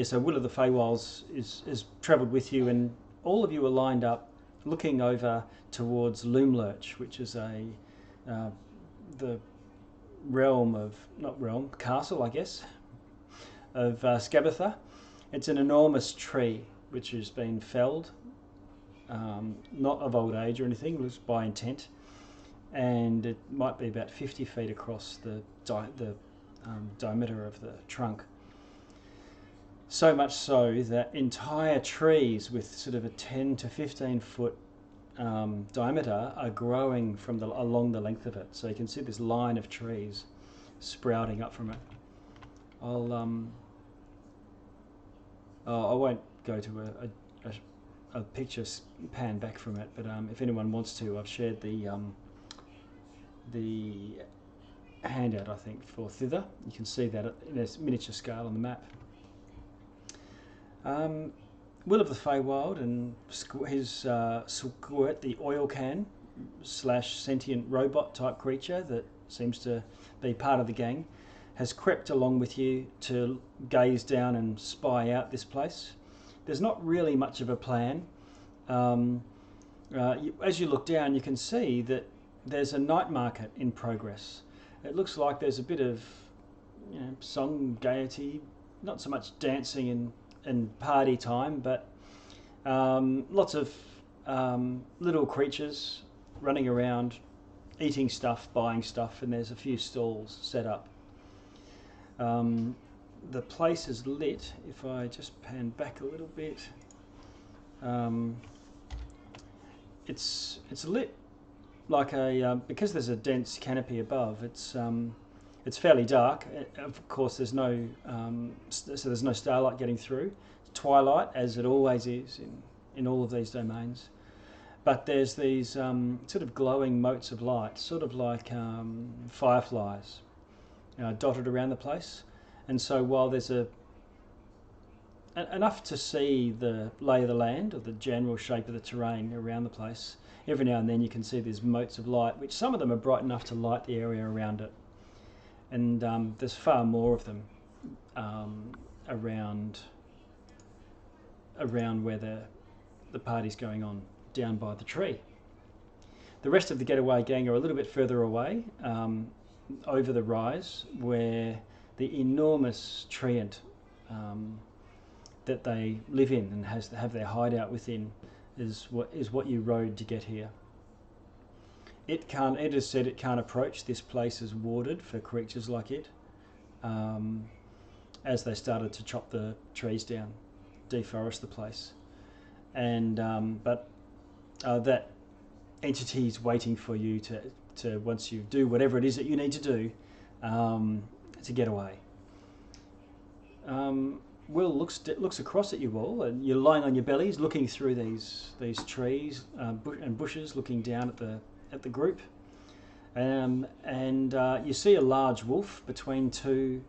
so Will of the Feywilds is travelled with you, and all of you are lined up, looking over towards Loomlurch, which is the castle, I guess, of Scabatha. It's an enormous tree which has been felled, not of old age or anything, it was by intent, and it might be about 50 feet across the diameter of the trunk. So much so that entire trees with sort of a 10 to 15 foot diameter are growing from along the length of it. So you can see this line of trees sprouting up from it. I won't go to a picture pan back from it, but if anyone wants to, I've shared the handout, I think, for thither. You can see that in a miniature scale on the map. Will of the Feywild and his Squirt, the oil can / sentient robot type creature that seems to be part of the gang, has crept along with you to gaze down and spy out this place. There's not really much of a plan. As you look down, you can see that there's a night market in progress. It looks like there's a bit of song, gaiety, not so much dancing and party time, but lots of little creatures running around, eating stuff, buying stuff, and there's a few stalls set up. The place is lit. If I just pan back a little bit, it's lit like because there's a dense canopy above. It's fairly dark. Of course, there's no starlight getting through. It's twilight, as it always is in all of these domains. But there's these sort of glowing motes of light, sort of like fireflies, dotted around the place. And so while there's enough to see the lay of the land or the general shape of the terrain around the place, every now and then you can see these motes of light, which some of them are bright enough to light the area around it. And there's far more of them around where the party's going on, down by the tree. The rest of the getaway gang are a little bit further away, over the rise, where the enormous treant that they live in and have their hideout within is what you rode to get here. It has said it can't approach. This place is warded for creatures like it, as they started to chop the trees down, deforest the place, and but that entity's waiting for you to once you do whatever it is that you need to do to get away. Will looks across at you all, and you're lying on your bellies, looking through these trees and bushes, looking down at the group, and you see a large wolf between two,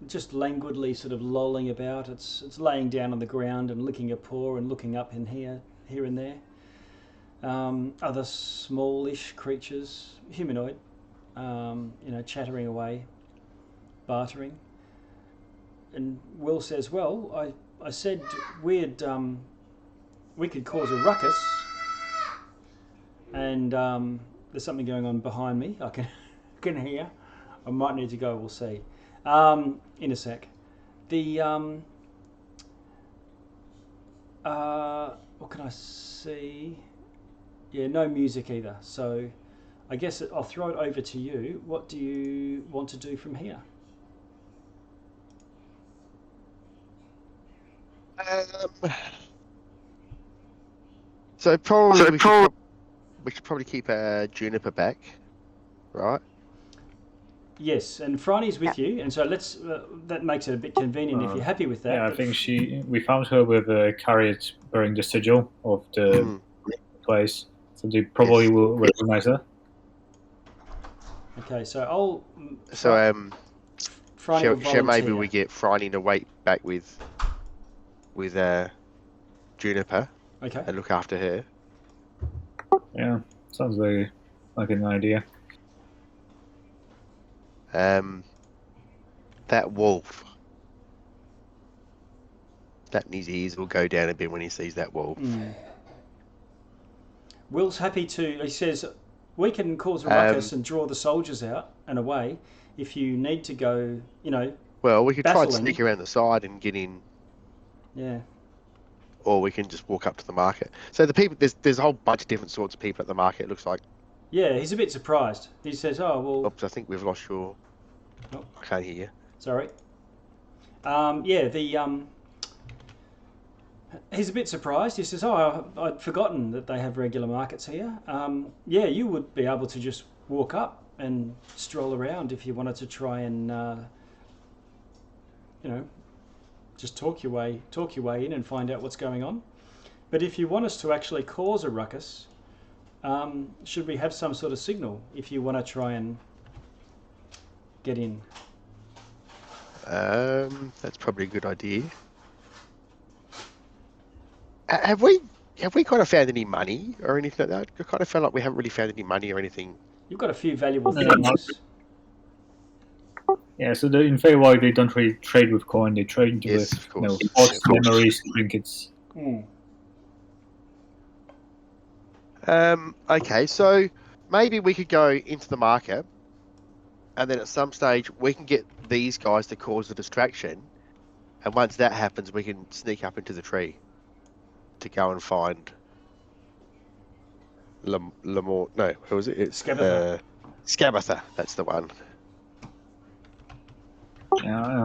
just languidly sort of lolling about. It's laying down on the ground and licking a paw and looking up in here and there. Other smallish creatures, humanoid, chattering away, bartering. And Will says, well, I said we could cause a ruckus, and there's something going on behind me. I can hear. I might need to go. We'll see. In a sec. The what can I see? Yeah, no music either. So I guess I'll throw it over to you. What do you want to do from here? So we should probably keep Juniper back, right? Yes, and Franny's with you, and so let's. That makes it a bit convenient if you're happy with that. Yeah, I think we found her with a carriage bearing the sigil of the place, so they probably will recognize her. Okay, so I'll. Shall maybe we get Franny to wait back with Juniper. Okay. And look after her. Yeah, sounds like an idea. That wolf. That in his ears will go down a bit when he sees that wall. Will's happy to. He says, "We can cause a ruckus and draw the soldiers out and away. If you need to go, Well, we could try and battling." sneak around the side and get in. Yeah. Or we can just walk up to the market. So the people, there's a whole bunch of different sorts of people at the market. It looks like. Yeah, he's a bit surprised. He says, "Oh well." Oops, I think we've lost your. Oh. I can't hear you. Sorry. He's a bit surprised. He says, "Oh, I'd forgotten that they have regular markets here. Yeah, you would be able to just walk up and stroll around if you wanted to try and, just talk your way in and find out what's going on. But if you want us to actually cause a ruckus, should we have some sort of signal if you want to try and get in?" That's probably a good idea. Have we kind of found any money or anything like that? I kind of feel like we haven't really found any money or anything. You've got a few valuable No, things. Yeah, so in Feywild they don't really trade with coin, they trade Yes, with of course. pots, memories, trinkets. Okay, so maybe we could go into the market, and then at some stage we can get these guys to cause a distraction, and once that happens, we can sneak up into the tree to go and find Lamore. No, who was it? It's Scabatha. Scabatha. That's the one. Yeah,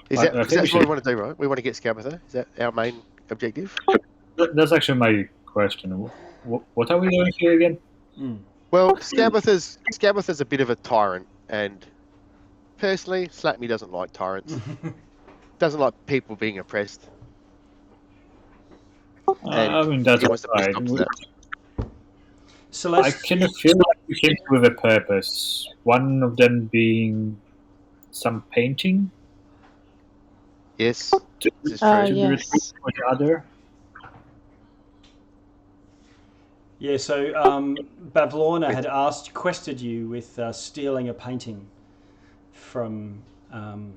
Is I that think what we want to do, right? We want to get Scabatha. Is that our main objective? that's actually my question. What are we doing here again? Well, Scabatha's a bit of a tyrant, and personally, Slapme doesn't like tyrants. Doesn't like people being oppressed. I mean, that's he wants to right. stop that. I Celeste, kind of feel like we came with a purpose. One of them being some painting. Yes, To this is true. be Yes. for the other. yeah, so Bavlorna had quested you with stealing a painting from on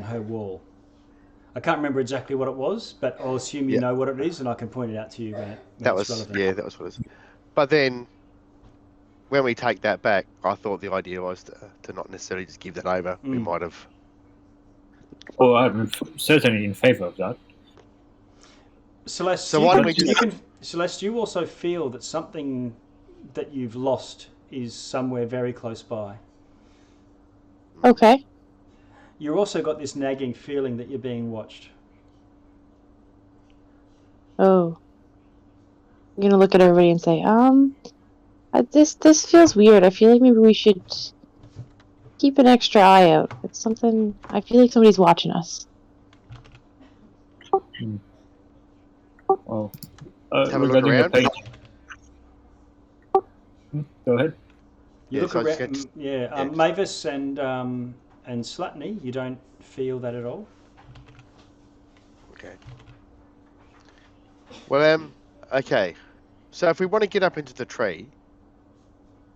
her wall. I can't remember exactly what it was, but I'll assume you know what it is, and I can point it out to you when That it's was relevant. that was what it was. But then, when we take that back, I thought the idea was to not necessarily just give that over. We might have. Oh, I'm certainly in favor of that. Celeste, So why don't we just- Celeste, you also feel that something that you've lost is somewhere very close by. Okay. You've also got this nagging feeling that you're being watched. Oh. I'm gonna look at everybody and say, this feels weird. I feel like maybe we should keep an extra eye out. It's something. I feel like somebody's watching us. Well, Have a look regarding the around. painting. Go ahead. You Yeah, look so I just around, get- yeah. Mavis and Slapney, you don't feel that at all. Okay. Well, okay. So if we want to get up into the tree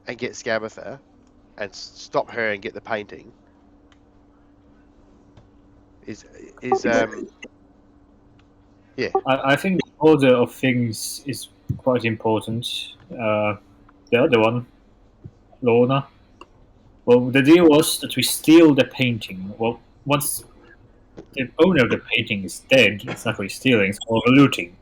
and get Scabatha and stop her and get the painting, yeah. I think the order of things is quite important. The other one, Lorna. Well, the deal was that we steal the painting. Well, once the owner of the painting is dead, it's not really stealing, it's more looting.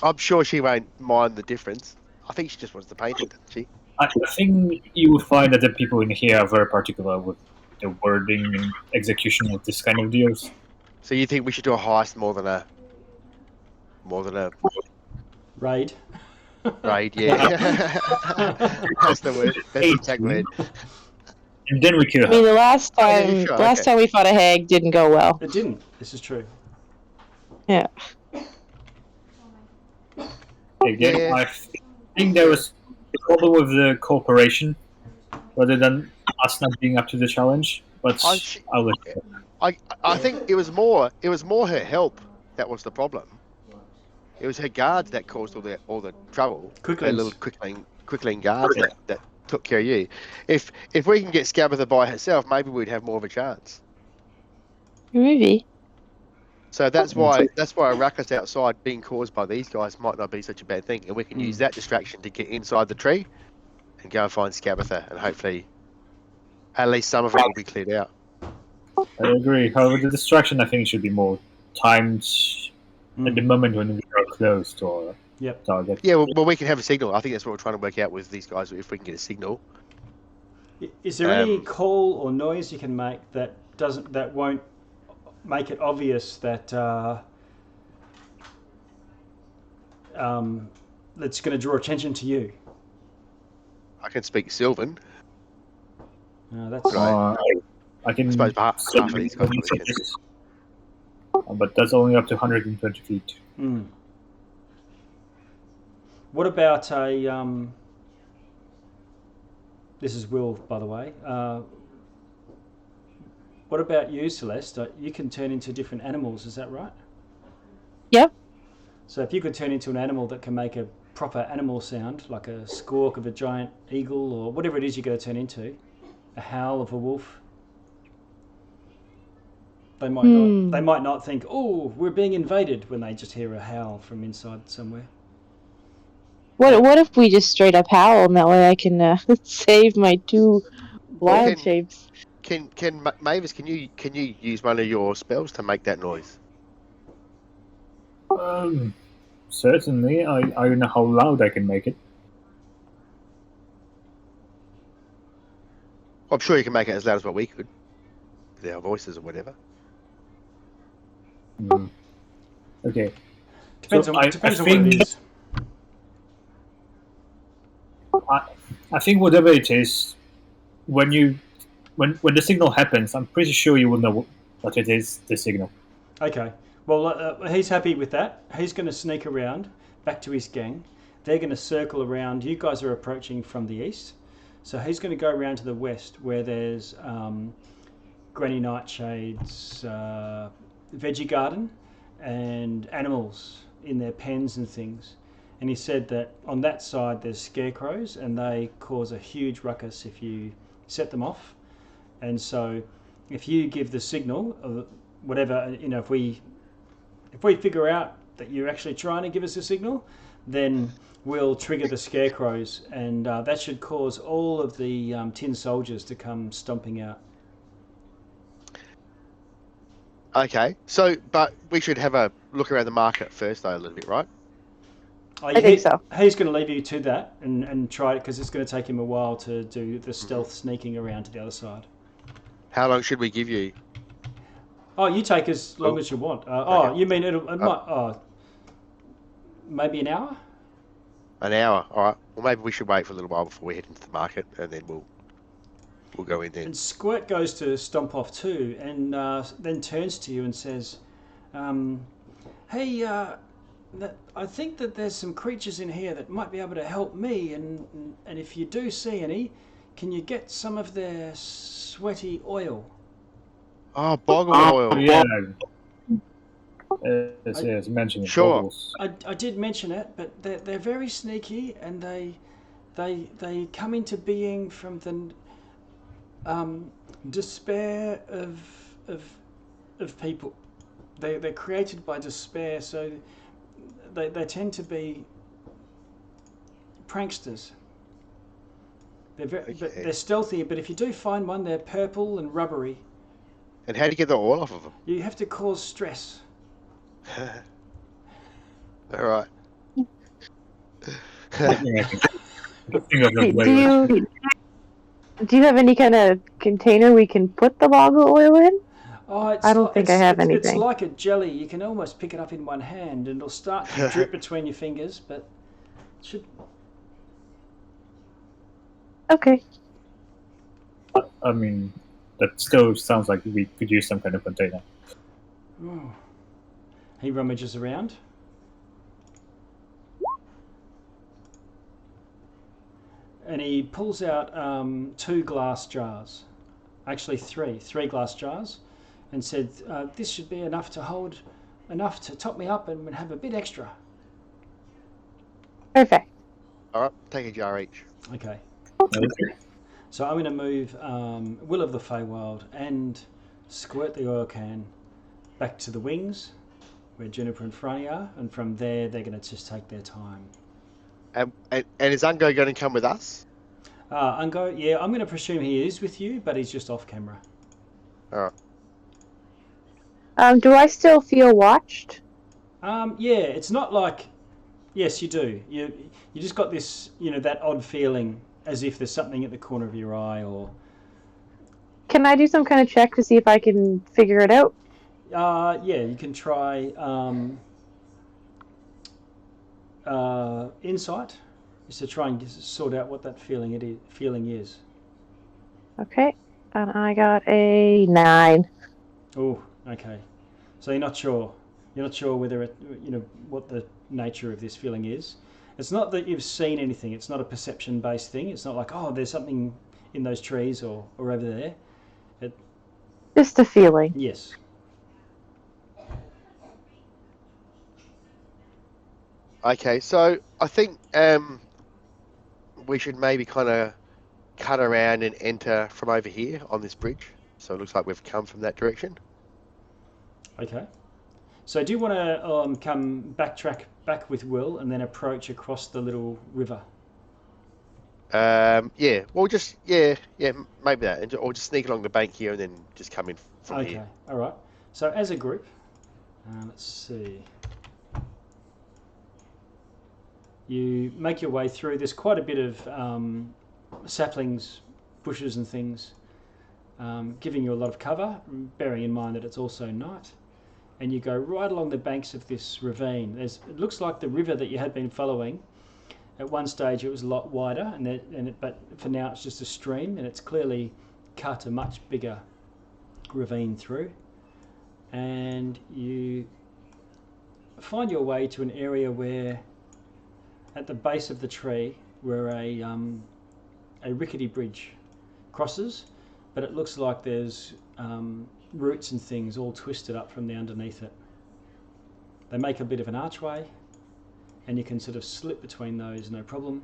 I'm sure she won't mind the difference. I think she just wants the painting, doesn't she? I think you will find that the people in here are very particular with the wording and execution of this kind of deals. So you think we should do a heist more than a Raid. raid? Yeah. That's the word. That's the exact word. And then we kill I mean, her. the last yeah, time, sure, last okay. time we fought a hag didn't go well. It didn't. This is true. Yeah. Again, Yeah. I think there was a problem with the cooperation rather than us not being up to the challenge. But I'll let you. I think it was more her help that was the problem. It was her guards that caused all the trouble. Her little quickling guards that took care of you. If we can get Scabatha by herself, maybe we'd have more of a chance. Maybe. So that's why a ruckus outside being caused by these guys might not be such a bad thing, and we can use that distraction to get inside the tree and go and find Scabatha, and hopefully at least some of it will be cleared out. I agree. However, the distraction I think should be more timed at the moment when we are close to our target. Yeah, well, we can have a signal. I think that's what we're trying to work out with these guys, if we can get a signal. Is there any call or noise you can make that won't make it obvious that that's going to draw attention to you? I can speak Sylvan. That's I can. I suppose half of these guys but that's only up to 120 feet. What about a? This is Will, by the way. What about you, Celeste? You can turn into different animals, is that right? Yep. So if you could turn into an animal that can make a proper animal sound, like a squawk of a giant eagle or whatever it is you're going to turn into, a howl of a wolf, they might not think, oh, we're being invaded, when they just hear a howl from inside somewhere. What if we just straight up howl, and that way I can save my 2 wild shapes? Can Mavis? Can you use one of your spells to make that noise? Certainly. I don't know how loud I can make it. I'm sure you can make it as loud as what we could, with our voices or whatever. Okay. Depends on what it is. I think whatever it is, when the signal happens, I'm pretty sure you will know what it is, the signal. Okay. Well, he's happy with that. He's going to sneak around back to his gang. They're going to circle around. You guys are approaching from the east. So he's going to go around to the west where there's Granny Nightshade's veggie garden and animals in their pens and things. And he said that on that side there's scarecrows and they cause a huge ruckus if you set them off. And so if you give the signal, whatever, if we figure out that you're actually trying to give us a signal, then we'll trigger the scarecrows, and that should cause all of the tin soldiers to come stomping out. Okay, so, but we should have a look around the market first, though, a little bit, right? I think so. He's going to leave you to that and try it, because it's going to take him a while to do the stealth sneaking around to the other side. How long should we give you? Oh, you take as long as you want. Okay. You mean it might... maybe an hour? An hour, all right. Well, maybe we should wait for a little while before we head into the market, and then we'll go in then. And Squirt goes to stomp off too, and then turns to you and says, "Hey, I think that there's some creatures in here that might be able to help me, and if you do see any, can you get some of their sweaty oil?" Oh, boggle oil. Yeah. Yes, mentioned sure. Boggles. I did mention it, but they're very sneaky, and they come into being from the despair of people. They're created by despair, so they tend to be pranksters. They're stealthy, but if you do find one, they're purple and rubbery. And how do you get the oil off of them? You have to cause stress. All right. Do you have any kind of container we can put the boggle oil in? Oh, I don't think I have anything. It's like a jelly. You can almost pick it up in one hand, and it'll start to drip between your fingers, but it should... Okay. I mean, that still sounds like we could use some kind of container. Oh. He rummages around. And he pulls out 2 glass jars. Actually 3 glass jars. And said, this should be enough to top me up and have a bit extra. Perfect. All right, take a jar each. Okay. So I'm going to move Will of the Feywild and Squirt the Oil Can back to the wings, where Juniper and Franny are, and from there they're going to just take their time. And is Ungo going to come with us? Ungo, yeah, I'm going to presume he is with you, but he's just off camera. All right. Do I still feel watched? Yeah, it's not like... Yes, you do. You just got this, that odd feeling as if there's something at the corner of your eye, or... Can I do some kind of check to see if I can figure it out? Yeah, you can try insight, just to try and sort out what that feeling is. Okay, and I got a 9. Oh, okay. So you're not sure. You're not sure whether it, what the nature of this feeling is. It's not that you've seen anything. It's not a perception-based thing. It's not like, oh, there's something in those trees or over there. Just a feeling. Yes. Okay, so I think we should maybe kind of cut around and enter from over here on this bridge. So it looks like we've come from that direction. Okay. So do you want to backtrack back with Will and then approach across the little river? Yeah. Well, just maybe that, or just sneak along the bank here and then just come in from here. Okay. All right. So as a group, let's see. You make your way through. There's quite a bit of saplings, bushes and things, giving you a lot of cover, bearing in mind that it's also night. And you go right along the banks of this ravine. It looks like the river that you had been following. At one stage it was a lot wider, but for now it's just a stream, and it's clearly cut a much bigger ravine through. And you find your way to an area where, at the base of the tree, where a rickety bridge crosses, but it looks like there's roots and things all twisted up from the underneath it. They make a bit of an archway, and you can sort of slip between those, no problem.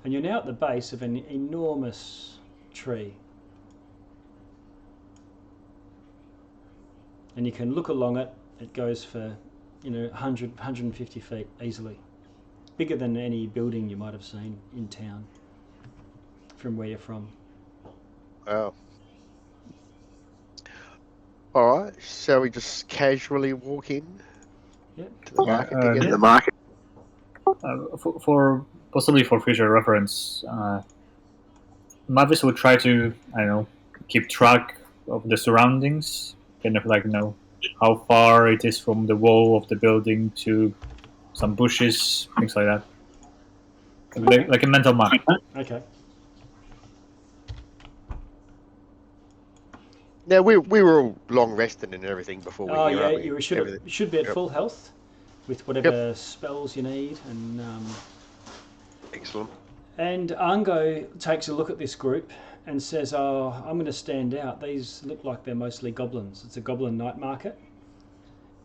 And you're now at the base of an enormous tree. And you can look along it. It goes for, 100, 150 feet easily. Bigger than any building you might have seen in town from where you're from. Wow. All right. Shall we just casually walk in to the market together? The market. For possibly for future reference, Mavis would try to, keep track of the surroundings, kind of like how far it is from the wall of the building to some bushes, things like that, like a mental map. Okay. Now we were all long rested and everything before we. Oh here, yeah, aren't we? you should be at full health, with whatever spells you need, and Excellent. And Argo takes a look at this group and says, "Oh, I'm going to stand out. These look like they're mostly goblins. It's a goblin night market."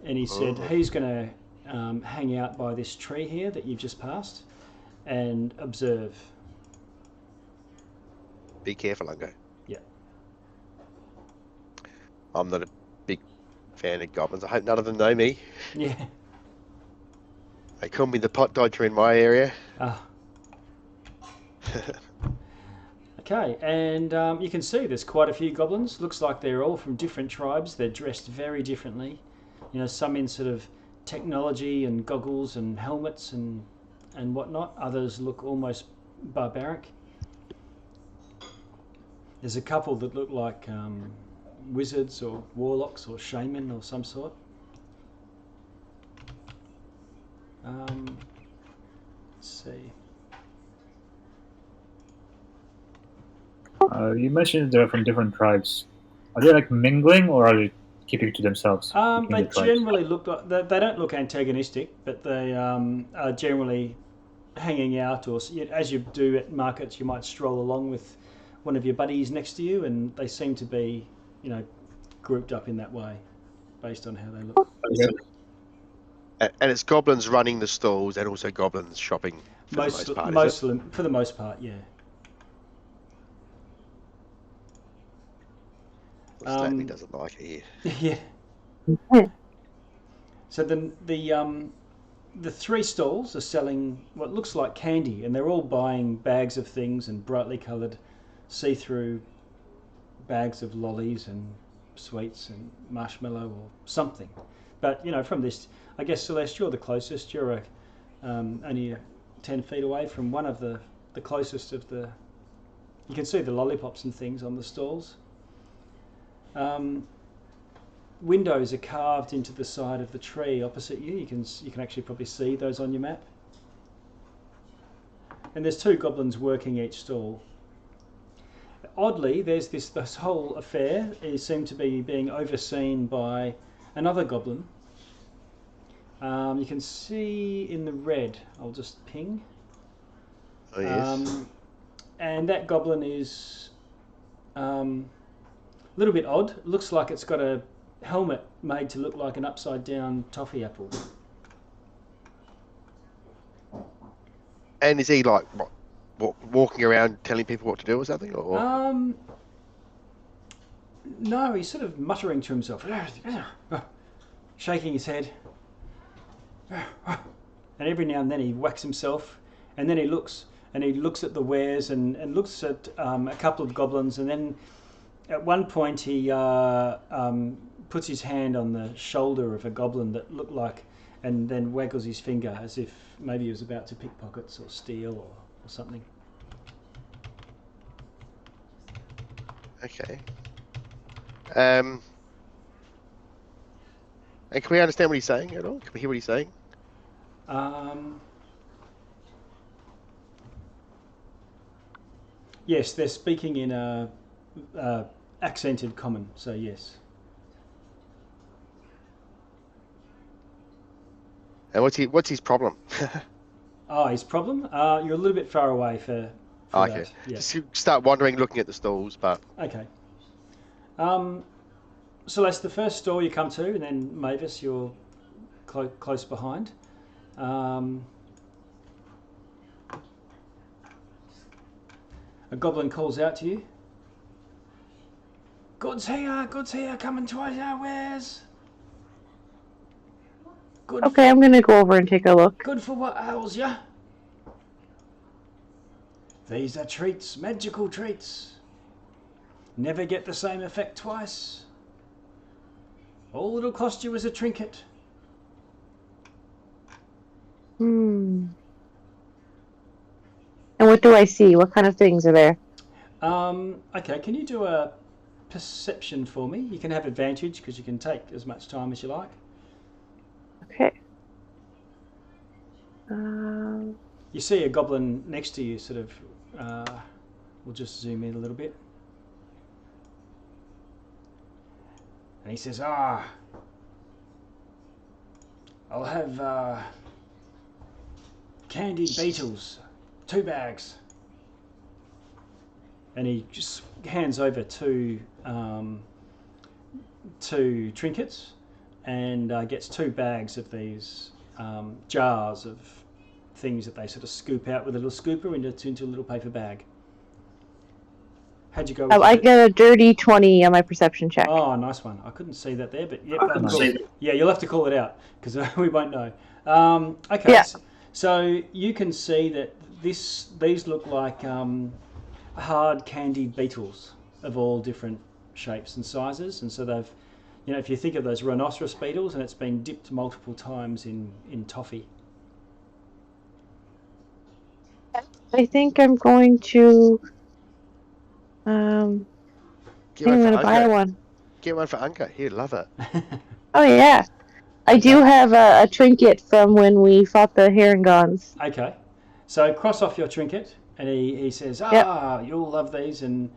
And he said he's going to hang out by this tree here that you've just passed and observe. Be careful, Ungo. Yeah. I'm not a big fan of goblins. I hope none of them know me. Yeah. They call me the pot dodger in my area. Ah. Okay, and you can see there's quite a few goblins. Looks like they're all from different tribes. They're dressed very differently. Some in sort of technology and goggles and helmets and whatnot. Others look almost barbaric. There's a couple that look like wizards or warlocks or shaman or some sort. Let's see. You mentioned they're from different tribes. Are they like mingling, or are they keeping to themselves? They generally look like they don't look antagonistic, but they are generally hanging out, or as you do at markets, you might stroll along with one of your buddies next to you, and they seem to be, grouped up in that way, based on how they look. And it's goblins running the stalls and also goblins shopping for the most part. For the most part, yeah. Stanley doesn't like it here. Yeah. So the 3 stalls are selling what looks like candy, and they're all buying bags of things and brightly coloured, see-through bags of lollies and sweets and marshmallow or something. But from this, I guess Celeste, you're the closest. You're only 10 feet away from one of the closest of the. You can see the lollipops and things on the stalls. Windows are carved into the side of the tree opposite you. You can actually probably see those on your map. And there's 2 goblins working each stall. Oddly, there's this whole affair is seemed to be being overseen by another goblin. You can see in the red. I'll just ping. Oh yes. And that goblin is a little bit odd. Looks like it's got a helmet made to look like an upside down toffee apple. And is he like walking around telling people what to do or something? Or no, he's sort of muttering to himself, shaking his head, and every now and then he whacks himself, and then he looks at the wares and looks at a couple of goblins, and then at one point he puts his hand on the shoulder of a goblin that looked like, and then waggles his finger as if maybe he was about to pickpockets or steal or something. Okay. And can we understand what he's saying at all? Can we hear what he's saying? Yes, they're speaking in a accented common, so yes. And what's his problem? His problem? You're a little bit far away for Okay. that. Yeah. Just start wandering, looking at the stalls, but Okay. Celeste, the first store you come to, and then Mavis, you're close behind. A goblin calls out to you. Goods here, coming to our wares. Good. Okay, I'm gonna go over and take a look. Good for what ails ya? These are treats, magical treats. Never get the same effect twice. All it'll cost you is a trinket. And what do I see? What kind of things are there? Okay, can you do a perception for me? You can have advantage because you can take as much time as you like. Okay. You see a goblin next to you, sort of. We'll just zoom in a little bit. And he says, I'll have candied beetles, 2 bags. And he just hands over two trinkets and gets 2 bags of these jars of things that they sort of scoop out with a little scooper into a little paper bag. How'd you go with I get a dirty 20 on my perception check. Oh, nice one. I couldn't see that there, but yep, I couldn't see that. Yeah, you'll have to call it out because we won't know. Okay, Yeah. so you can see that these look like hard candied beetles of all different shapes and sizes, and so they've, if you think of those rhinoceros beetles, and it's been dipped multiple times in toffee. I think I'm going to. get I'm one going for to buy Uncle. one. Get one for Uncle. He'd love it. Oh yeah, I do have a trinket from when we fought the Herringons. Okay, so cross off your trinket, and he says, you'll love these, and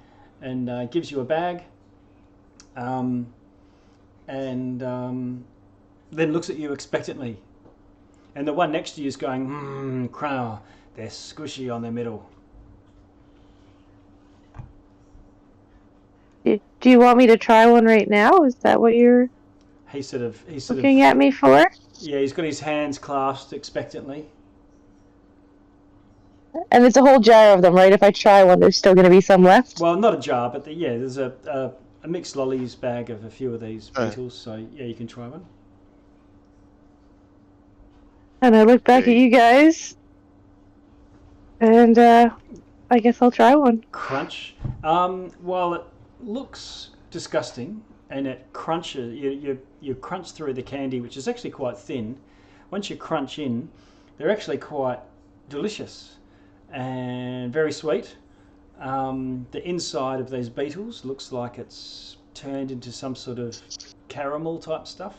gives you a bag, and then looks at you expectantly, and the one next to you is going, crow, they're squishy on the middle. Do you want me to try one right now? Is that what you're He's looking at me for? Yeah, he's got his hands clasped expectantly. And it's a whole jar of them, right? If I try one, there's still going to be some left. Well, not a jar, but there's a a mixed lollies bag of a few of these beetles, so yeah, you can try one. And I look back at you guys, and I guess I'll try one. Crunch. While it looks disgusting and it crunches, you crunch through the candy, which is actually quite thin. Once you crunch in, they're actually quite delicious and very sweet. The inside of these beetles looks like it's turned into some sort of caramel type stuff.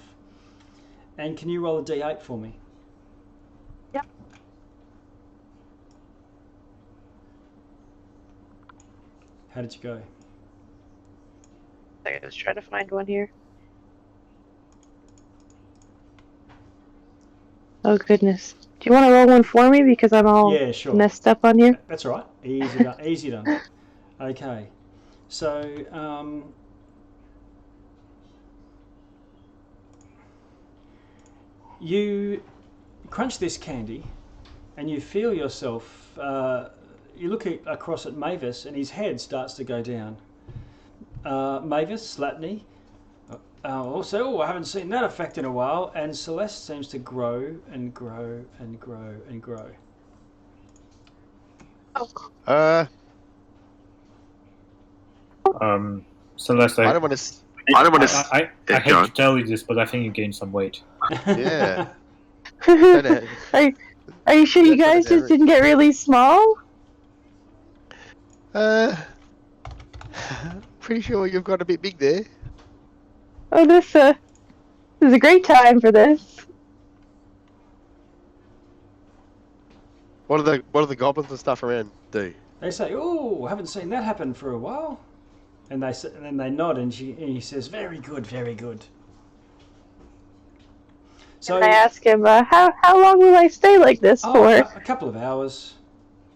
And can you roll a d8 for me? Yep. How did you go? I was trying to find one here. Oh goodness. Do you want to roll one for me because I'm all messed up on here? That's all right. Easy done. Easy done. Okay. So, you crunch this candy and you feel yourself, you look across at Mavis and his head starts to go down. Mavis, Slapney, also, I haven't seen that effect in a while, and Celeste seems to grow and grow and grow and grow. Celeste, I don't want to. I hate to tell you this, but I think you gained some weight. Yeah. Are you sure you guys just didn't get really small? Pretty sure you've got a bit big there. Oh, this is a great time for this. What do the goblins and stuff around do? They say, "Oh, I haven't seen that happen for a while," and then they nod, and he says, "Very good, very good." So and I ask him, how long will I stay like this for? A couple of hours,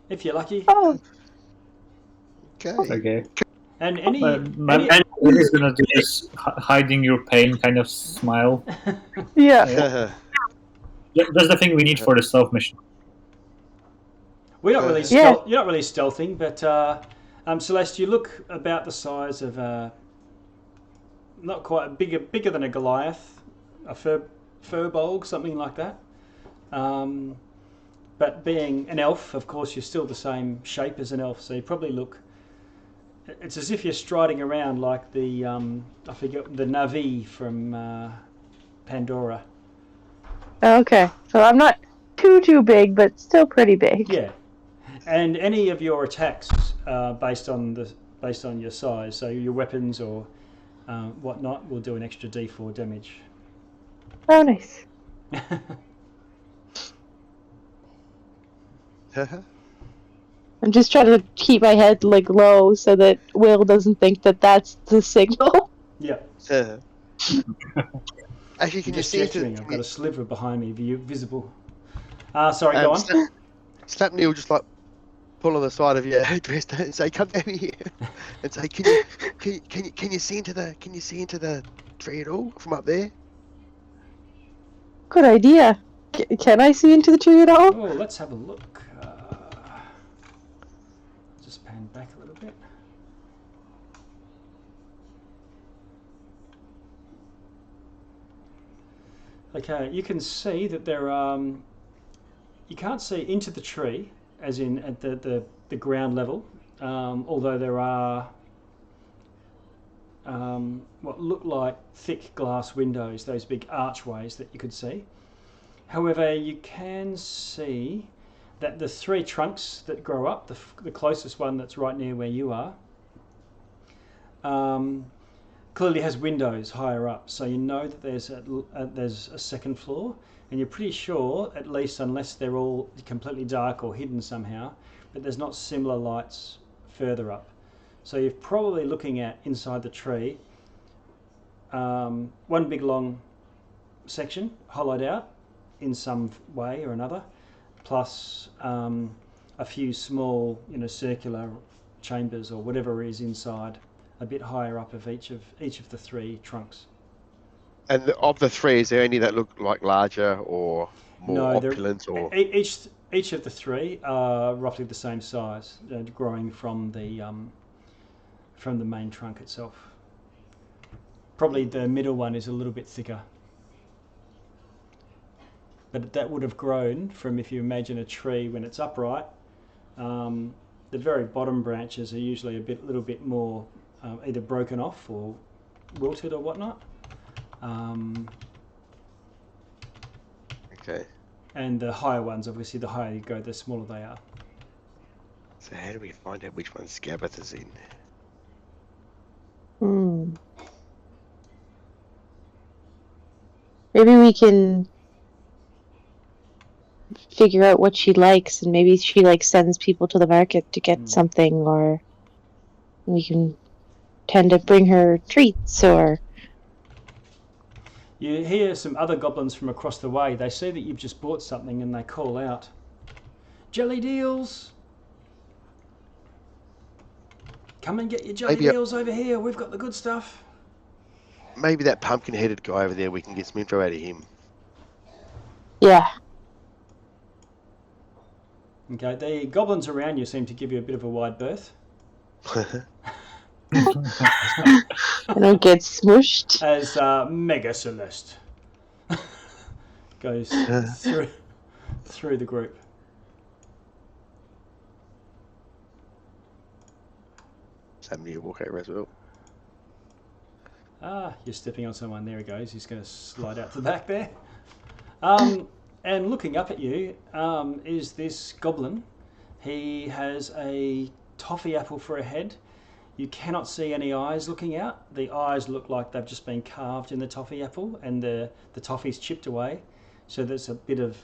if you're lucky. Oh. Okay. And my man is gonna do this hiding your pain kind of smile. Yeah. That's the thing we need for the stealth mission. We're not really you're not really stealthing, but Celeste, you look about the size of not quite bigger than a Goliath, a furbolg, something like that. But being an elf, of course, you're still the same shape as an elf, so you probably look. It's as if you're striding around like the I forget the Navi from Pandora. Okay, so I'm not too big, but still pretty big. Yeah, and any of your attacks based on your size, so your weapons or whatnot, will do an extra D4 damage. Oh, nice. I'm just trying to keep my head like low so that Will doesn't think that that's the signal. Yeah. Actually, can you see gesturing. I've got a sliver behind me, visible. Sorry, go on. Slapney will just like pull on the side of your headdress and say, "Come down here," and say, "Can you see into the tree at all from up there?" Good idea. Can I see into the tree at all? Oh, let's have a look. Just pan back a little bit. Okay, you can see that there you can't see into the tree, as in at the ground level, although there are what look like thick glass windows, those big archways that you could see. However, you can see that the three trunks that grow up, the closest one that's right near where you are, clearly has windows higher up, so you know that there's a second floor, and you're pretty sure, at least unless they're all completely dark or hidden somehow, but there's not similar lights further up. So you're probably looking at, inside the tree, one big long section hollowed out in some way or another, plus a few small, circular chambers or whatever is inside, a bit higher up of each of the three trunks. And of the three, is there any that look like larger or more opulent? Or each of the three are roughly the same size, growing from the main trunk itself. Probably the middle one is a little bit thicker. But that would have grown from, if you imagine a tree when it's upright, the very bottom branches are usually little bit more either broken off or wilted or whatnot. Okay. And the higher ones, obviously, the higher you go, the smaller they are. So how do we find out which one Scabbeth is in? Maybe we can figure out what she likes, and maybe she sends people to the market to get something, or we can tend to bring her treats, or... You hear some other goblins from across the way. They see that you've just bought something and they call out, "Jelly deals! Come and get your jelly deals over here. We've got the good stuff." Maybe that pumpkin-headed guy over there, we can get some info out of him. Yeah. Okay, the goblins around you seem to give you a bit of a wide berth. I don't get smushed. As Mega Celeste goes through the group. Somebody you walk over as well. You're stepping on someone. There he goes. He's going to slide out the back there. And looking up at you is this goblin. He has a toffee apple for a head. You cannot see any eyes looking out. The eyes look like they've just been carved in the toffee apple, and the toffee's chipped away. So there's a bit of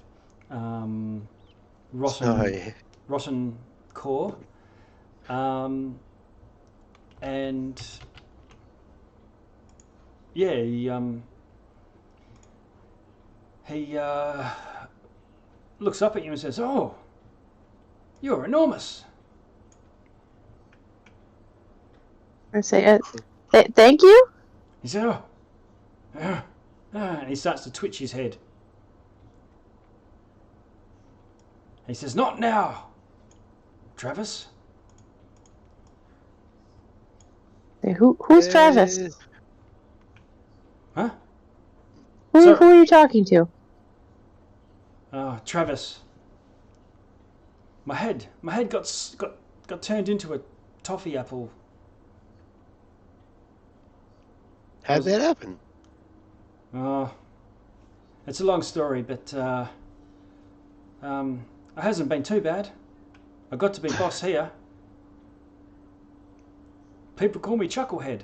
rotten core. And yeah, he looks up at you and says, "Oh, you're enormous." I say, thank you? He said, and he starts to twitch his head. He says, "Not now, Travis." Who's Travis? Huh? Who are you talking to? Travis. My head got turned into a toffee apple. How'd that happen? It's a long story, but it hasn't been too bad. I got to be boss here. People call me Chucklehead.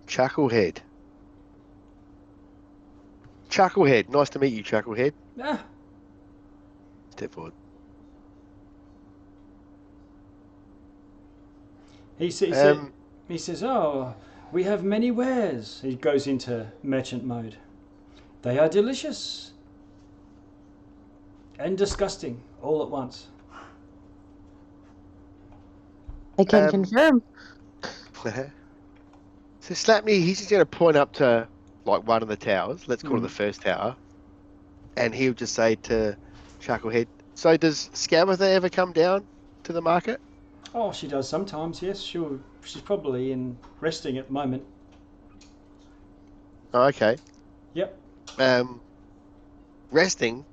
Chucklehead. Chucklehead. Nice to meet you, Chucklehead. Ah. Step forward. He says, "Oh, we have many wares." He goes into merchant mode. "They are delicious and disgusting all at once." I can confirm. So Slapney, he's just going to point up to one of the towers. Let's call it the first tower. And he'll just say to Chucklehead, "So does Scabbeth ever come down to the market?" Oh, she does sometimes, yes. She's probably resting at the moment. Oh, okay. Yep. Resting?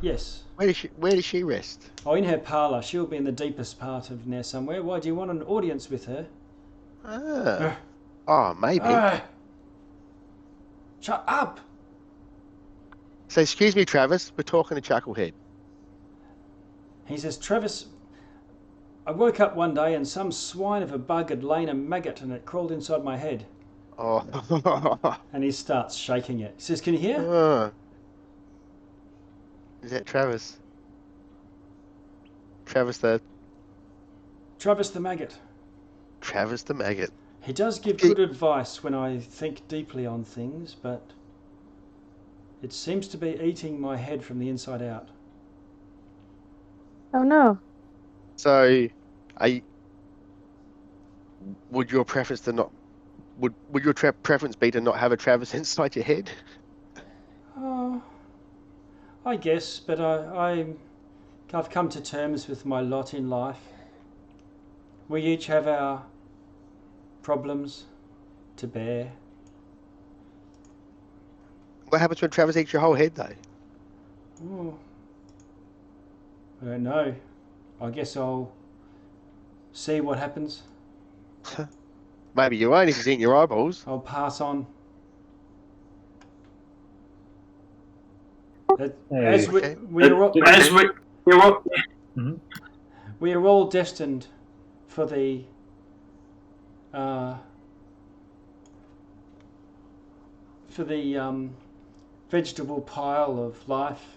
Yes. Where does she rest? Oh, in her parlour. She'll be in the deepest part of there somewhere. Why do you want an audience with her? Maybe. Shut up! So, excuse me, Travis. We're talking to Chucklehead. He says, "Travis, I woke up one day and some swine of a bug had lain a maggot and it crawled inside my head." Oh. And he starts shaking it. He says, "Can you hear?" Is that Travis? Travis the maggot. Travis the maggot. He does give good advice when I think deeply on things, but it seems to be eating my head from the inside out. Oh no. So, would your preference be to not have a Travis inside your head? I guess, but I've come to terms with my lot in life. We each have our problems. to bear. What happens when Travis eats your whole head, though? Oh, I don't know. I guess I'll see what happens. Maybe you won't if he's eating your eyeballs. I'll pass on. As Okay. we are all, As we were, Mhm. we are all destined for the vegetable pile of life.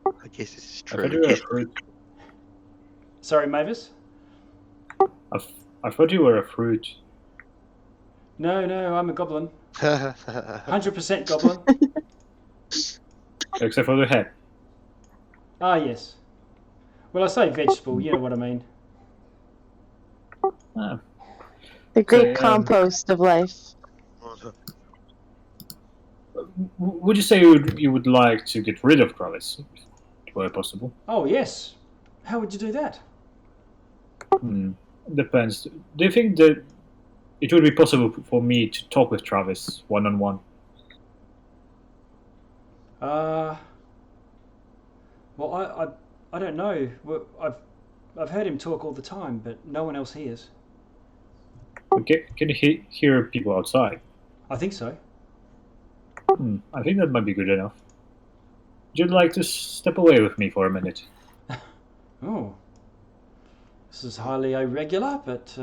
I guess this is I thought you true. were a fruit. Sorry, Mavis? I thought you were a fruit. No, I'm a goblin. 100% goblin. Except for the head. Ah, yes. Well, I say vegetable, you know what I mean. Ah. The great So, compost of life. Would you say you would like to get rid of Travis, if it were possible? Oh, yes. How would you do that? Depends. Do you think that it would be possible for me to talk with Travis one-on-one? Well, I don't know. Well, I've heard him talk all the time, but no one else hears. Can you hear people outside? I think so. I think that might be good enough. Would you like to step away with me for a minute? Oh. This is highly irregular, but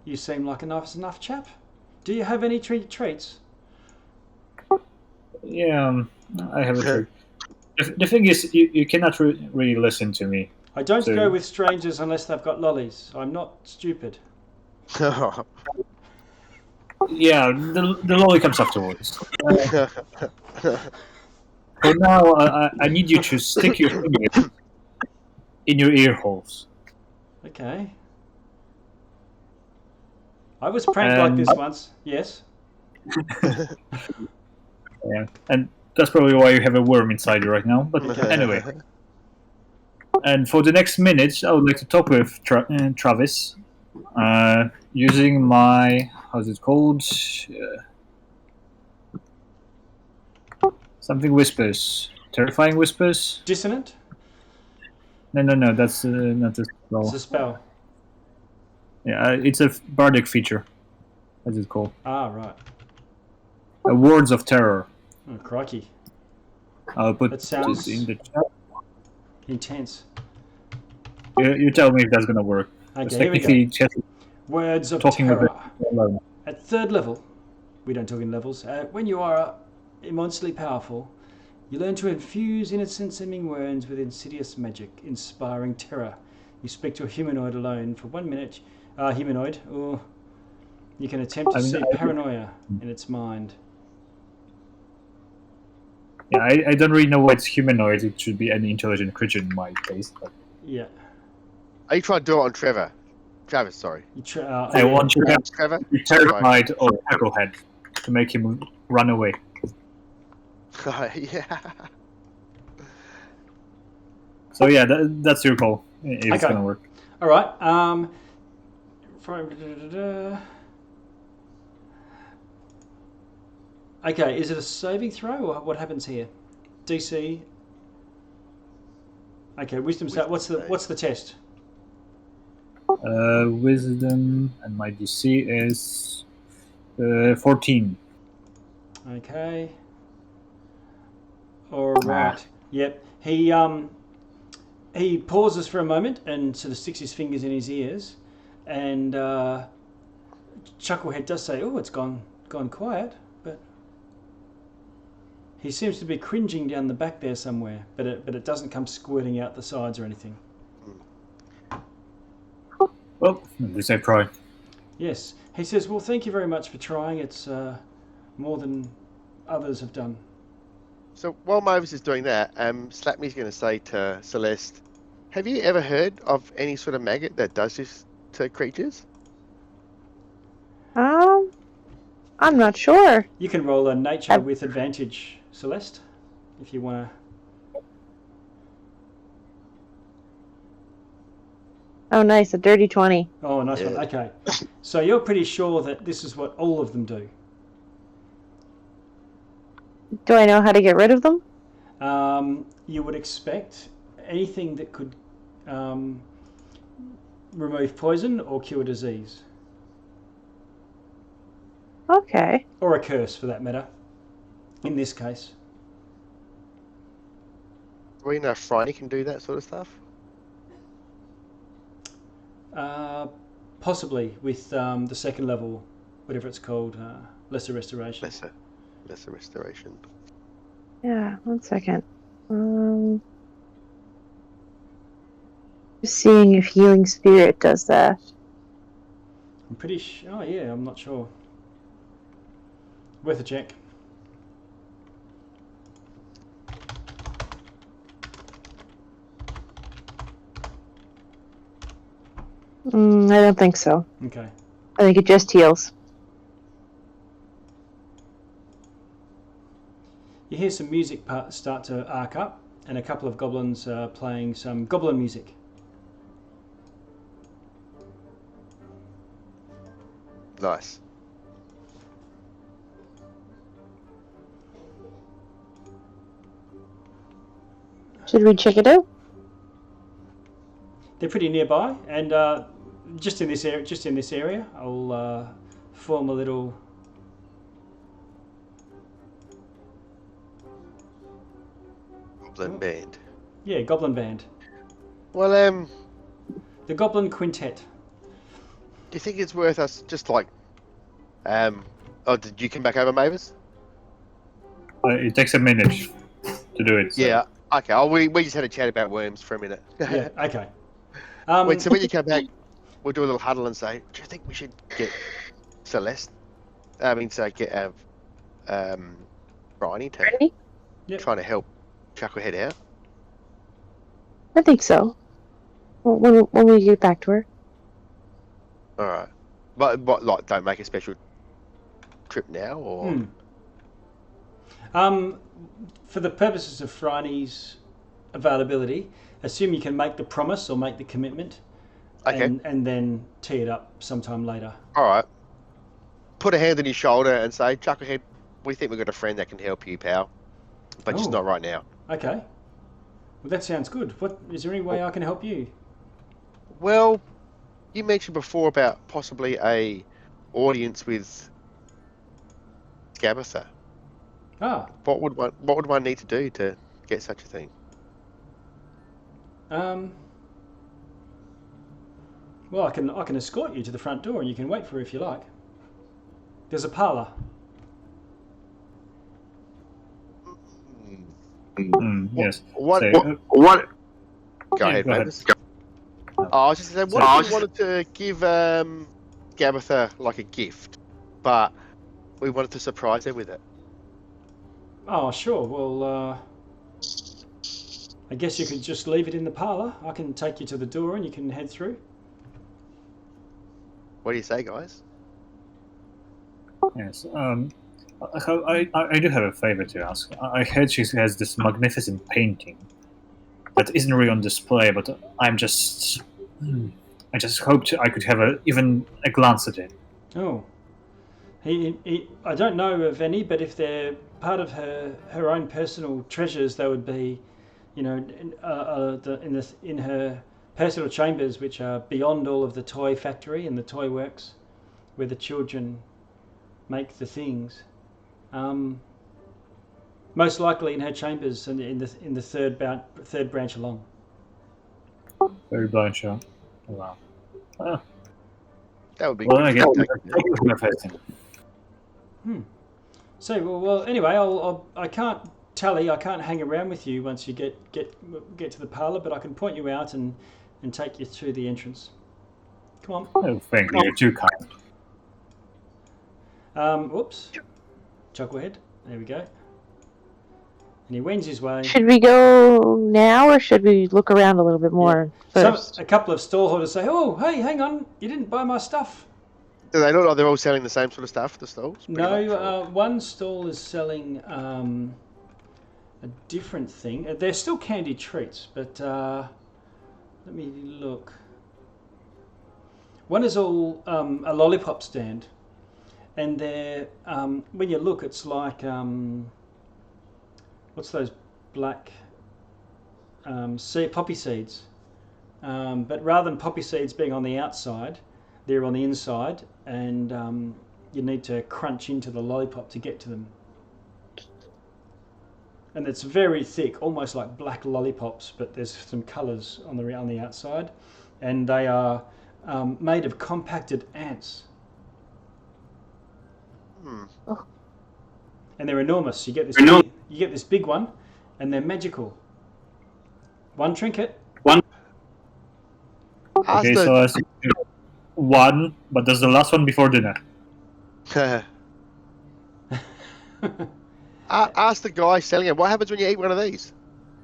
you seem like a nice enough chap. Do you have any traits? Yeah, I have a trick. The thing is, you cannot really listen to me. I don't So- go with strangers unless they've got lollies. I'm not stupid. Yeah, the lolly comes afterwards. For now, I need you to stick your finger in your ear holes. Okay. I was pranked like this once. Yes. Yeah, and that's probably why you have a worm inside you right now. But anyway, and for the next minute, I would like to talk with Travis, using my how's it called? Something whispers, terrifying whispers. Dissonant? No, that's not a spell. It's a spell. Yeah, it's a bardic feature. What's it called? Ah, right. Words of terror. Oh, crikey. I'll put That sounds- this in the chat. Intense. You tell me if that's gonna work. It's Okay, here we technically go. just Words of talking with terror. it alone. At third level, we don't talk in levels, when you are immensely powerful, you learn to infuse innocent-seeming words with insidious magic, inspiring terror. You speak to a humanoid alone for 1 minute. Humanoid, or you can attempt to see paranoia in its mind. Yeah, I don't really know what's humanoid. It should be any intelligent creature in my case. But Yeah. Are you trying to do it on Trevor? Travis, sorry. You I want you to have Trevor? be terrified of Head to make him run away. Yeah. So yeah, that's your call. If it's Okay. gonna work. All right. Okay, is it a saving throw or what happens here? DC. Okay, wisdom save. What's the test? Wisdom, and my DC is 14. Okay. All right. Yep. He pauses for a moment and sort of sticks his fingers in his ears, and Chucklehead does say, "Oh, it's gone quiet," but he seems to be cringing down the back there somewhere, but it doesn't come squirting out the sides or anything. Well, at least I tried. Yes. He says, "Well, thank you very much for trying. It's more than others have done." So while Mavis is doing that, Slapme's going to say to Celeste, have you ever heard of any sort of maggot that does this to creatures? I'm not sure. You can roll a nature with advantage, Celeste, if you want to. Oh, nice, a dirty 20. Oh, nice one. Okay. So you're pretty sure that this is what all of them do. Do I know how to get rid of them? You would expect anything that could remove poison or cure disease. Okay. Or a curse, for that matter, in this case. Do we know if Franny can do that sort of stuff? Possibly with the second level, whatever it's called, Lesser Restoration. Lesser restoration. Yeah, 1 second. Just seeing if Healing Spirit does that. I'm pretty sure. Oh, yeah, I'm not sure. Worth a check. I don't think so. Okay. I think it just heals. You hear some music start to arc up, and a couple of goblins are playing some goblin music. Nice. Should we check it out? They're pretty nearby, and just in this area, I'll form a little. Goblin band. Yeah, goblin band. Well, The Goblin Quintet. do you think it's worth us just like, oh, did you come back over, Mavis? It takes a minute to do it. So. Yeah. Okay. Oh, we just had a chat about worms for a minute. Yeah. Okay. Wait. So when you come back, we'll do a little huddle and say, do you think we should get Celeste? I mean, so get Bryony to Ready? Yep. trying to help Chucklehead out. I think so. When we get back to her. All right. But like, don't make a special trip now, or For the purposes of Phryne's availability, assume you can make the promise or make the commitment, okay. and then tee it up sometime later. All right. Put a hand on his shoulder and say, Chucklehead, we think we've got a friend that can help you, pal, but just Oh. not right now. Okay. Well, that sounds good. What is there any way I can help you? Well, you mentioned before about possibly a audience with Gabatha. Ah. What would one need to do to get such a thing? Well, I can escort you to the front door, and you can wait for her if you like. There's a parlour. Yes. What? So, Go ahead, go ahead. Mavis. I was just saying, what if we wanted to give Gabatha like a gift, but we wanted to surprise her with it? Oh, sure. Well, I guess you could just leave it in the parlour. I can take you to the door, and you can head through. What do you say, guys? Yes. I do have a favor to ask. I heard she has this magnificent painting that isn't really on display, but I just hoped I could have even a glance at it. Oh, I don't know of any, but if they're part of her own personal treasures, they would be, in her personal chambers, which are beyond all of the toy factory and the toy works, where the children make the things. Most likely in her chambers and in the third branch along. Very blind shot. Oh, wow. Ah, That would be well, good. I guess So well anyway, I can't hang around with you once you get to the parlour, but I can point you out and take you through the entrance. Come on. Oh, thank you. You're too kind. Whoops. Chucklehead. There we go. And he wends his way. Should we go now, or should we look around a little bit more first? A couple of stallholders say, "Oh, hey, hang on! You didn't buy my stuff." Do they look like they're all selling the same sort of stuff at the stalls? Pretty much, No, or- one stall is selling a different thing. They're still candy treats, but let me look. One is all a lollipop stand, and they're when you look, it's like what's those black poppy seeds, but rather than poppy seeds being on the outside, they're on the inside, and you need to crunch into the lollipop to get to them. And it's very thick, almost like black lollipops, but there's some colours on the outside, and they are made of compacted ants. Oh. And they're enormous. You get this big one, and they're magical. One trinket. Okay, so I see one, but there's the last one before dinner. Ask the guy selling it. What happens when you eat one of these?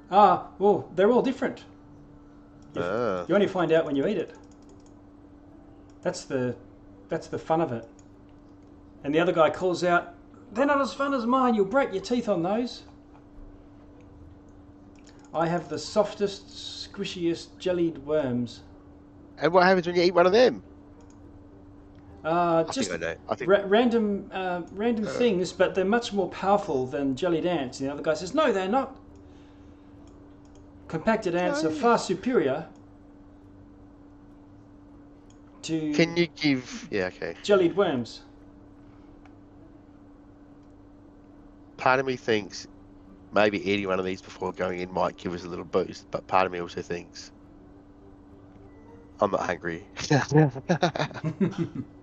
Well, they're all different. You Ah. only find out when you eat it. That's the fun of it. And the other guy calls out, "They're not as fun as mine. You'll break your teeth on those. I have the softest, squishiest jellied worms." And what happens when you eat one of them? Just I know. I think random things, but they're much more powerful than jellied ants. And the other guy says, "No, they're not. Compacted ants are far superior to Can you give? Yeah, okay. jellied worms." Part of me thinks maybe eating one of these before going in might give us a little boost, but part of me also thinks I'm not hungry.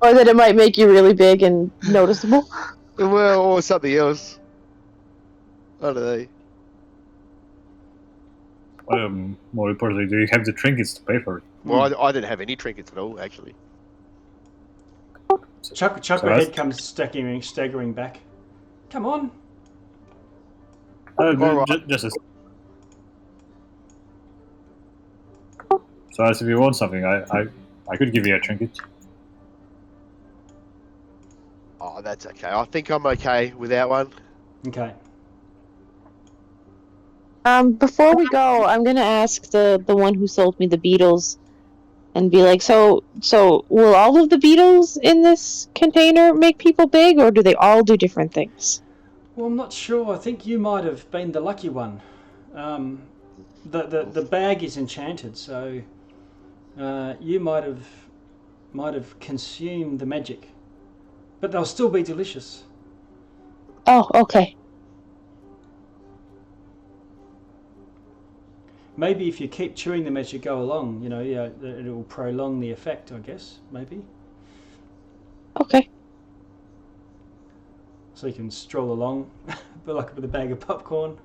Or that it might make you really big and noticeable. Well, or something else. I don't know. More importantly, do you have the trinkets to pay for it? Well, I didn't have any trinkets at all, actually. Chucklehead comes staggering back. Come on. Alright. Just a... So as if you want something, I could give you a trinket. Oh, that's okay. I think I'm okay without one. Okay. Before we go, I'm gonna ask the one who sold me the beetles, and be like, so will all of the beetles in this container make people big, or do they all do different things? Well, I'm not sure. I think you might have been the lucky one. The bag is enchanted, so you might have consumed the magic, but they'll still be delicious. Oh, okay. Maybe if you keep chewing them as you go along, it will prolong the effect, I guess, maybe. Okay. So you can stroll along, but like with a bag of popcorn.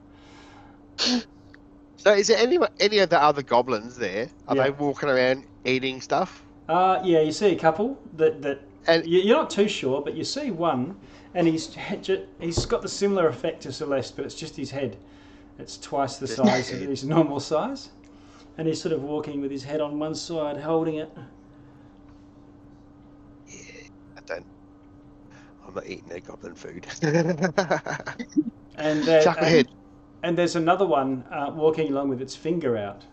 So is there any of the other goblins there? Are Yeah. they walking around eating stuff? Yeah, you see a couple that And you're not too sure, but you see one, and he's got the similar effect to Celeste, but it's just his head. It's twice the size of his normal size, and he's sort of walking with his head on one side, holding it. I'm not eating their goblin food. And Chucklehead. and there's another one walking along with its finger out,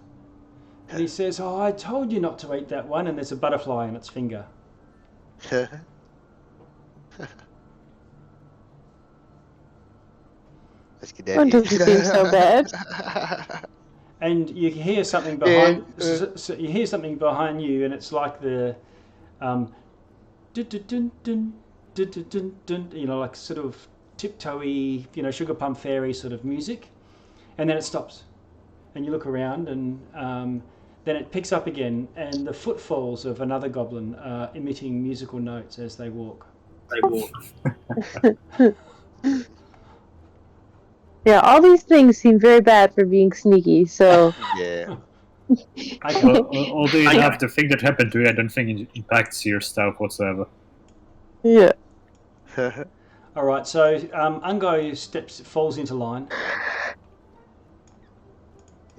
and he says, "Oh, I told you not to eat that one." And there's a butterfly in its finger. Let's get That down here. doesn't seem so bad. And you hear something behind. Yeah, So you hear something behind you, and it's like the, dun, dun, dun, dun, dun, dun, dun, dun, like sort of tiptoey, sugar plum fairy sort of music, and then it stops, and you look around, and then it picks up again, and the footfalls of another goblin are emitting musical notes as they walk. Yeah, all these things seem very bad for being sneaky, so... Yeah. Although you have the thing that happened to you, I don't think it impacts your stealth whatsoever. Yeah. All right, so Ungo falls into line.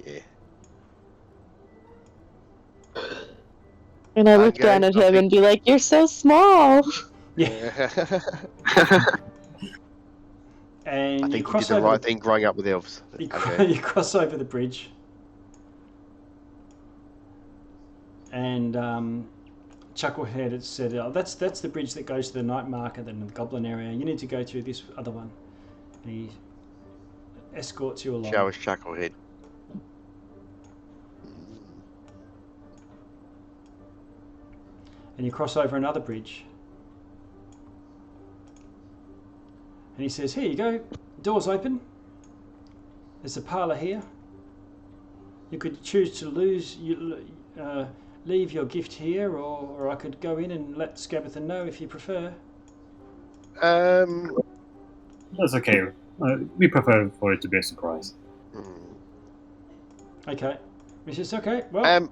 Yeah. And I look Okay, down at I him think- and be like, "You're so small!" Yeah, and I you think you cross did the over. right thing growing up with elves. You, Okay. you cross over the bridge, and Chucklehead had said, "Oh, that's the bridge that goes to the night market and the Goblin area. You need to go through this other one." And he escorts you along. Show us Chucklehead. And you cross over another bridge. And he says, "Here you go. Doors open. There's a parlour here. You could choose to leave your gift here, or I could go in and let Scabatha know if you prefer." That's okay. We prefer for it to be a surprise. Okay. He says, "Okay, well,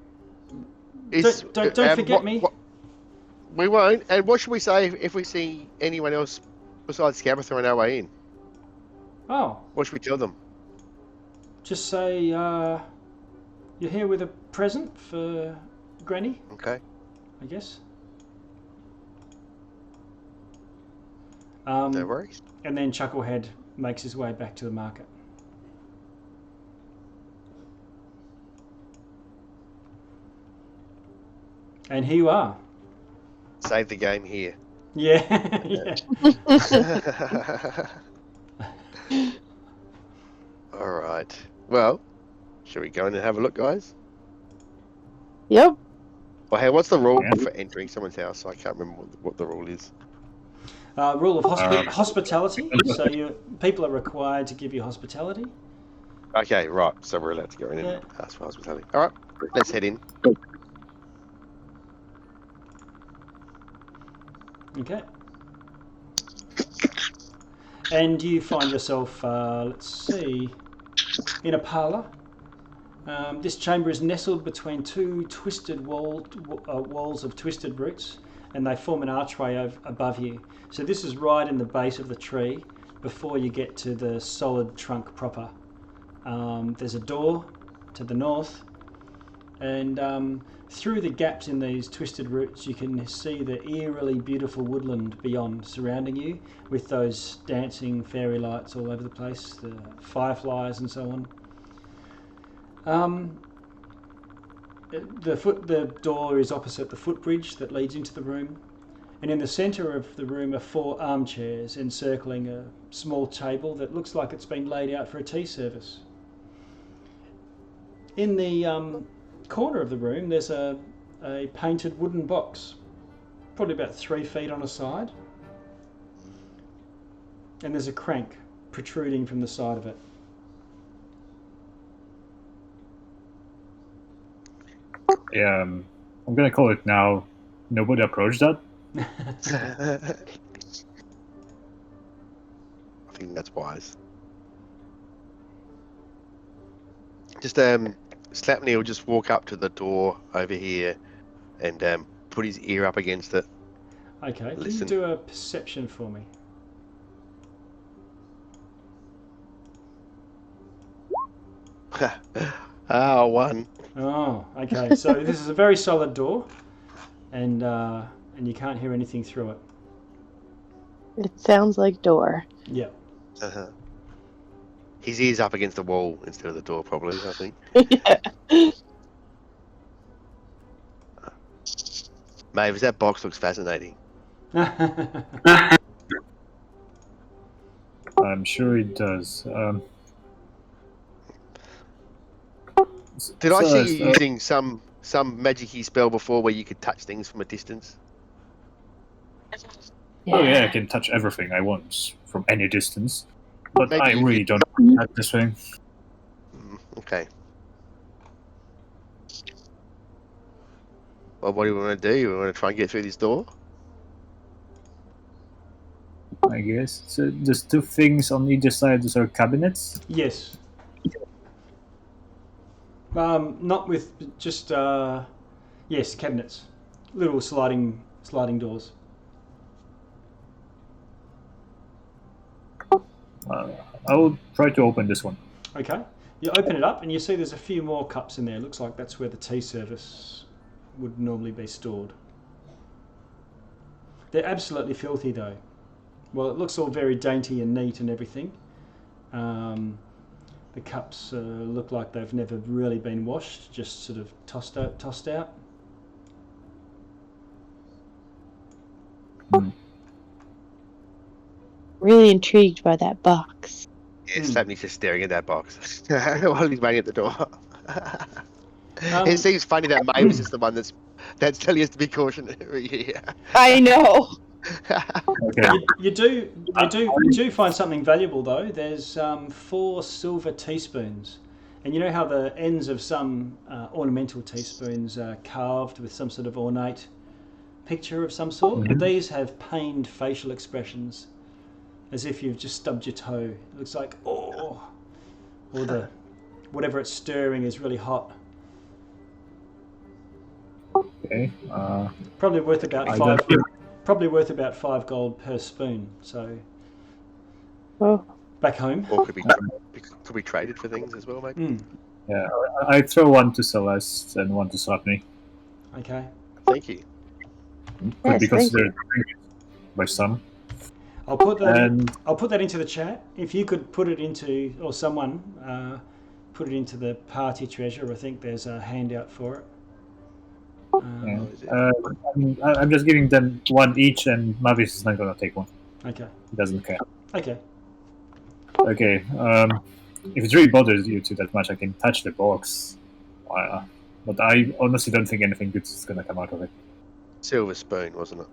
don't forget me." We won't. And what should we say if we see anyone else besides Scabatha on our way in? Oh, What should we tell them? just say you're here with a present for Granny, Okay. I guess. No worries. And then Chucklehead makes his way back to the market. And here you are. Save the game here. Yeah. Yeah. All right. Well, shall we go in and have a look, guys? Yep. Well, hey, what's the rule Yeah. for entering someone's house? I can't remember what the rule is. Rule of hospitality. So people are required to give you hospitality. Okay, right. So we're allowed to go in Yeah. and ask for hospitality. All right. Let's head in. Okay. And you find yourself, let's see, in a parlour. This chamber is nestled between two twisted walls of twisted roots, and they form an archway above you. So this is right in the base of the tree before you get to the solid trunk proper. There's a door to the north, and through the gaps in these twisted roots you can see the eerily beautiful woodland beyond surrounding you, with those dancing fairy lights all over the place, the fireflies and so on. The door is opposite the footbridge that leads into the room, and in the centre of the room are 4 armchairs encircling a small table that looks like it's been laid out for a tea service. In the corner of the room there's a painted wooden box, probably about 3 feet on a side, and there's a crank protruding from the side of it. Yeah, I'm gonna call it now. Nobody approached that. I think that's wise. Just Slapney will just walk up to the door over here and put his ear up against it. Okay, can you Listen. do a perception for me? One. Oh, okay. So this is a very solid door, and you can't hear anything through it. It sounds like door. Yeah. Uh-huh. His ear's up against the wall instead of the door, probably, I think. Yeah. Mavis, that box looks fascinating. I'm sure it does. Did I so, see you using some magic-y spell before where you could touch things from a distance? Oh yeah, I can touch everything I want from any distance. But Maybe I you really could- don't have this thing. Okay. Well, what do we want to do? We want to try and get through this door? I guess. So there's 2 things on either side. Those are cabinets. Yes. Not with just yes, cabinets, little sliding doors. I will try to open this one. Okay. You open it up and you see there's a few more cups in there. Looks like that's where the tea service would normally be stored. They're absolutely filthy though. Well, it looks all very dainty and neat and everything. The cups look like they've never really been washed, just sort of tossed out. Really intrigued by that box. Yeah, Slapney's just staring at that box while he's waiting at the door. It seems funny that Mavis is the one that's telling us to be cautionary here. I know. Okay. You do find something valuable though. There's 4 silver teaspoons, and you know how the ends of some ornamental teaspoons are carved with some sort of ornate picture of some sort. But these have pained facial expressions, as if you've just stubbed your toe. It looks like or the whatever it's stirring is really hot. Okay. Probably worth about I five. don't feel- Probably worth about 5 gold per spoon. So Oh, back home. Or could be traded for things as well, maybe. Yeah, I throw one to Celeste and one to Slapney. Okay. Thank you. Could Yes, be thank considered by some. I'll put that. And I'll put that into the chat. If you could put it into, or someone put it into the party treasure. I think there's a handout for it. yeah. Is it? I'm just giving them one each, and Mavis is not gonna take one. Okay. He doesn't care. Okay. Okay. If it really bothers you too that much, I can touch the box. But I honestly don't think anything good is gonna come out of it. Silver spoon, wasn't it?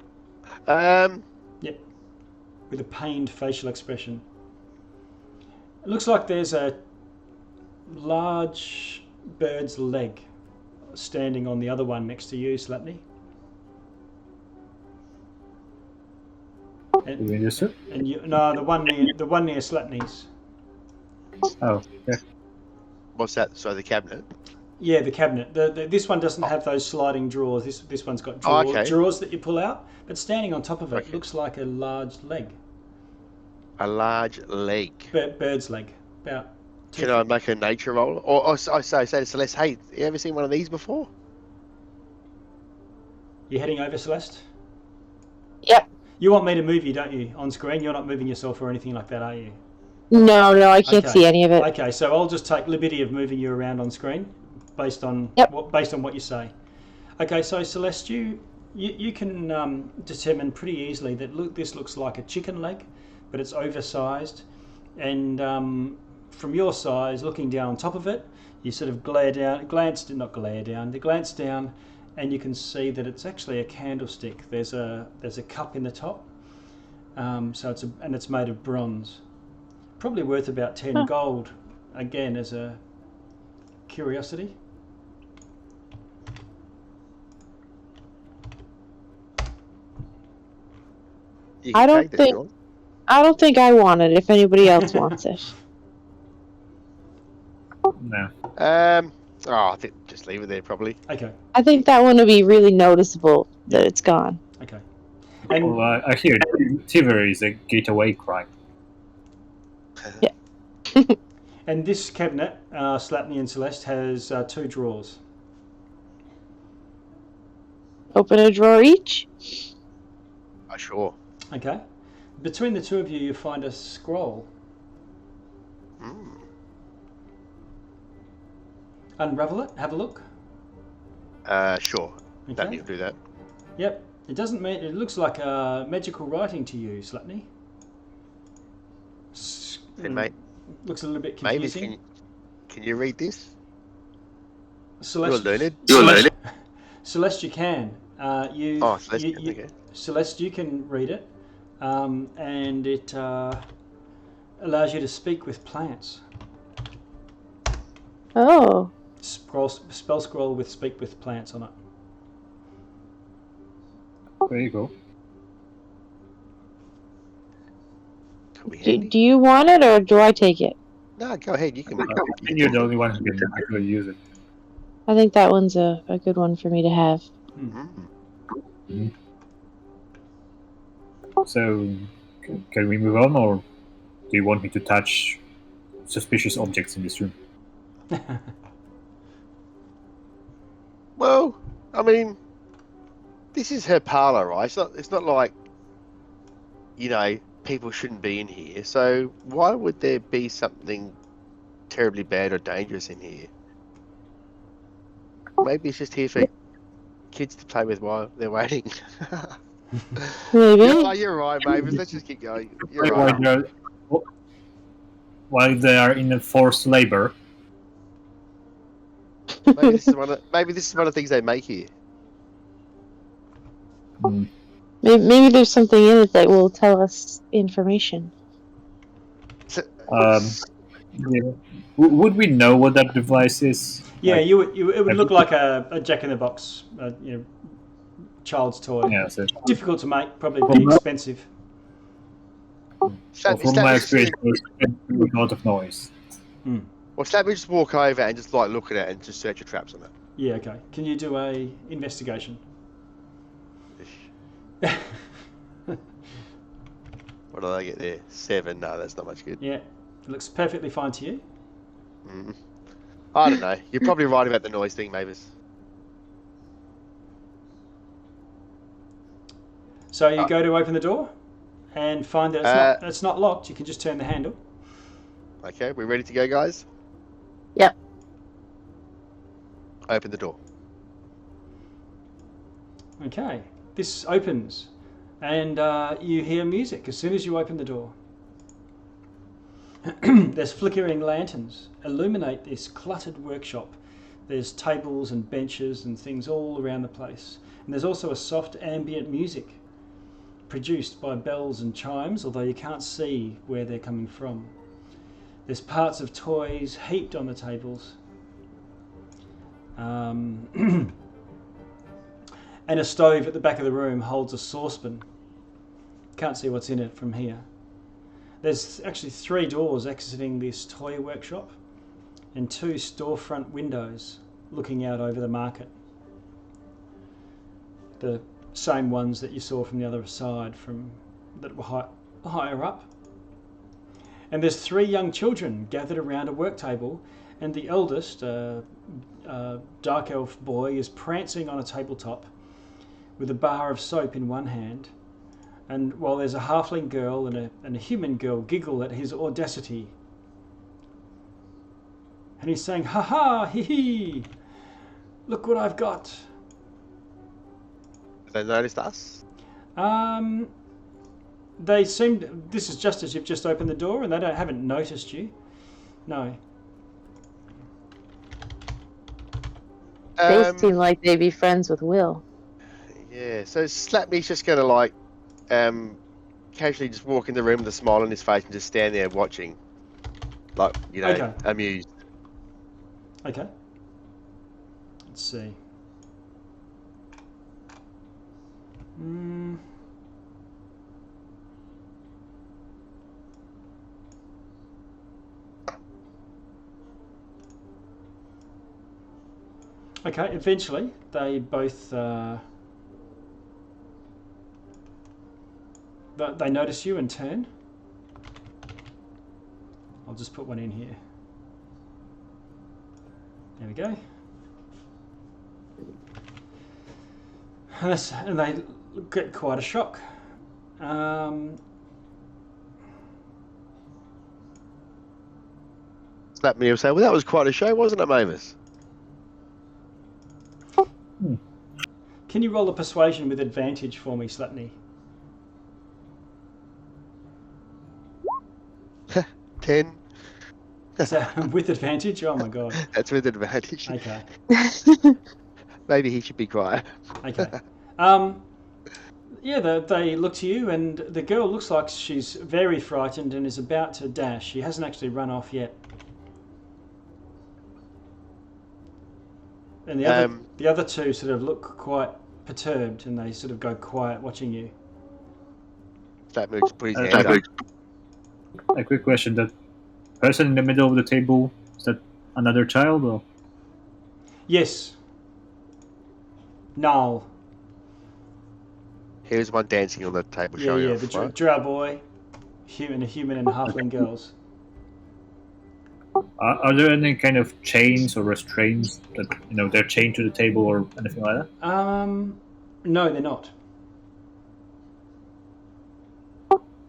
Yep. With a pained facial expression. It looks like there's a large bird's leg standing on the other one next to you, Slapney. Do we understand? And you the one near Slapney's. Oh, okay. What's that? So the cabinet. Yeah, the cabinet. This one doesn't have those sliding drawers. This one's got okay. drawers that you pull out. But standing on top of it Okay. looks like a large leg, A large leg. bird's leg. About. Can I make a nature roll? Or I say to Celeste, hey, you ever seen one of these before? You heading over, Celeste? Yep. You want me to move you, don't you, on screen? You're not moving yourself or anything like that, are you? no, I can't Okay. see any of it. Okay, so I'll just take liberty of moving you around on screen, based on what you say. Okay, so Celeste, you can determine pretty easily that this looks like a chicken leg, but it's oversized, and from your size, looking down on top of it, you sort of glance down, and you can see that it's actually a candlestick. There's a cup in the top, so it's made of bronze. Probably worth about 10 gold, again as a curiosity. You I can don't take this, think- Dawn. I don't think I want it. If anybody else wants it, No. I think just leave it there, probably. Okay, I think that one would be really noticeable that it's gone. okay. And Well, I hear thievery is a gateway crime. And this cabinet, Slapney and Celeste, has 2 drawers. Open a drawer each. Sure. Okay. Between the 2 of you, you find a scroll. Unravel it. Have a look. Sure. Okay. Don't need to do that. Yep. It doesn't mean it looks like magical writing to you, Slapney. Then, mate, Looks a little bit maybe confusing. can you read this? Celeste, You're learned. Celeste, you can. Celeste, okay. Celeste, you can read it, and it allows you to speak with plants. Oh, Spell scroll with speak with plants on it. There you go. Could be do, handy. do you want it or do I take it? No, go ahead. You can. And you're the only one who can actually use it. I think that one's a good one for me to have. Mm. So, can we move on, or do you want me to touch suspicious objects in this room? Well, I mean, this is her parlor, right? It's not like, people shouldn't be in here. So why would there be something terribly bad or dangerous in here? Maybe it's just here for kids to play with while they're waiting. Maybe. Yeah, you're right, Mavis. Let's just keep going. You're right. While they are in forced labor. Maybe this is one of the things they make here. Hmm. Maybe there's something in it that will tell us information. So, Yeah. Would we know what that device is? Yeah, Like, it would look like a Jack in the Box, child's toy. yeah, so Difficult to make, probably pretty expensive. from my experience, it's a lot of noise. Well, Slap me just walk over and just like look at it and just search your traps on it. Yeah, okay. Can you do a investigation? What do I get there? 7. No, that's not much good. Yeah, it looks perfectly fine to you. I don't know. You're probably right about the noise thing, Mavis. So you go to open the door and find that it's not locked. You can just turn the handle. Okay, we ready to go, guys? Yep. Open the door. Okay, this opens and you hear music as soon as you open the door. There's flickering lanterns illuminate this cluttered workshop. There's tables and benches and things all around the place. And there's also a soft ambient music produced by bells and chimes, although you can't see where they're coming from. There's parts of toys heaped on the tables. And a stove at the back of the room holds a saucepan. Can't see what's in it from here. There's actually 3 doors exiting this toy workshop and 2 storefront windows looking out over the market. The same ones that you saw from the other side that were higher up. And there's 3 young children gathered around a work table, and the eldest, dark elf boy, is prancing on a tabletop with a bar of soap in one hand. And while there's a halfling girl and a human girl giggle at his audacity. And he's saying, "Ha ha, hee hee, look what I've got." Have they noticed us? They seem, this is just as you've just opened the door, and they haven't noticed you. No. They seem like they'd be friends with Will. Yeah, so Slapme's just gonna like casually just walk in the room with a smile on his face and just stand there watching, like, you know, Okay. amused. Okay. Let's see. Okay, eventually they both they notice you and turn. I'll just put one in here. There we go. And they get quite a shock. Slapme will say, "Well, that was quite a show, wasn't it, Mavis?" Can you roll a persuasion with advantage for me, Slapney? 10. So, with advantage? Oh my god. That's with advantage. Okay. Maybe he should be quiet. Okay. Yeah, they look to you, and the girl looks like she's very frightened and is about to dash. She hasn't actually run off yet. And the other 2 sort of look quite perturbed, and they sort of go quiet watching you. Slapme just put his hand up. A quick question: that person in the middle of the table, is that another child or? Yes. Null. Here's one dancing on the table Yeah, showing yeah, off, the right? drow boy, a human and halfling girls. Are there any kind of chains or restraints that they're chained to the table or anything like that? No, they're not.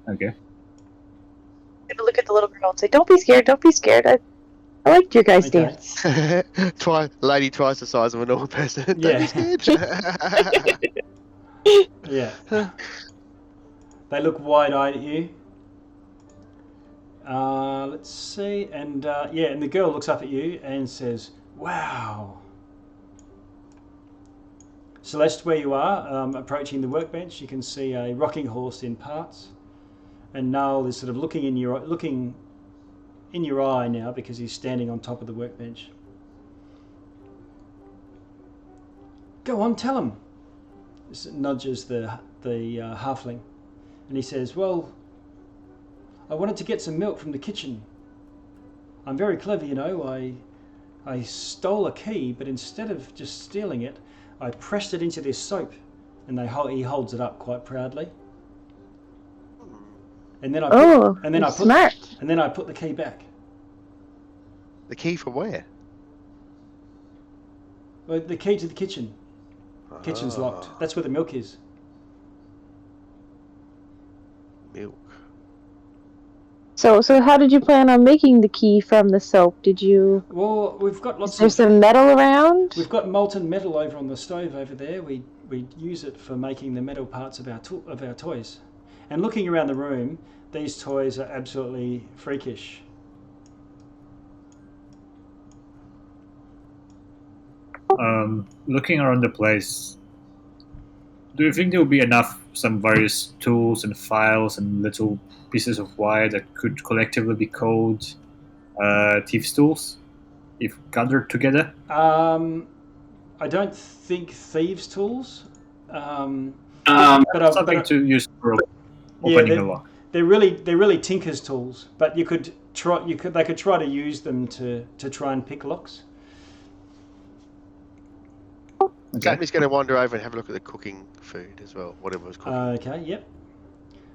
Okay. I'm gonna look at the little girl and say, "Don't be scared. Don't be scared. I liked your guys' Okay. dance." Lady twice the size of a normal person. Don't Yeah. be scared. Yeah. They look wide-eyed at you. Let's see, and and the girl looks up at you and says, "Wow." Celeste, where you are, approaching the workbench, you can see a rocking horse in parts, and Noel is sort of looking in your eye now because he's standing on top of the workbench. Go on, tell him. This nudges the halfling, and he says, "Well, I wanted to get some milk from the kitchen. I'm very clever, you know. I stole a key, but instead of just stealing it, I pressed it into this soap." And he holds it up quite proudly. And then I put the key back. The key for where? Well, the key to the kitchen. Kitchen's locked. That's where the milk is. Milk. So how did you plan on making the key from the soap? Did you? Well, we've got lots. Is there some metal around? We've got molten metal over on the stove over there. We use it for making the metal parts of our toys. And looking around the room, these toys are absolutely freakish. Looking around the place, do you think there will be enough, some various tools and files and little pieces of wire that could collectively be called thieves' tools if gathered together? I don't think thieves' tools. Something to use for opening a lock. They're really tinker's tools, but they could try to use them to try and pick locks. Okay. Slatney's going to wander over and have a look at the cooking food as well, whatever was cooking. Okay, yep.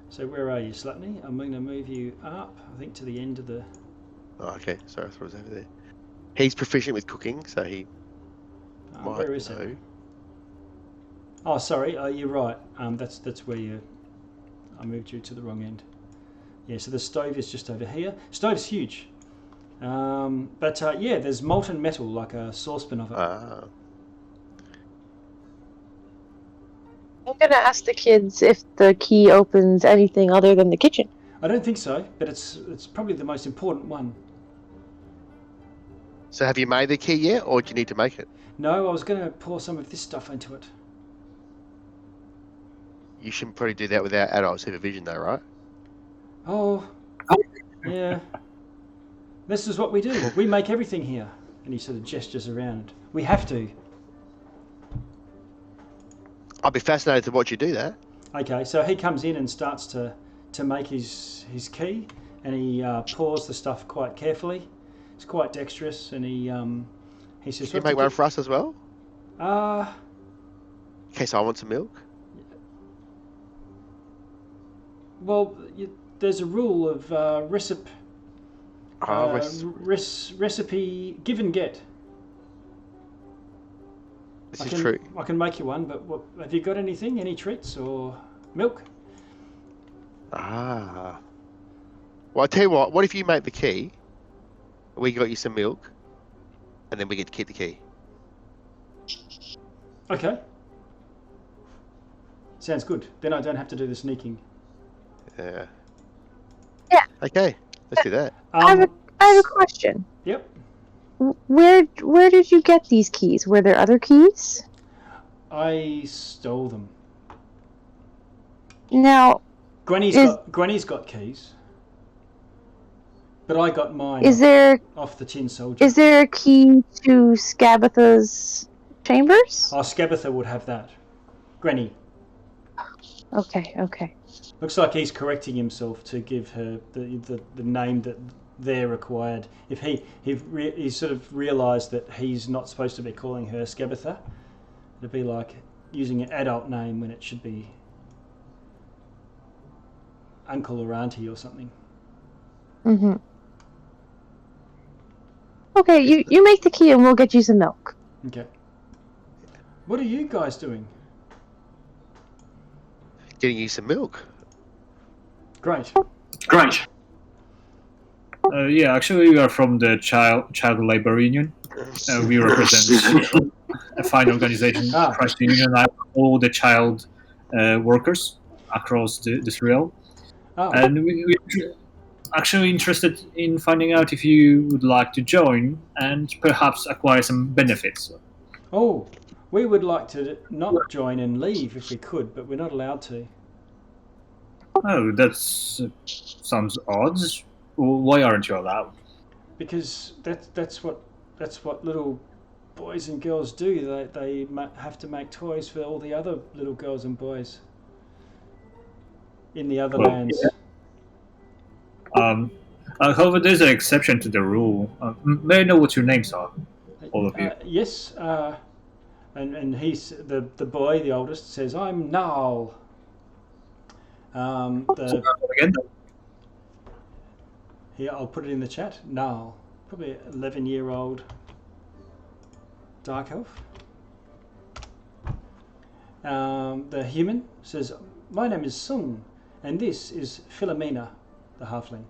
So where are you, Slatney? I'm going to move you up, I think, to the end of the... Oh, okay. Sorry, I thought it was over there. He's proficient with cooking, so he might where is know. it? Oh, sorry. You're right. That's where you... I moved you to the wrong end. Yeah, so the stove is just over here. Stove's huge. There's molten metal, like a saucepan of it. I'm gonna ask the kids if the key opens anything other than the kitchen. I don't think so, but it's probably the most important one. So have you made the key yet, or do you need to make it? No, I was going to pour some of this stuff into it. You shouldn't probably do that without adult supervision, though, right? Oh, yeah. This is what we do. We make everything here. And he sort of gestures around. We have to. I'd be fascinated to watch you do that. Okay, so he comes in and starts to make his key, and he pours the stuff quite carefully. It's quite dexterous, and he says... Can you make one for us as well? In case I want some milk? Well, there's a rule of recipe give and get. This is true. I can make you one, but have you got anything? Any treats or milk? Well, I'll tell you what if you make the key, we got you some milk, and then we get to keep the key? Okay. Sounds good. Then I don't have to do the sneaking. Yeah. Yeah. Okay, let's do that. I have a question. Yep. Where did you get these keys? Were there other keys? I stole them. Now, Granny's got keys, but I got mine. Off the tin soldier? Is there a key to Skabatha's chambers? Oh, Skabatha would have that. Granny. Okay. Looks like he's correcting himself to give her the name that they're required. If he sort of realised that he's not supposed to be calling her Skabatha, it'd be like using an adult name when it should be uncle or auntie or something. Mm-hmm. Okay, you make the key and we'll get you some milk. Okay. What are you guys doing? Getting you some milk. Great. Actually, we are from the Child Labor Union. We represent a fine organization, Christ Union, all the child workers across this realm, Oh, and we're actually interested in finding out if you would like to join and perhaps acquire some benefits. oh, we would like to not join and leave if we could, but we're not allowed to. Oh, that's sounds odd. Why aren't you allowed? Because that's what little boys and girls do. They have to make toys for all the other little girls and boys in the other Well, lands. However, there's an exception to the rule. May I know what your names are, all of you? Yes, and he's the boy, the oldest, says, "I'm Nal." Again? Here, I'll put it in the chat. Nal, probably 11-year-old dark elf. The human says, "My name is Sung, and this is Philomena, the halfling."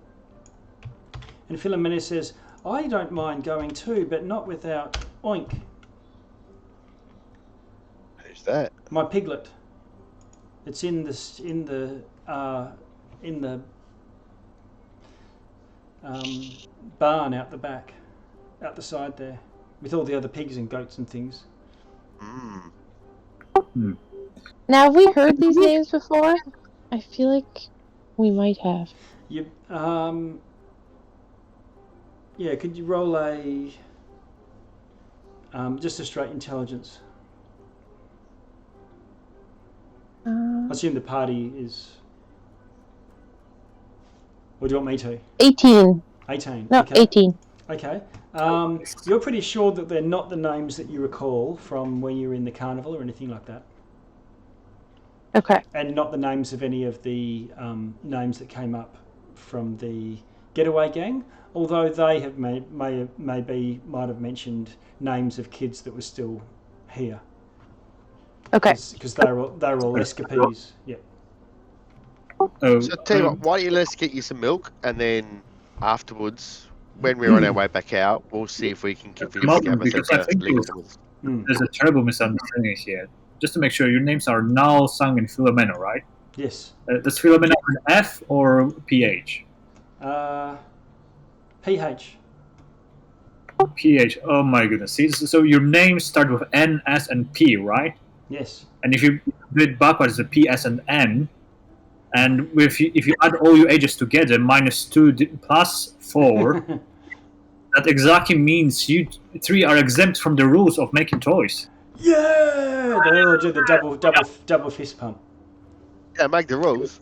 And Philomena says, "I don't mind going too, but not without Oink, Who's that? my piglet. It's in the barn out the back, out the side there, with all the other pigs and goats and things." Now, have we heard these names before? I feel like we might have. You yeah, could you roll a just a straight intelligence? I assume the party is. Or do you want me to? 18. 18. No, Okay. 18. Okay. You're pretty sure that they're not the names that you recall from when you were in the carnival or anything like that, Okay. and not the names of any of the names that came up from the getaway gang. Although they have might have mentioned names of kids that were still here. Okay. Because they're all escapees. Yeah. Oh, So tell you what, why don't you let's get you some milk, and then afterwards, when we're on our way back out, we'll see if we can convince Martin, Gabitha because I to think leave them with us. there's a terrible misunderstanding here. Just to make sure, your names are Nal, Sang, and Philomena, right? Yes. Does Philomena have an F or PH? PH. PH. Oh my goodness. See, so your names start with N, S, and P, right? Yes. And if you do it backwards, the P, S, and N, and if you add all your ages together, -2 plus 4, that exactly means you three are exempt from the rules of making toys. Yeah. They all do the double fist pump. Yeah, make the rules.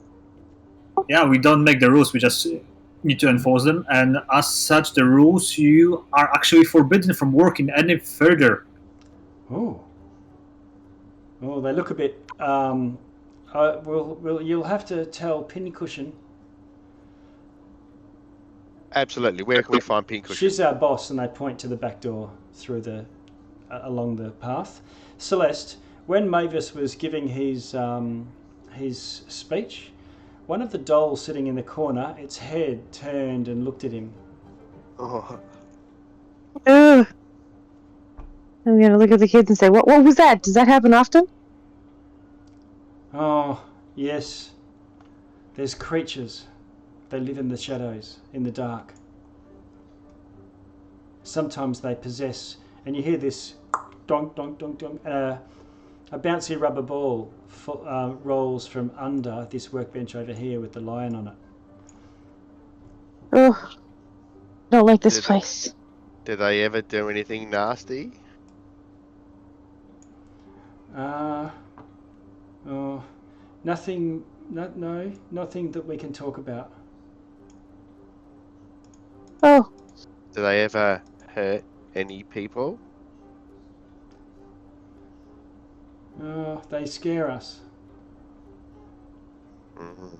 Yeah, we don't make the rules, we just need to enforce them, and as such, the rules, you are actually forbidden from working any further. Oh. Oh, they look a bit. You'll have to tell Pincushion. Absolutely. Where can we find Pincushion? She's our boss, and they point to the back door through the along the path. Celeste, when Mavis was giving his speech, one of the dolls sitting in the corner, its head turned and looked at him. Oh, Ugh. I'm gonna look at the kids and say, "What was that? Does that happen often?" Oh, yes. There's creatures. They live in the shadows, in the dark. Sometimes they possess, and you hear this donk, donk, donk, donk. A bouncy rubber ball rolls from under this workbench over here with the lion on it. Oh, don't like this Did- place. did they ever do anything nasty? Nothing. No, nothing that we can talk about. Oh, Do they ever hurt any people? They scare us. Mhm.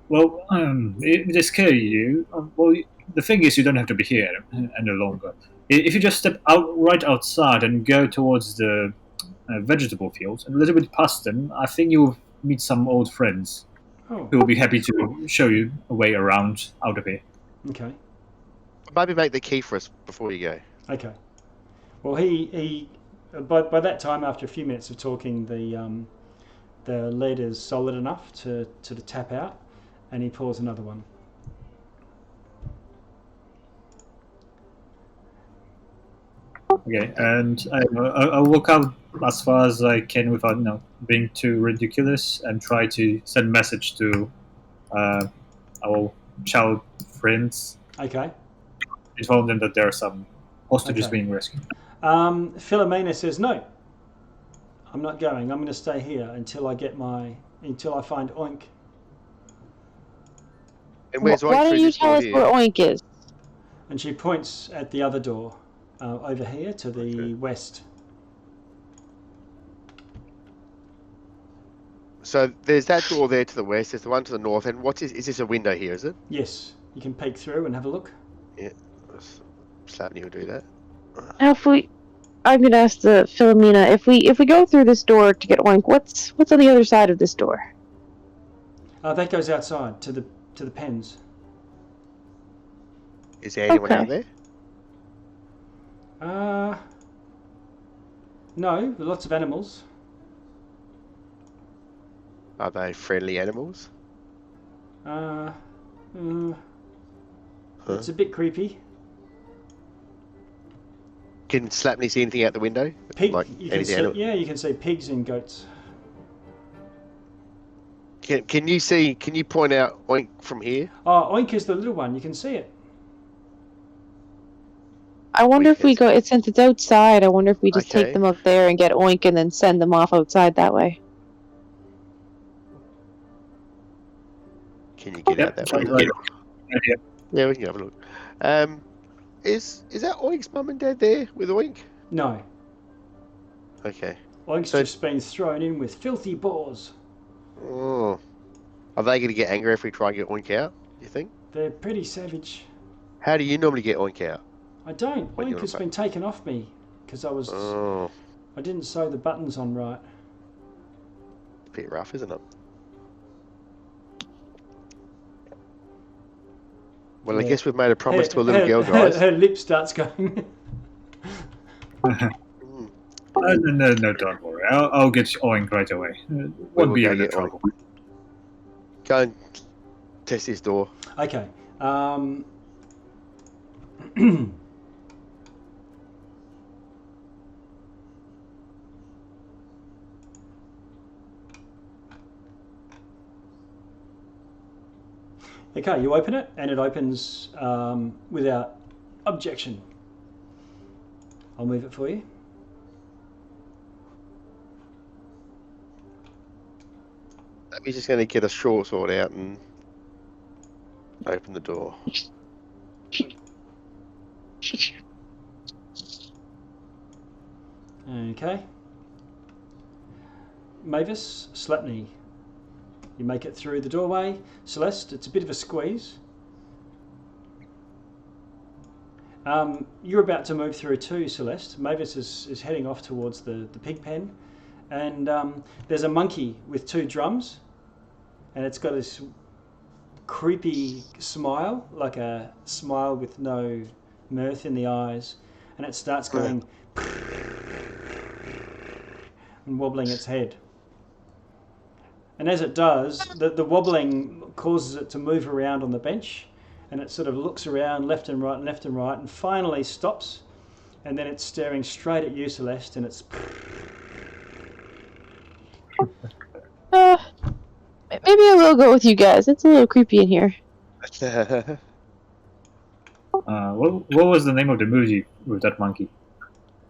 Well, they scare you. Well, the thing is, you don't have to be here any longer. If you just step out right outside and go towards the vegetable fields, and a little bit past them, I think you'll meet some old friends Oh, who will be happy to show you a way around out of here. okay. Maybe make the key for us before you go. Okay. Well, he by that time, after a few minutes of talking, the lead is solid enough to tap out, and he pours another one. Okay, and I'll walk out as far as I can without, being too ridiculous, and try to send message to our child friends, Okay. inform them that there are some hostages Okay. being rescued. Philomena says no. I'm not going. I'm going to stay here until I find Oink. And where's Why Oink don't through you this tell door us here? where Oink is? And she points at the other door over here to the Okay. west. So there's that door there to the west. There's the one to the north. And is this a window here? Is it? Yes, you can peek through and have a look. Yeah. Slatney will do that. Now, I'm gonna ask the Philomena, if we go through this door to get Oink, what's on the other side of this door? That goes outside to the pens. Is there anyone Okay. out there? No, lots of animals. Are they friendly animals? It's a bit creepy. Can Slapney see anything out the window? Pig, Like you can anything see, animal? yeah, you can see pigs and goats. Can you point out Oink from here? Oh, Oink is the little one. You can see it. I wonder if we Weakness. go, since it's outside, I wonder if we just Okay. take them up there and get Oink and then send them off outside that way. Can you get out that way? Yeah. Yeah, we can have a look. Is that Oink's mum and dad there with Oink? No, Okay. Oink's So- just been thrown in with filthy boars. Oh. Are they going to get angry if we try and get Oink out, you think? They're pretty savage. How do you normally get Oink out? I don't. When Oink you're has back. been taken off me because Oh, I didn't sew the buttons on right. a bit rough, isn't it? Well, I Yeah. guess we've made a promise to a little girl, guys. Her lip starts going. Mm. No, don't worry. I'll get Oink right away. will Won't be go any get trouble. Go and test this door. Okay. Okay, you open it, and it opens without objection. I'll move it for you. We're just going to get a short sword out and open the door. Okay. Mavis, Slapney. You make it through the doorway. Celeste, it's a bit of a squeeze. You're about to move through too, Celeste. Mavis is heading off towards the pig pen. And there's a monkey with two drums. And it's got this creepy smile, like a smile with no mirth in the eyes. And it starts going and wobbling its head. And as it does, the wobbling causes it to move around on the bench, and it sort of looks around left and right, and finally stops, and then it's staring straight at you, Celeste, and it's... Maybe I will go with you guys. It's a little creepy in here. What was the name of the movie with that monkey?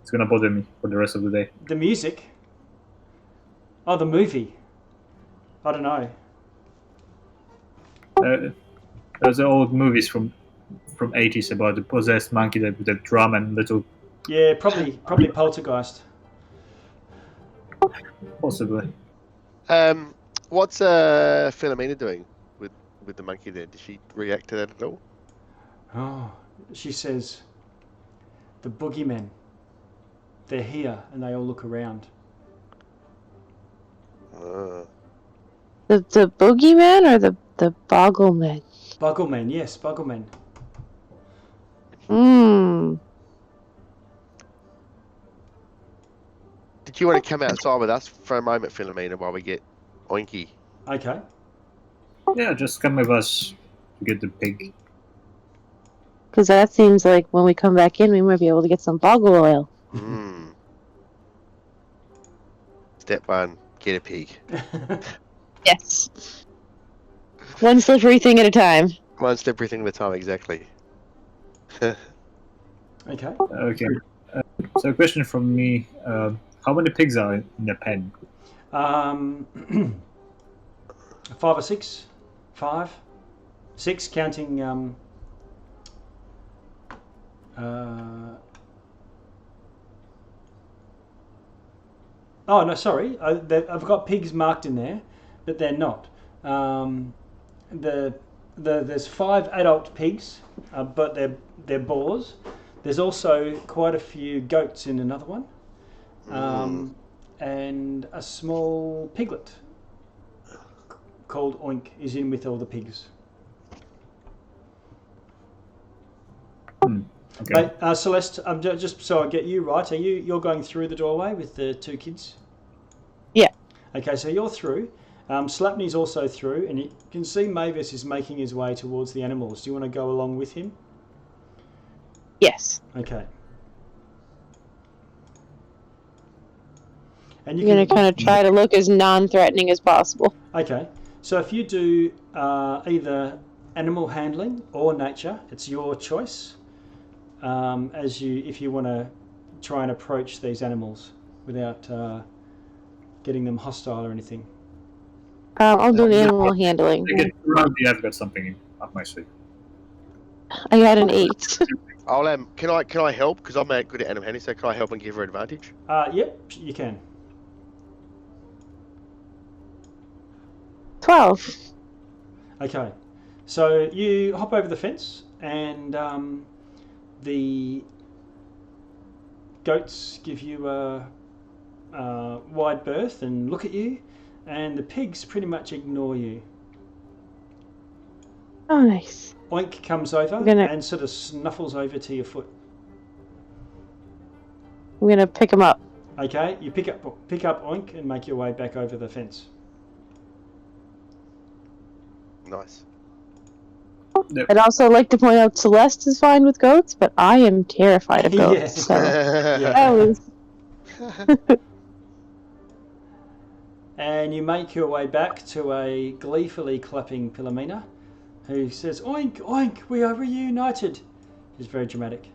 It's gonna bother me for the rest of the day. The music? Oh, the movie. I don't know. Those are old movies from 80s about the possessed monkey with the drum and little... Yeah, probably Poltergeist. Possibly. What's Philomena doing with the monkey there? Did she react to that at all? Oh, she says, the boogeymen. They're here, and they all look around. The boogeyman or the boggleman? Bogglemen, yes, Bogglemen. Did you want to come outside with us for a moment, Philomena, while we get Oinky? Okay. Yeah, just come with us to get the pig. Because that seems like when we come back in, we might be able to get some boggle oil. Hmm. Step 1, get a pig. Yes. One slippery thing at a time. One step everything at a time, exactly. Okay. Okay. So a question from me. How many pigs are in the pen? 5 or 6. 5. 6 counting oh no, sorry. I've got pigs marked in there, but they're not. There's 5 adult pigs, but they're boars. There's also quite a few goats in another one, and a small piglet called Oink is in with all the pigs. Okay. Mate, Celeste, just so I get you right, you're going through the doorway with the 2 kids? Yeah. Okay, so you're through. Slapney's also through, and you can see Mavis is making his way towards the animals. Do you want to go along with him? Yes. Okay. And I'm going to kind of try to look as non-threatening as possible. Okay, so if you do either animal handling or nature, it's your choice. If you want to try and approach these animals without getting them hostile or anything. I'll do the animal handling. I've got something up my sleeve. I got an 8. I'll can I help? Because I'm good at animal handling, so can I help and give her advantage? Yep, you can. 12. Okay, so you hop over the fence, and the goats give you a wide berth and look at you, and the pigs pretty much ignore you. Oh, nice. Oink comes over and sort of snuffles over to your foot. I'm going to pick him up. Okay, you pick up Oink and make your way back over the fence. Nice. I'd also like to point out Celeste is fine with goats, but I am terrified of goats. Yeah. So Yeah. that was... And you make your way back to a gleefully clapping Philomena, who says, "Oink, oink, we are reunited." She's very dramatic.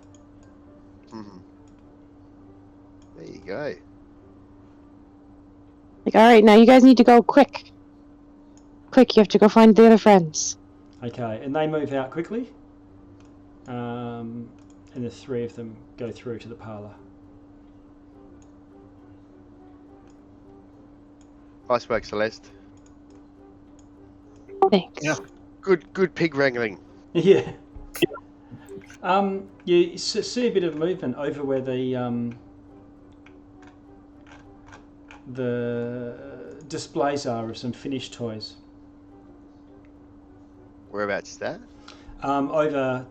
There you go. Like, all right, now you guys need to go quick. Quick, you have to go find the other friends. Okay, and they move out quickly. And the 3 of them go through to the parlour. Nice work, Celeste. Thanks. Yeah. Good pig wrangling. Yeah. You see a bit of movement over where the displays are of some finished toys. Whereabouts is that? Over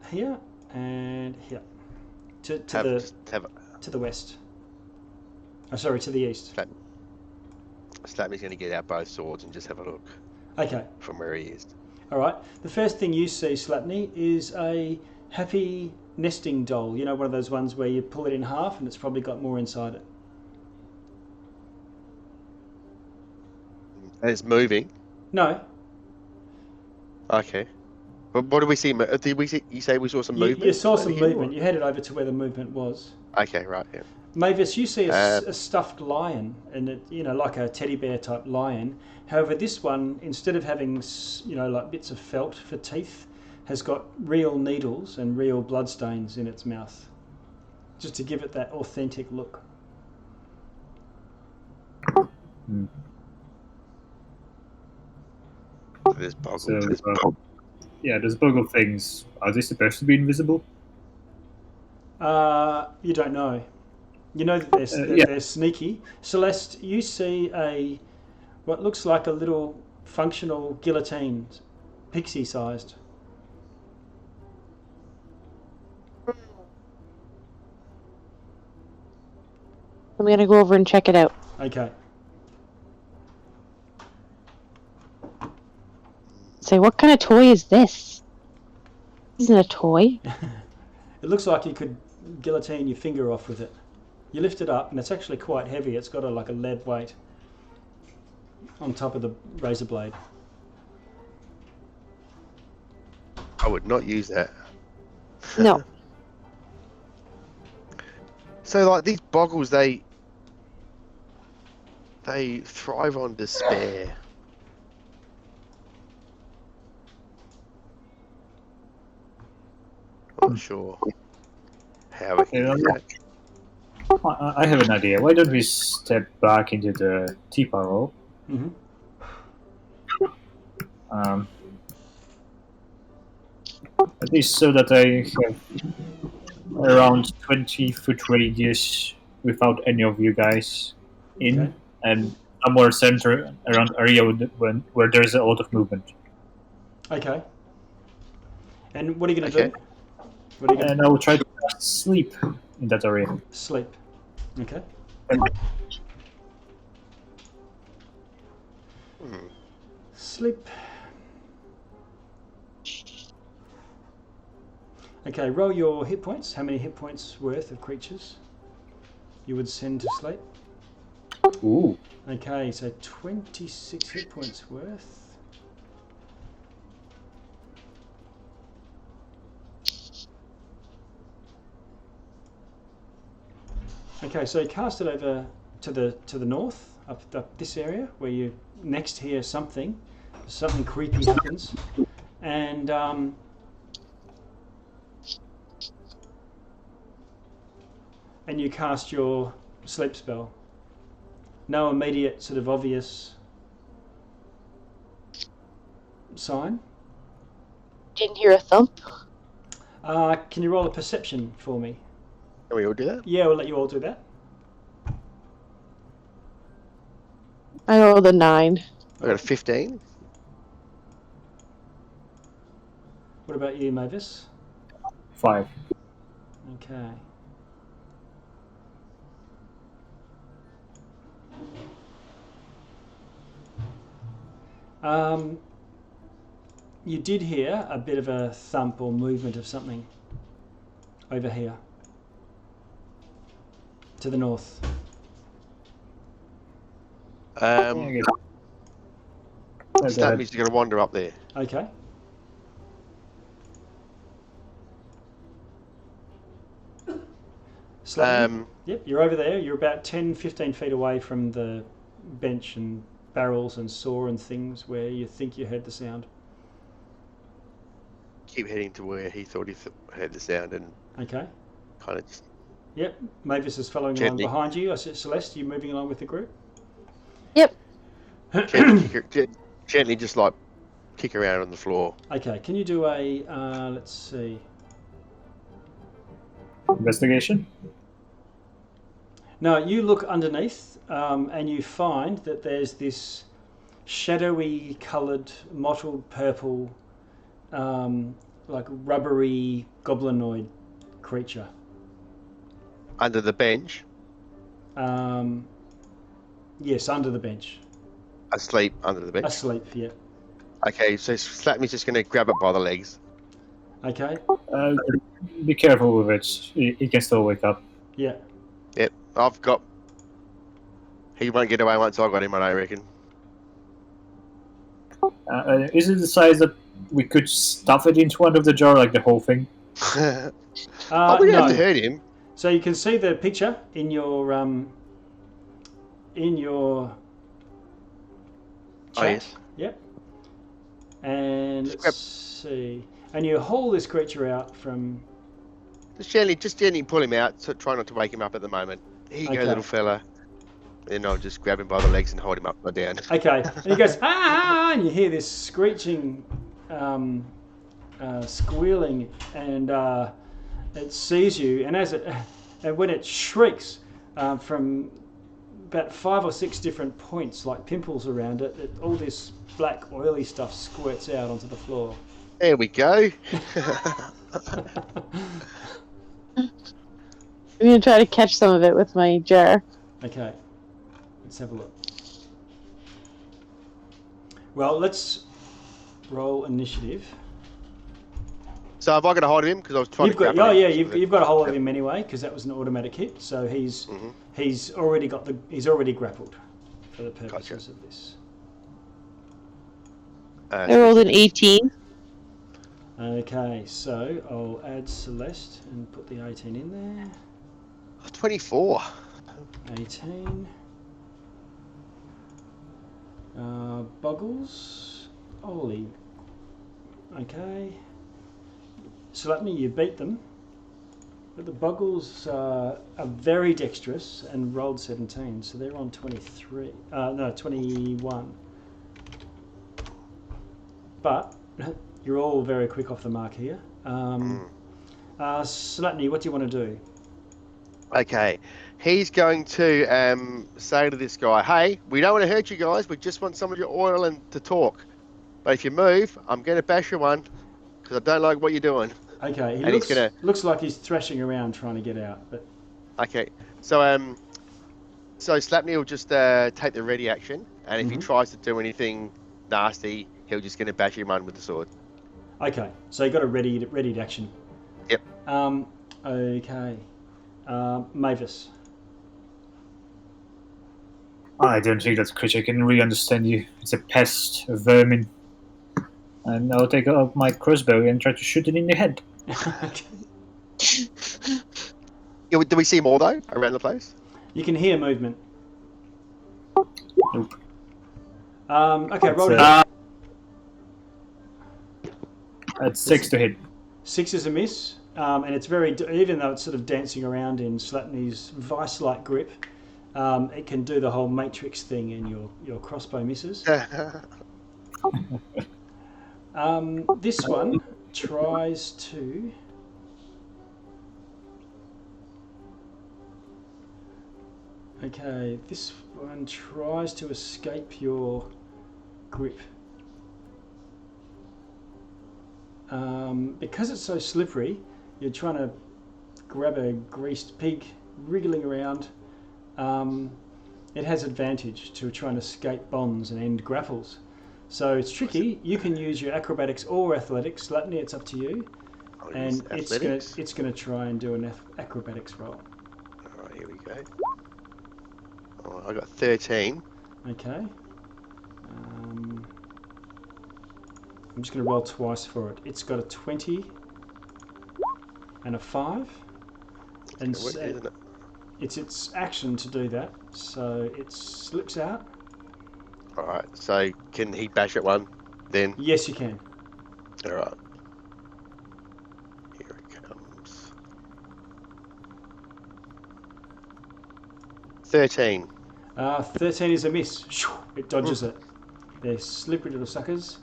here and here, to the west. Oh, sorry, to the east. Slapney's going to get out both swords and just have a look. Okay. From where he is. All right. The first thing you see, Slapney, is a happy nesting doll. You know, one of those ones where you pull it in half and it's probably got more inside it. And it's moving. No. Okay. But what did we see? Did we see? You say we saw some movement? You saw some movement. You headed over to where the movement was. Okay, right. Yeah. Mavis, you see a stuffed lion, and it, like a teddy bear type lion. However, this one, instead of having like bits of felt for teeth, has got real needles and real bloodstains in its mouth, just to give it that authentic look. There's boggle. There's boggle things. Are they supposed to be invisible? You don't know. You know that they're sneaky. Celeste, you see what looks like a little functional guillotine, pixie-sized. I'm gonna go over and check it out. Okay. Say, what kind of toy is this? This isn't a toy. It looks like you could guillotine your finger off with it. You lift it up, and it's actually quite heavy. It's got like a lead weight on top of the razor blade. I would not use that. No. So, like, these boggles, they thrive on despair. I'm not sure how we can do that. I have an idea. Why don't we step back into the teapot roll? Mm-hmm. At least so that I have around 20-foot radius without any of you guys in, Okay. and a more center around area where there's a lot of movement. Okay. And what are you going to do? Okay. What are you going And I will try to sleep in that area. to sleep? Okay. Sleep. Okay, roll your hit points. How many hit points worth of creatures you would send to sleep? Ooh. Okay, so 26 hit points worth. Okay, so cast it over to the north, up this area where you next hear something creepy happens, and you cast your sleep spell. No immediate sort of obvious sign. Didn't hear a thump. Can you roll a perception for me? Can we all do that? Yeah, we'll let you all do that. I rolled a 9. I got a 15. What about you, Mavis? 5. Okay. You did hear a bit of a thump or movement of something over here to the north. Go That ahead. means you're going to wander up there. Okay. Slightly. Yep, you're over there. You're about 10, 15 feet away from the bench and barrels and saw and things where you think you heard the sound. Keep heading to where he thought he heard the sound and Okay. kind of just... Yep, Mavis is following Gently. along behind you. I said, Celeste, you moving along with the group? Yep. gently just like kick around on the floor. Okay, can you do a, let's see. Investigation? No, you look underneath and you find that there's this shadowy coloured, mottled purple, like rubbery goblinoid creature. Under the bench, Yes, under the bench. asleep under the bench. Asleep, yeah. Okay, so Slapme's just going to grab it by the legs. Okay, Be careful with it. He can still wake up. yeah. Yep, I've got... He won't get away once I got him, I reckon. Is it the size that we could stuff it into one of the jar, like the whole thing? We don't No. have to hurt him. So you can see the picture in your chat. Oh, yes. Yep. And Just let's see. And you haul this creature out from. Just gently pull him out, so try not to wake him up at the moment. Here you go, Okay. little fella. Then I'll just grab him by the legs and hold him upside down. Okay. And he goes, ah! And you hear this screeching, squealing, and it sees you. And and when it shrieks from about 5 or 6 different points, like pimples around it, all this black oily stuff squirts out onto the floor. There we go. I'm gonna try to catch some of it with my jar. Okay, let's have a look. Well, let's roll initiative. So have I got a hold of him? Because I was trying You've to got, grab oh him. yeah, you've got a hold of him anyway because that was an automatic hit. So he's already got he's already grappled for the purposes of this. I rolled an 18. Okay, so I'll add Celeste and put the 18 in there. 24. 18. Boggles. Holy. Okay. Slapney, you beat them. But the Boggles are very dexterous and rolled 17, so they're on 23. No, 21. But you're all very quick off the mark here. Slapney, what do you want to do? Okay. He's going to say to this guy, hey, we don't want to hurt you guys. We just want some of your oil and to talk. But if you move, I'm going to bash you one because I don't like what you're doing. Okay, he And looks like he's thrashing around trying to get out. But okay, so Slapney will just take the ready action, and if he tries to do anything nasty, he'll just going to bash him one with the sword. Okay, so you got a ready action. Yep. Okay. Mavis. I don't think that creature can really understand you. It's a pest, a vermin. And I'll take out my crossbow and try to shoot it in the head. Okay. Yeah, do we see more though around the place? You can hear movement. Nope. Okay, roll it. That's 6 to hit. 6 is a miss, and it's very, even though it's sort of dancing around in Slapney's vice-like grip, it can do the whole Matrix thing, and your crossbow misses. This one tries to. Okay, this one tries to escape your grip. Because it's so slippery, you're trying to grab a greased pig, wriggling around. It has advantage to try and escape bonds and end grapples. So it's tricky. You can use your acrobatics or athletics. Slapney, it's up to you. And it's gonna try and do an acrobatics roll. All right, here we go. Oh, I got 13. Okay. I'm just going to roll twice for it. It's got a 20 and a 5. And it's its action to do that. So it slips out. Alright, so can he bash at one then? Yes, you can. Alright. Here it comes. 13. 13 is a miss. It dodges it. They're slippery little suckers.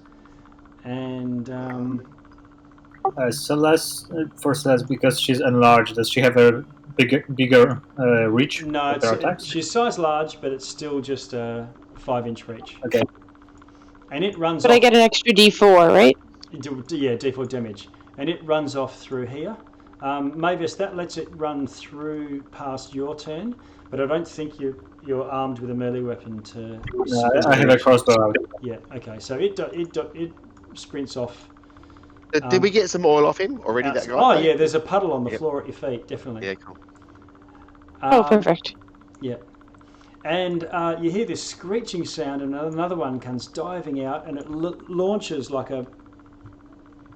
And Celeste, for Celeste, because she's enlarged, does she have a bigger reach? No, she's size large, but it's still just a 5-inch reach. Okay. And it runs But off. I get an extra D4, right? Yeah, D4 damage. And it runs off through here. Mavis, that lets it run through past your turn, but I don't think you're armed with a melee weapon to. I have a crossbow out. Yeah. Okay. So it sprints off. Did we get some oil off him already? That guy? Oh yeah, there's a puddle on the floor at your feet, definitely. Yeah, cool. Oh, perfect. Yeah. And you hear this screeching sound, and another one comes diving out, and it launches like a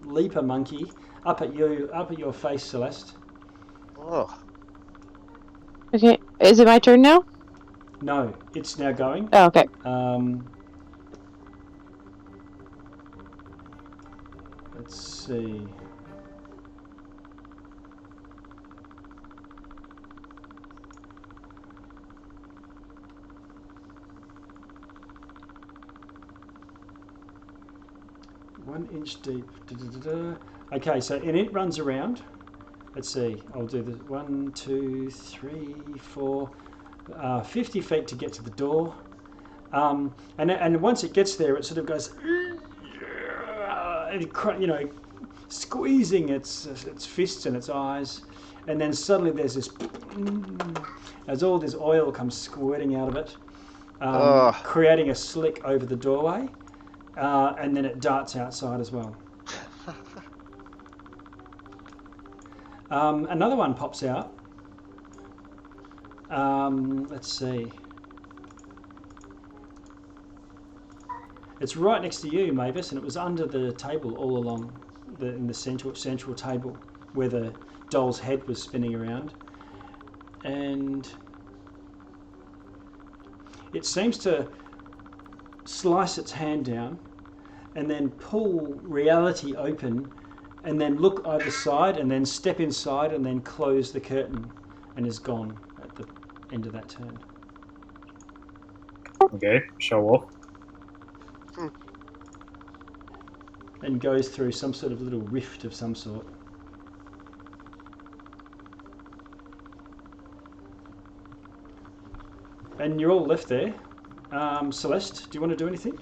leaper monkey up at your face, Celeste. Oh. Okay, is it my turn now? No, it's now going. Oh, okay. Let's see. One inch deep. Okay, so and it runs around. Let's see. I'll do this. 1, 2, 3, 4, 50 feet to get to the door. And once it gets there, it sort of goes, squeezing its fists and its eyes, and then suddenly there's this, as all this oil comes squirting out of it, creating a slick over the doorway, and then it darts outside as well. Another one pops out. Let's see. It's right next to you, Mavis, and it was under the table all along, in the central table where the doll's head was spinning around. And it seems to slice its hand down and then pull reality open and then look either side and then step inside and then close the curtain and is gone at the end of that turn. Okay, show off. And goes through some sort of little rift of some sort. And you're all left there. Celeste, do you want to do anything?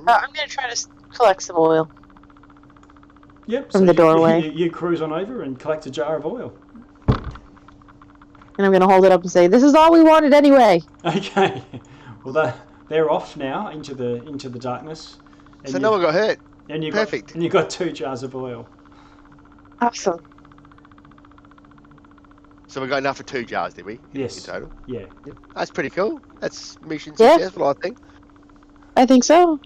I'm going to try to collect some oil. Yep. From the doorway. You cruise on over and collect a jar of oil. And I'm going to hold it up and say, "This is all we wanted anyway." Okay. Well, they're off now into the darkness. So no one got hurt. And you Perfect. And you got 2 jars of oil. Awesome. So we got enough for 2 jars, did we? Yes. In total. Yeah. Yep. That's pretty cool. That's mission Yeah. successful, I think. I think so.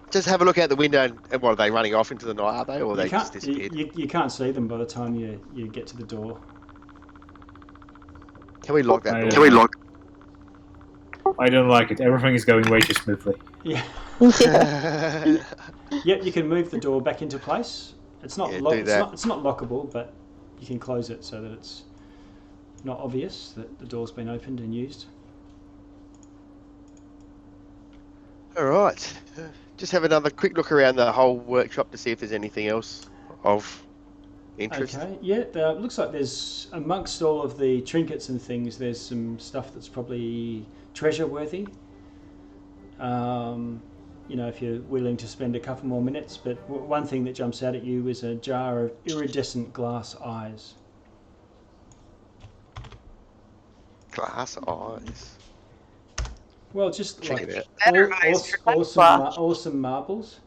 Just have a look out the window and what, are they running off into the night, are they? Or they You just can't, disappeared? you can't see them by the time you get to the door. Can we lock that door? Can we lock? I don't like it. Everything is going way too smoothly. Yeah. Yeah. Yep, you can move the door back into place. It's not Yeah, lock, do that. it's not lockable, but you can close it so that it's not obvious that the door's been opened and used. All right. Just have another quick look around the whole workshop to see if there's anything else of interest. Okay, yeah, looks like there's, amongst all of the trinkets and things, there's some stuff that's probably treasure worthy. You know, if you're willing to spend a couple more minutes, but one thing that jumps out at you is a jar of iridescent glass eyes. Glass eyes. Well, just Check like it out. Better eyes for glass. awesome marbles,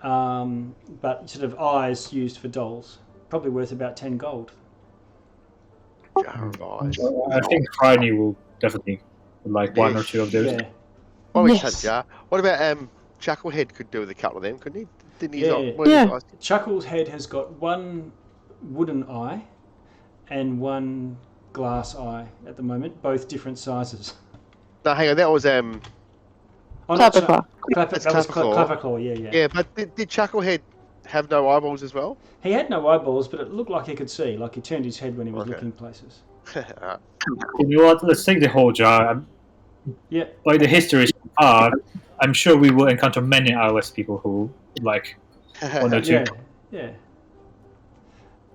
but sort of eyes used for dolls. Probably worth about 10 gold. Jar of eyes. I think Friday will definitely like one or two of those. Yeah, Well, we Yes. had a jar. What about Chucklehead could do with a couple of them, couldn't he? Didn't he? Yeah. Yeah. Chuckle's head has got one wooden eye and one glass eye at the moment, both different sizes. No, hang on. That was Oh, not Clapperclaw. That was Clapperclaw. Clapperclaw, yeah. yeah. But did Chucklehead have no eyeballs as well? He had no eyeballs, but it looked like he could see, like he turned his head when he was Okay. looking places. Alright. You know what? Let's take the whole jar. Yeah, By the history so far, I'm sure we will encounter many eyeless people who like one or two. yeah, yeah.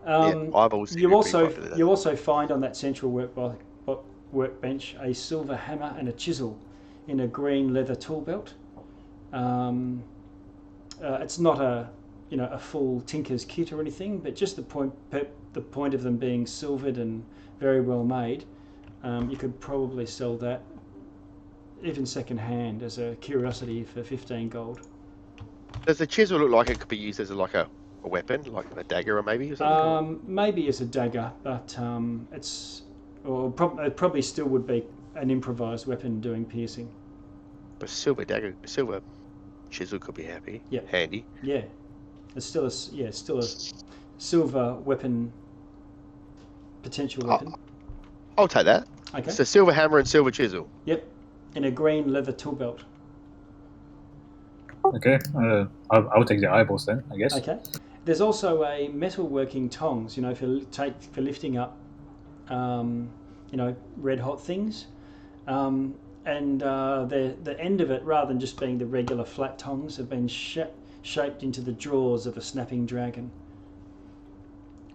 Yeah, eyeballs. seem to You be also pretty popular. you also find on that central workbench a silver hammer and a chisel in a green leather tool belt. It's not a full tinker's kit or anything, but just the point of them being silvered and very well made. You could probably sell that even second hand as a curiosity for 15 gold. Does the chisel look like it could be used as a weapon, like a dagger or maybe or something? Maybe as a dagger, but it probably still would be an improvised weapon doing piercing. But silver chisel could be handy. Yeah, it's still a silver weapon, potential weapon. I'll take that. Okay. It's a silver hammer and silver chisel. Yep, in a green leather tool belt. Okay, I'll take the eyeballs then, I guess. Okay. There's also a metalworking tongs, for lifting up, red hot things, and the end of it, rather than just being the regular flat tongs, have been shaped into the jaws of a snapping dragon.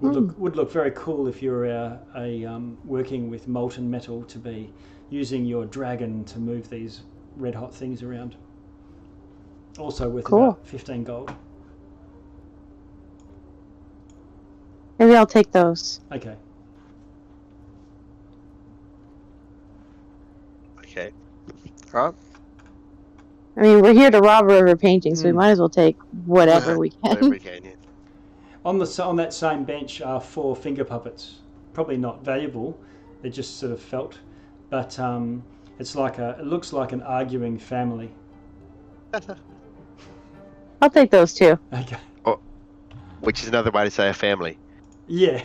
Would look very cool if you're working with molten metal to be using your dragon to move these red hot things around. Also worth Cool. about 15 gold. Maybe I'll take those. Okay. Okay. Alright. I mean, we're here to rob river paintings, so we might as well take whatever we can. Whatever we can, yeah. On that same bench are 4 finger puppets. Probably not valuable. They're just sort of felt, but it looks like an arguing family. I'll take those too. Okay. Which is another way to say a family. Yeah.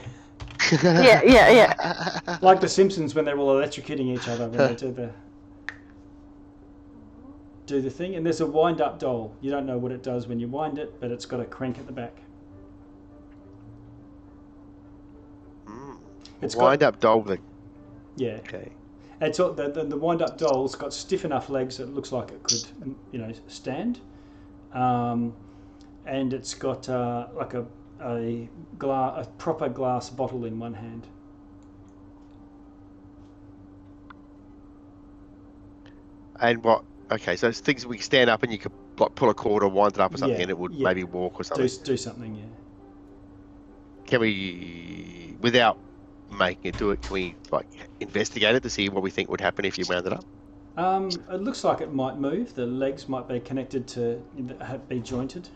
Yeah. Like the Simpsons when they're all electrocuting each other when they do the thing. And there's a wind-up doll. You don't know what it does when you wind it, but it's got a crank at the back. It's Wind-up doll thing. Yeah. Okay. It's the wind-up doll's got stiff enough legs that it looks like it could, stand. And it's got like a proper glass bottle in one hand. And what? Okay, so it's things we can stand up and you could like pull a cord or wind it up or something, Yeah, and it would yeah. maybe walk or something. Do something, yeah. Can we, without making it do it, can we like investigate it to see what we think would happen if you wound it up? It looks like it might move. The legs might be connected to be jointed.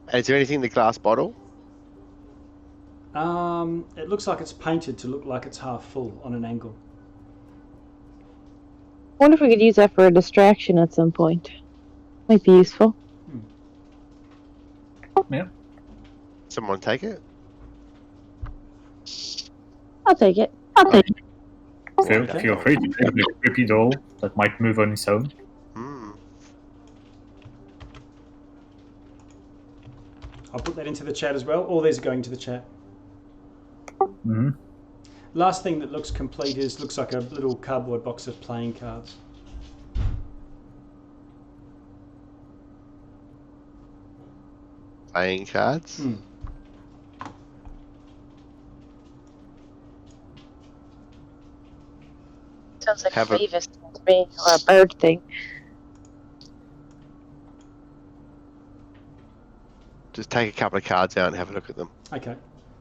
And is there anything in the glass bottle? It looks like it's painted to look like it's half full on an angle. I wonder if we could use that for a distraction at some point. Might be useful. Yeah. Someone take it? I'll take it. Feel free to take the creepy doll that might move on its own. I'll put that into the chat as well. All these are going to the chat. Mm-hmm. Last thing that looks complete looks like a little cardboard box of playing cards. Playing cards? Sounds like Have a a- Mavis to me, or a bird thing. Just take a couple of cards out and have a look at them. Okay.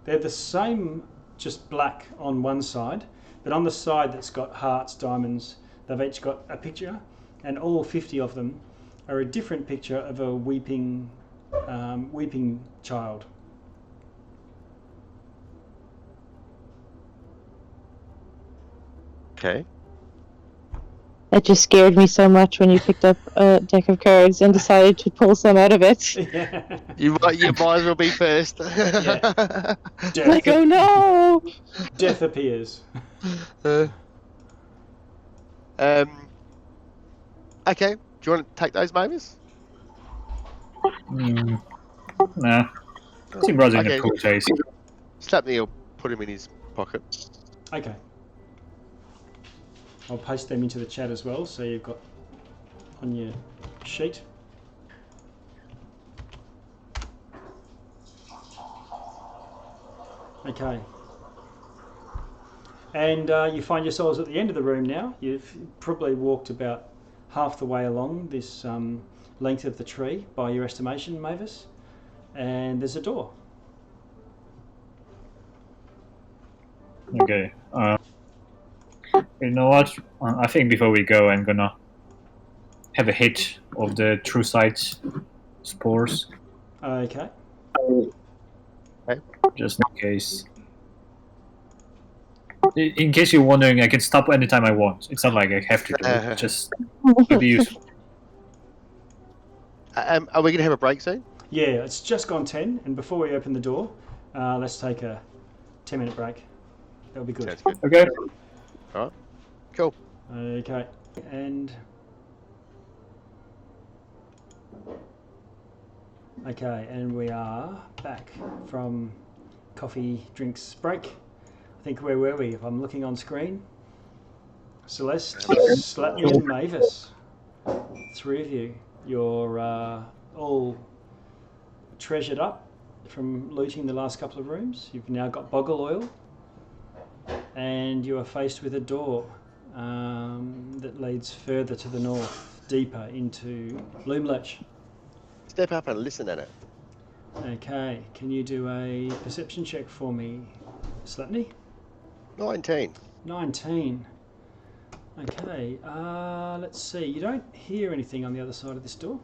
They're the same, just black on one side, but on the side that's got hearts, diamonds, they've each got a picture, and all 50 of them are a different picture of a weeping child. Okay. That just scared me so much when you picked up a deck of cards and decided to pull some out of it. Yeah. You might as well be first. Yeah. Like, oh no! Death appears. Okay. Do you want to take those, Mavis? Nah. Seem rather in Okay. a cool taste. Slap Neil, put him in his pocket. Okay. I'll paste them into the chat as well, so you've got on your sheet. Okay. And you find yourselves at the end of the room now. You've probably walked about half the way along this length of the tree, by your estimation, Mavis. And there's a door. Okay. You know what? I think before we go, I'm gonna have a hit of the true sight spores, Okay. just in case. In case you're wondering, I can stop anytime I want. It's not like I have to do it. Just to be useful. Are we going to have a break soon? Yeah, it's just gone 10, and before we open the door, let's take a 10-minute break. That'll be good. Sounds good. Okay. Alright. Cool. Okay, and... Okay, and we are back from coffee, drinks, break. I think, where were we? If I'm looking on screen. Celeste, Slatney and Mavis. 3 of you. You're all treasured up from looting the last couple of rooms. You've now got boggle oil. And you are faced with a door that leads further to the north, deeper into Loomlurch. Step up and listen at it. Okay, can you do a perception check for me, Slapney? 19. 19. Okay, let's see. You don't hear anything on the other side of this door?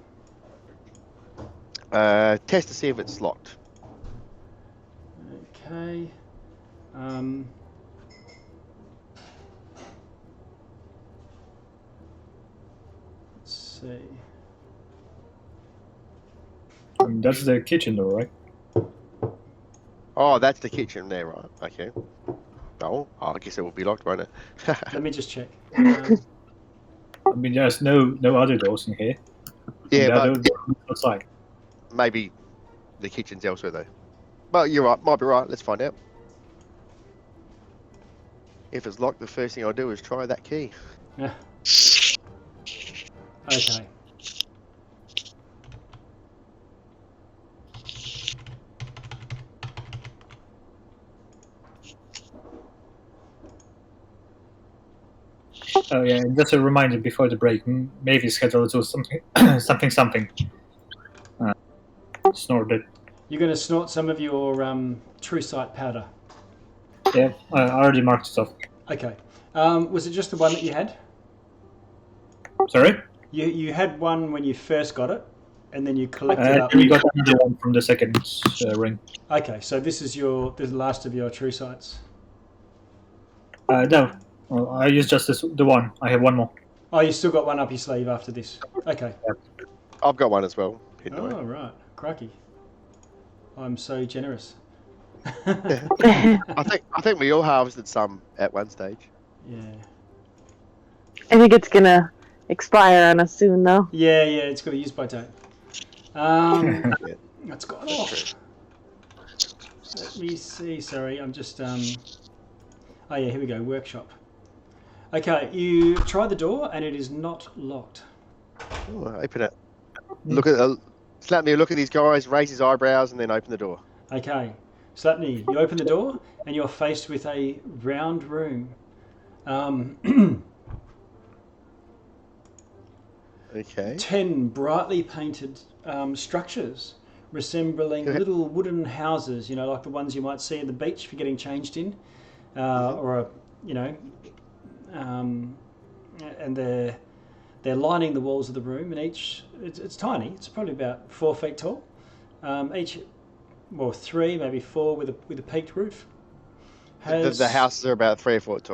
Test to see if it's locked. Okay. Let's see. That's the kitchen door, right? Oh, that's the kitchen there, right? Okay. Oh, I guess it will be locked, won't it? Let me just check. I mean, there's no other doors in here. Yeah, The but other door outside. maybe the kitchen's elsewhere, though. But you're right. Might be right. Let's find out. If it's locked, the first thing I'll do is try that key. Yeah. Okay. Oh yeah, and just a reminder before the break. Maybe schedule to something, something. Snorted. You're going to snort some of your true sight powder. Yeah, I already marked it off. Okay. Was it just the one that you had? Sorry? You had one when you first got it, and then you collected up. We got another one from the second ring. Okay, so this is the last of your true sights. No, well, I used just the one. I have one more. Oh, you still got one up your sleeve after this. Okay. I've got one as well. Oh, right. Crikey. I'm so generous. I think we all harvested some at one stage. Yeah. I think it's gonna expire on us soon, though. Yeah, it's got a use by date. That's gone off. Let me see. Sorry, I'm just. Oh yeah, here we go. Workshop. Okay, you try the door and it is not locked. Oh, open it. Look at Slapney. Look at these guys. Raise his eyebrows and then open the door. Okay, Slapney, you open the door and you're faced with a round room. Okay. 10 brightly painted structures resembling little wooden houses, like the ones you might see at the beach for getting changed in, or and they're lining the walls of the room, and it's tiny. It's probably about 4 feet tall. Each, 3, maybe 4 with a peaked roof. The houses are about 3 or 4 foot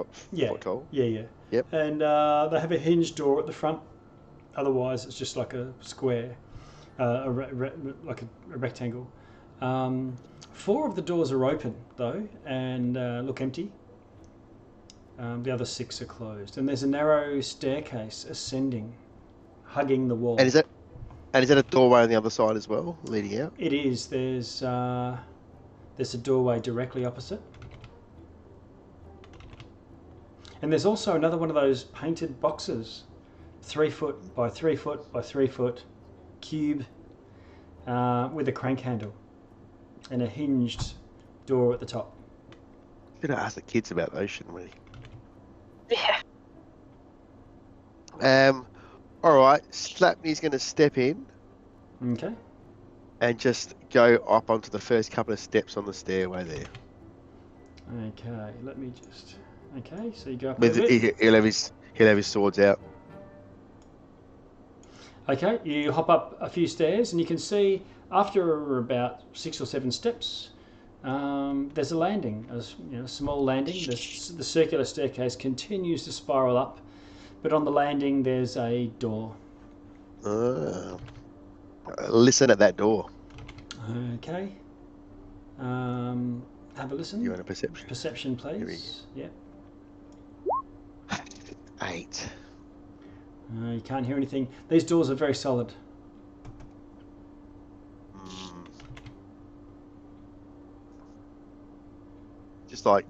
tall. Yeah. Yep. And they have a hinged door at the front. Otherwise, it's just like a square, like a rectangle. 4 of the doors are open though, and look empty. The other 6 are closed, and there's a narrow staircase ascending, hugging the wall. And is that a doorway on the other side as well, leading out? It is. There's a doorway directly opposite, and there's also another one of those painted boxes, 3 foot by 3 foot by 3 foot cube, with a crank handle, and a hinged door at the top. Should have asked the kids about those, shouldn't we? Yeah. All right. Slapney's going to step in. Okay. And just go up onto the first couple of steps on the stairway there. Okay. Let me just. Okay. So you go up. He'll have his swords out. Okay. You hop up a few stairs, and you can see after about 6 or 7 steps, there's a landing, a small landing. The circular staircase continues to spiral up, but on the landing there's a door. Listen at that door. Okay. Have a listen. You want a perception? Perception, please. Yeah. 8. You can't hear anything. These doors are very solid. Just like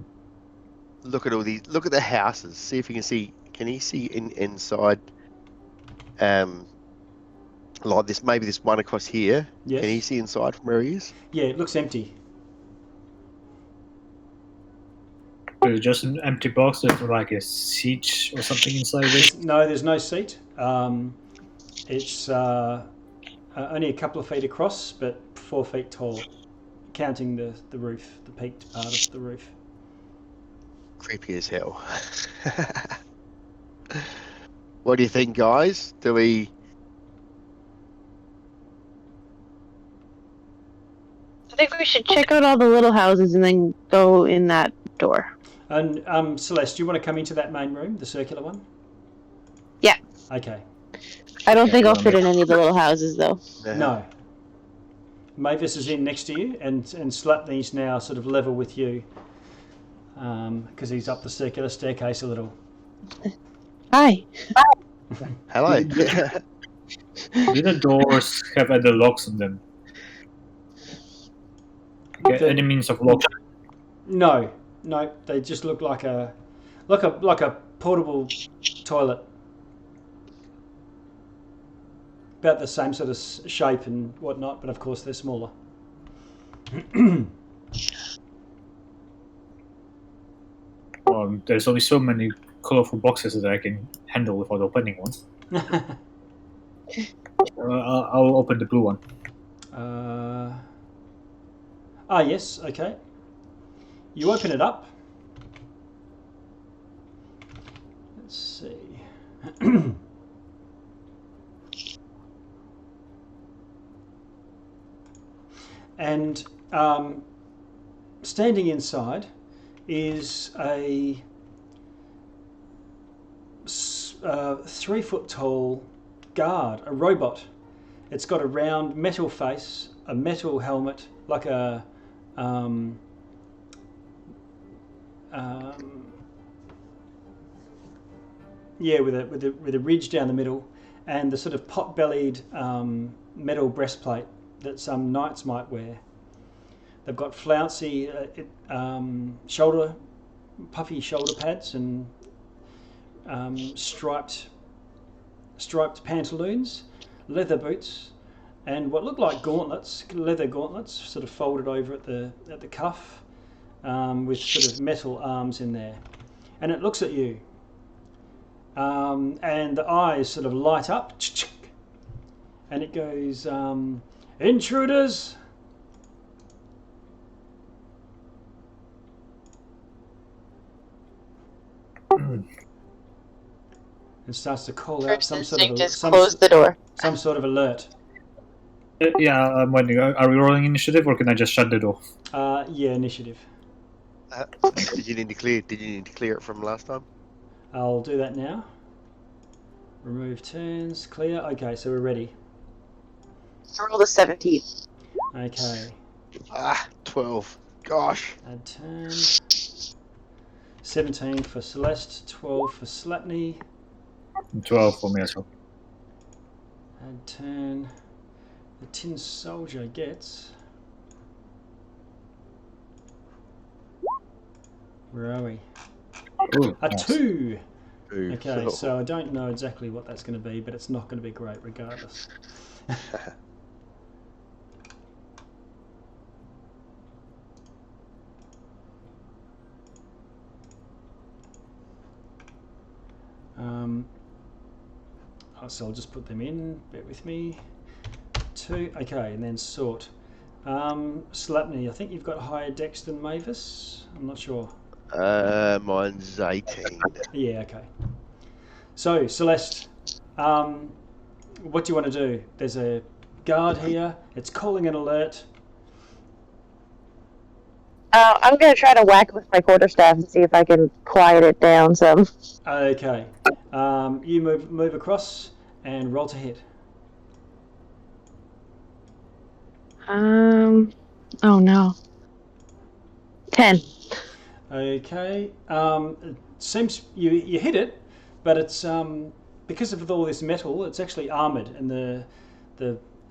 look at the houses. See if you can see. Can you see inside? Like this, maybe this one across here. Yes. Can you see inside from where he is? Yeah, it looks empty. It's just an empty box with like a seat or something inside it. No, there's no seat. It's only a couple of feet across, but 4 feet tall, counting the roof, the peaked part of the roof. Creepy as hell. What do you think, guys? Do we? I think we should check out all the little houses and then go in that door. And Celeste, do you want to come into that main room, the circular one? Yeah. Okay. I don't Yeah, think I'll well, fit in any of the little houses, though. No. Mavis is in next to you, and Slapney's now sort of level with you, because he's up the circular staircase a little. Hi. Hello. Do the doors have other locks on them? Any means of lock? No, they just look like a portable toilet, about the same sort of shape and whatnot, but of course they're smaller. There's only so many colorful boxes that I can handle without opening one. I'll open the blue one. Yes, okay. You open it up. Let's see. And standing inside is a 3 foot tall guard, a robot. It's got a round metal face, a metal helmet, like a with a ridge down the middle, and the sort of pot-bellied metal breastplate that some knights might wear. They've got flouncy puffy shoulder pads and striped pantaloons, leather boots, and what look like gauntlets, leather gauntlets, sort of folded over at the cuff, with sort of metal arms in there. And it looks at you, and the eyes sort of light up, and it goes, "Intruders!" And starts to call out First some sort of instinct is close the door. some sort of alert. Yeah, I'm wondering, are we rolling initiative or can I just shut the door? Yeah, initiative. Did you need to clear? Did you need to clear it from last time? I'll do that now. Remove turns, clear. Okay, so we're ready. Roll the 17. Okay, 12. Gosh. add turn. 17 for Celeste, 12 for Slapney. 12 for me as well. Add turn. The tin soldier gets. Where are we? Ooh, A nice. 2! Ooh. Okay, so I don't know exactly what that's going to be, but it's not going to be great regardless. So I'll just put them in, bear with me. 2, okay, and then sort. Slapney, I think you've got higher dex than Mavis? I'm not sure. Mine's 18. Yeah, okay. So, Celeste, what do you want to do? There's a guard here, it's calling an alert. I'm going to try to whack with my quarterstaff and see if I can quiet it down some. Okay, you move across and roll to hit. Oh no. 10. Okay, it seems you hit it, but it's because of all this metal, it's actually armoured, and the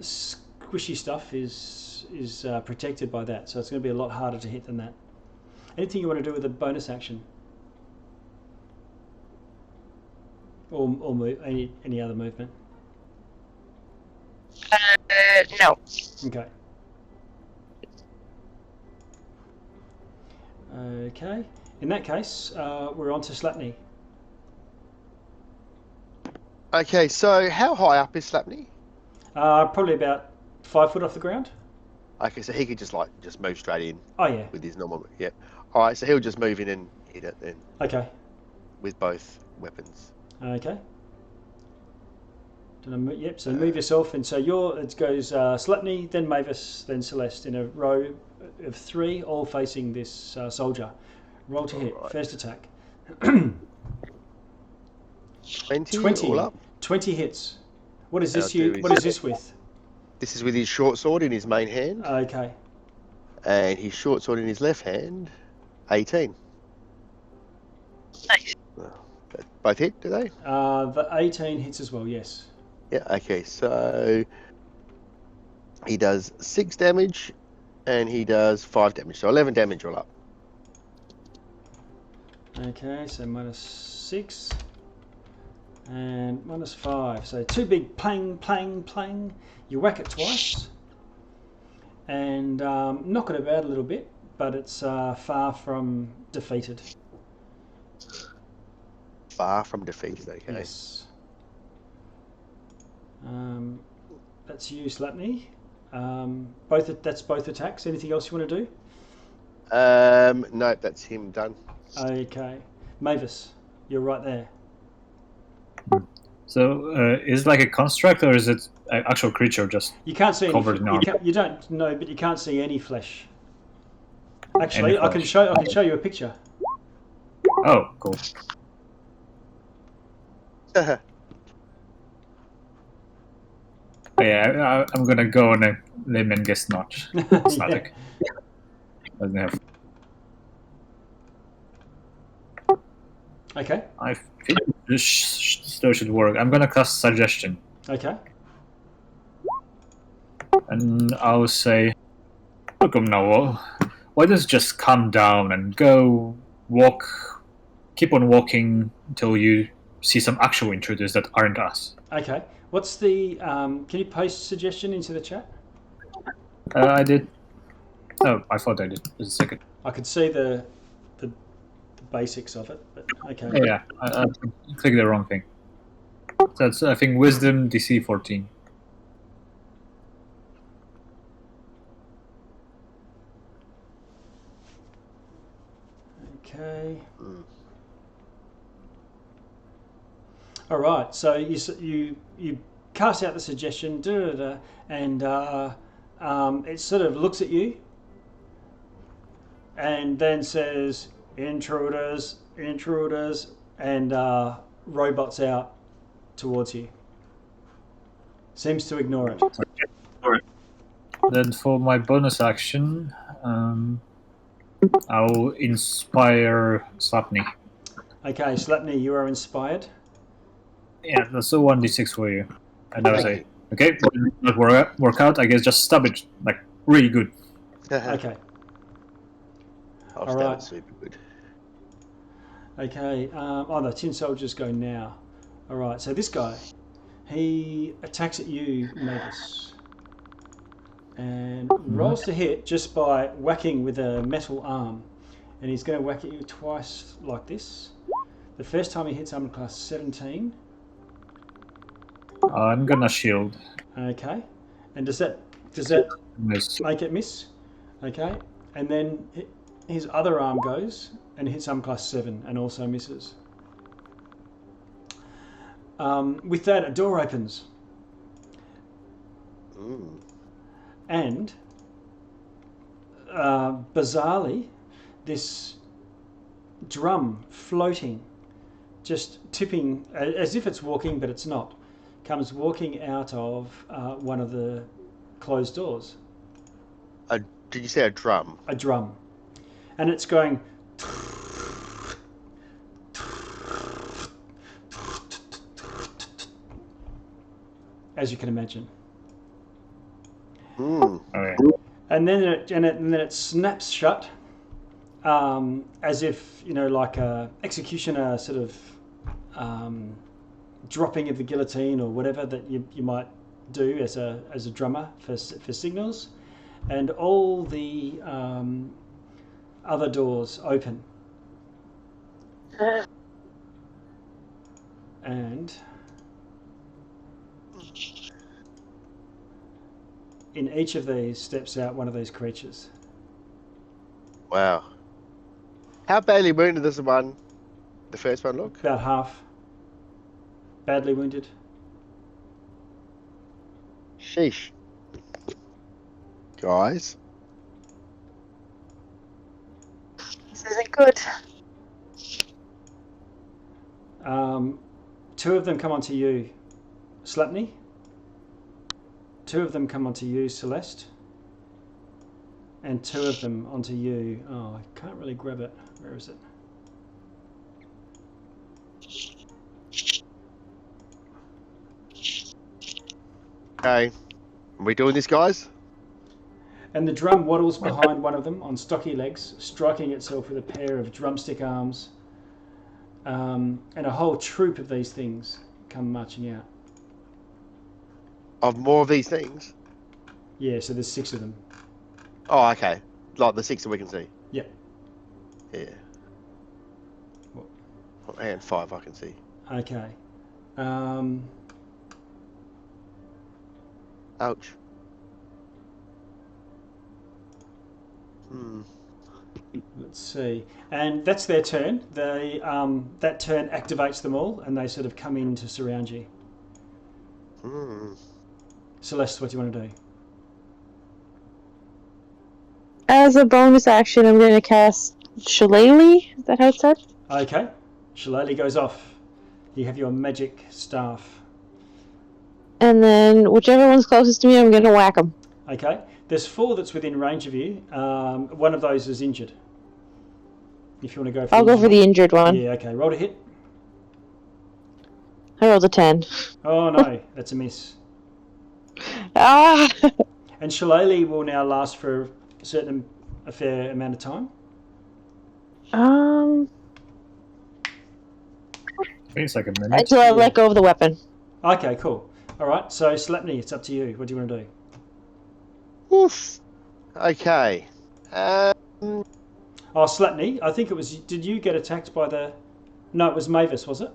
squishy stuff is protected by that, so it's going to be a lot harder to hit than that. Anything you want to do with a bonus action? Or move, any other movement? No. Okay. Okay. In that case, we're on to Slapney. Okay, so how high up is Slapney? Probably about 5 foot off the ground. Okay, so he could just move straight in Oh yeah. with his normal. Yeah. All right, so he'll just move in and hit it then Okay. with both weapons. Okay. Yep. So move yourself, and so it goes Slepny, then Mavis, then Celeste in a row of 3, all facing this soldier. Roll to hit. Alright. First attack. 20 all up. 20 hits. What is And this? I'll do What is this with? This is with his short sword in his main hand, Okay. and his short sword in his left hand. 18. Nice. Both hit, do they? The 18 hits as well. Yes. Yeah. Okay, so he does 6 damage, and he does 5 damage. So 11 damage all up. Okay. So -6 and -5. So 2 big plang, plang, plang. You whack it twice, and knock it about a little bit, but it's far from defeated. Far from defeated. Okay. Yes. That's you, Slepny. That's both attacks. Anything else you want to do? No, that's him done. Okay. Mavis, you're right there. So, is it like a construct, or is it an actual creature just You can't see any. covered in armor? You don't know, but you can't see any flesh. Actually, Any I can show you a picture. Oh, cool. Yeah, I'm gonna go on a limb and guess not. Static. Doesn't have. Okay. I think this still should work. I'm gonna cast suggestion, Okay. and I'll say, "Look, now, why does it just calm down and go keep on walking until you see some actual intruders that aren't us?" Okay. What's the? Can you post suggestion into the chat? I did. Oh, I thought I did. Just a second. I could see the basics of it, but okay. Yeah, I clicked the wrong thing. That's, I think, Wisdom DC 14. Okay. Mm. All right. So you cast out the suggestion, and it sort of looks at you, and then says, "Intruders, intruders," and robots out towards you. Seems to ignore it. Then for my bonus action, I'll inspire Slapney. Okay, Slepny, you are inspired. Yeah, that's a 1d6 for you. And I will say, okay, not work out, I guess just stab it, like, really good. Okay. I'll All stab right. it super good. Okay. The tin soldiers go now. All right. So this guy, he attacks at you, Mavis, and rolls to hit just by whacking with a metal arm, and he's going to whack at you twice like this. The first time he hits armor class 17. I'm gonna shield. Okay. And does that Miss. make it miss? Okay. And then his other arm goes and hits armor class 7 and also misses. With that, a door opens. Mm. And bizarrely, this drum floating, just tipping as if it's walking, but it's not, comes walking out of one of the closed doors. Did you say a drum? A drum. And it's going... as you can imagine. Mm. Oh, yeah. And then it snaps shut, as if, like a executioner sort of dropping of the guillotine or whatever that you might do as a drummer for signals, and all the other doors open, and in each of these steps out one of these creatures. Wow. How badly wounded does the first one look? About half. Badly wounded. Sheesh. Guys. This isn't good. Two of them come onto you, Slapney. Two of them come onto you, Celeste. And two of them onto you. Oh, I can't really grab it. Where is it? Okay. Are we doing this, guys? And the drum waddles behind one of them on stocky legs, striking itself with a pair of drumstick arms. And a whole troop of these things come marching out. Of more of these things? Yeah, so there's 6 of them. Oh, okay. Like the 6 that we can see? Yep. Yeah. What? And 5 I can see. Okay. Ouch. Let's see. And that's their turn. They that turn activates them all, and they sort of come in to surround you. Celeste, what do you want to do? As a bonus action, I'm going to cast Shillelagh. Is that how it's said? Okay. Shillelagh goes off. You have your magic staff. And then whichever one's closest to me, I'm going to whack them. Okay. There's 4 that's within range of you. One of those is injured. If you want to go for I'll go for the injured one. Yeah, okay. Roll to hit. I rolled a 10. Oh, no. That's a miss. Ah! And Shillelagh will now last for a fair amount of time. I think it's like a minute. Until I let go of the weapon. Okay, cool. All right, so Slapney, it's up to you. What do you want to do? Oof. Okay. Oh, Slapney, I think it was... Did you get attacked by the... No, it was Mavis, was it?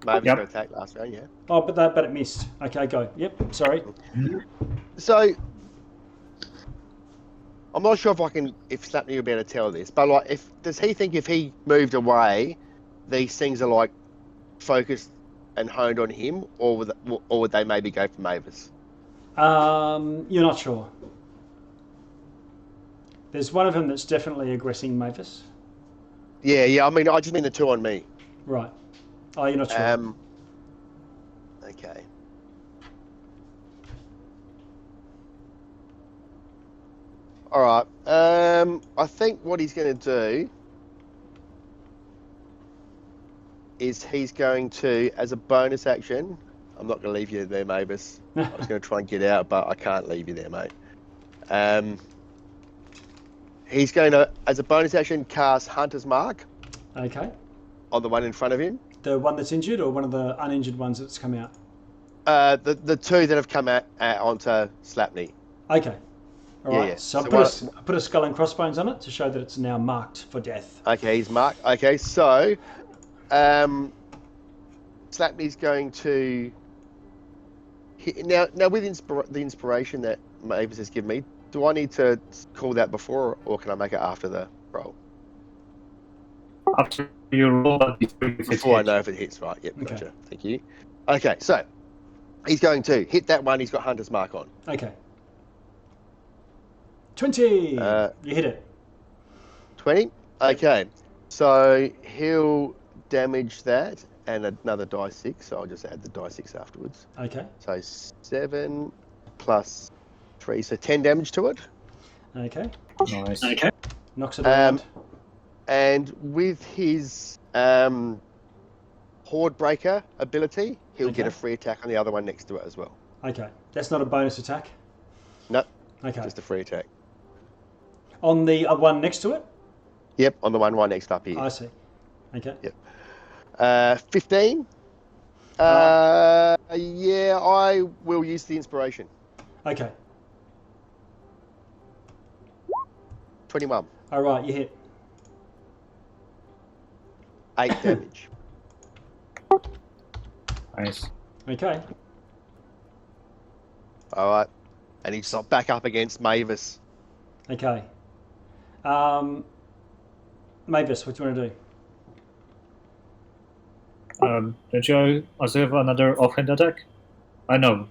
Mavis Yep. got attacked last round, yeah. Oh, but it missed. Okay, go. Yep, sorry. So, I'm not sure if Slapney will be able to tell this, but like, does he think if he moved away, these things are like focused and honed on him, or would they maybe go for Mavis? You're not sure. There's one of them that's definitely aggressing Mavis. Yeah. I mean, I just mean the 2 on me. Right. Oh, you're not sure. Okay. All right. I think what he's going to do is he's going to, as a bonus action, I'm not going to leave you there, Mavis. I was going to try and get out, but I can't leave you there, mate. He's going to, as a bonus action, cast Hunter's Mark Okay. on the one in front of him. The one that's injured or one of the uninjured ones that's come out? The 2 that have come out onto Slapney. Okay. All right. Yeah. So I put a skull and crossbones on it to show that it's now marked for death. Okay, he's marked. Okay, so Slapney's going to now with the inspiration that Mavis has given me. Do I need to call that before, or can I make it after the roll? After you roll, but Before I know if it hits, right? Yep, Okay. gotcha. Thank you. Okay, so he's going to hit that one. He's got Hunter's Mark on. Okay. 20. You hit it. 20. Okay, so he'll damage that and another die 6. So I'll just add the die 6 afterwards. Okay. So 7 plus 3, so 10 damage to it. Okay. Nice. Okay. Knocks it around. And with his Horde Breaker ability, he'll get a free attack on the other one next to it as well. Okay. That's not a bonus attack? No, Okay. just a free attack. On the one next to it? Yep, on the one right next up here. I see. Okay. Yep. 15. Yeah, I will use the inspiration. Okay. 21. All right, you hit. 8 damage. Nice. Okay. All right. and he's back up against Mavis. Okay. Mavis, what do you want to do? Don't you also have another offhand attack? I know.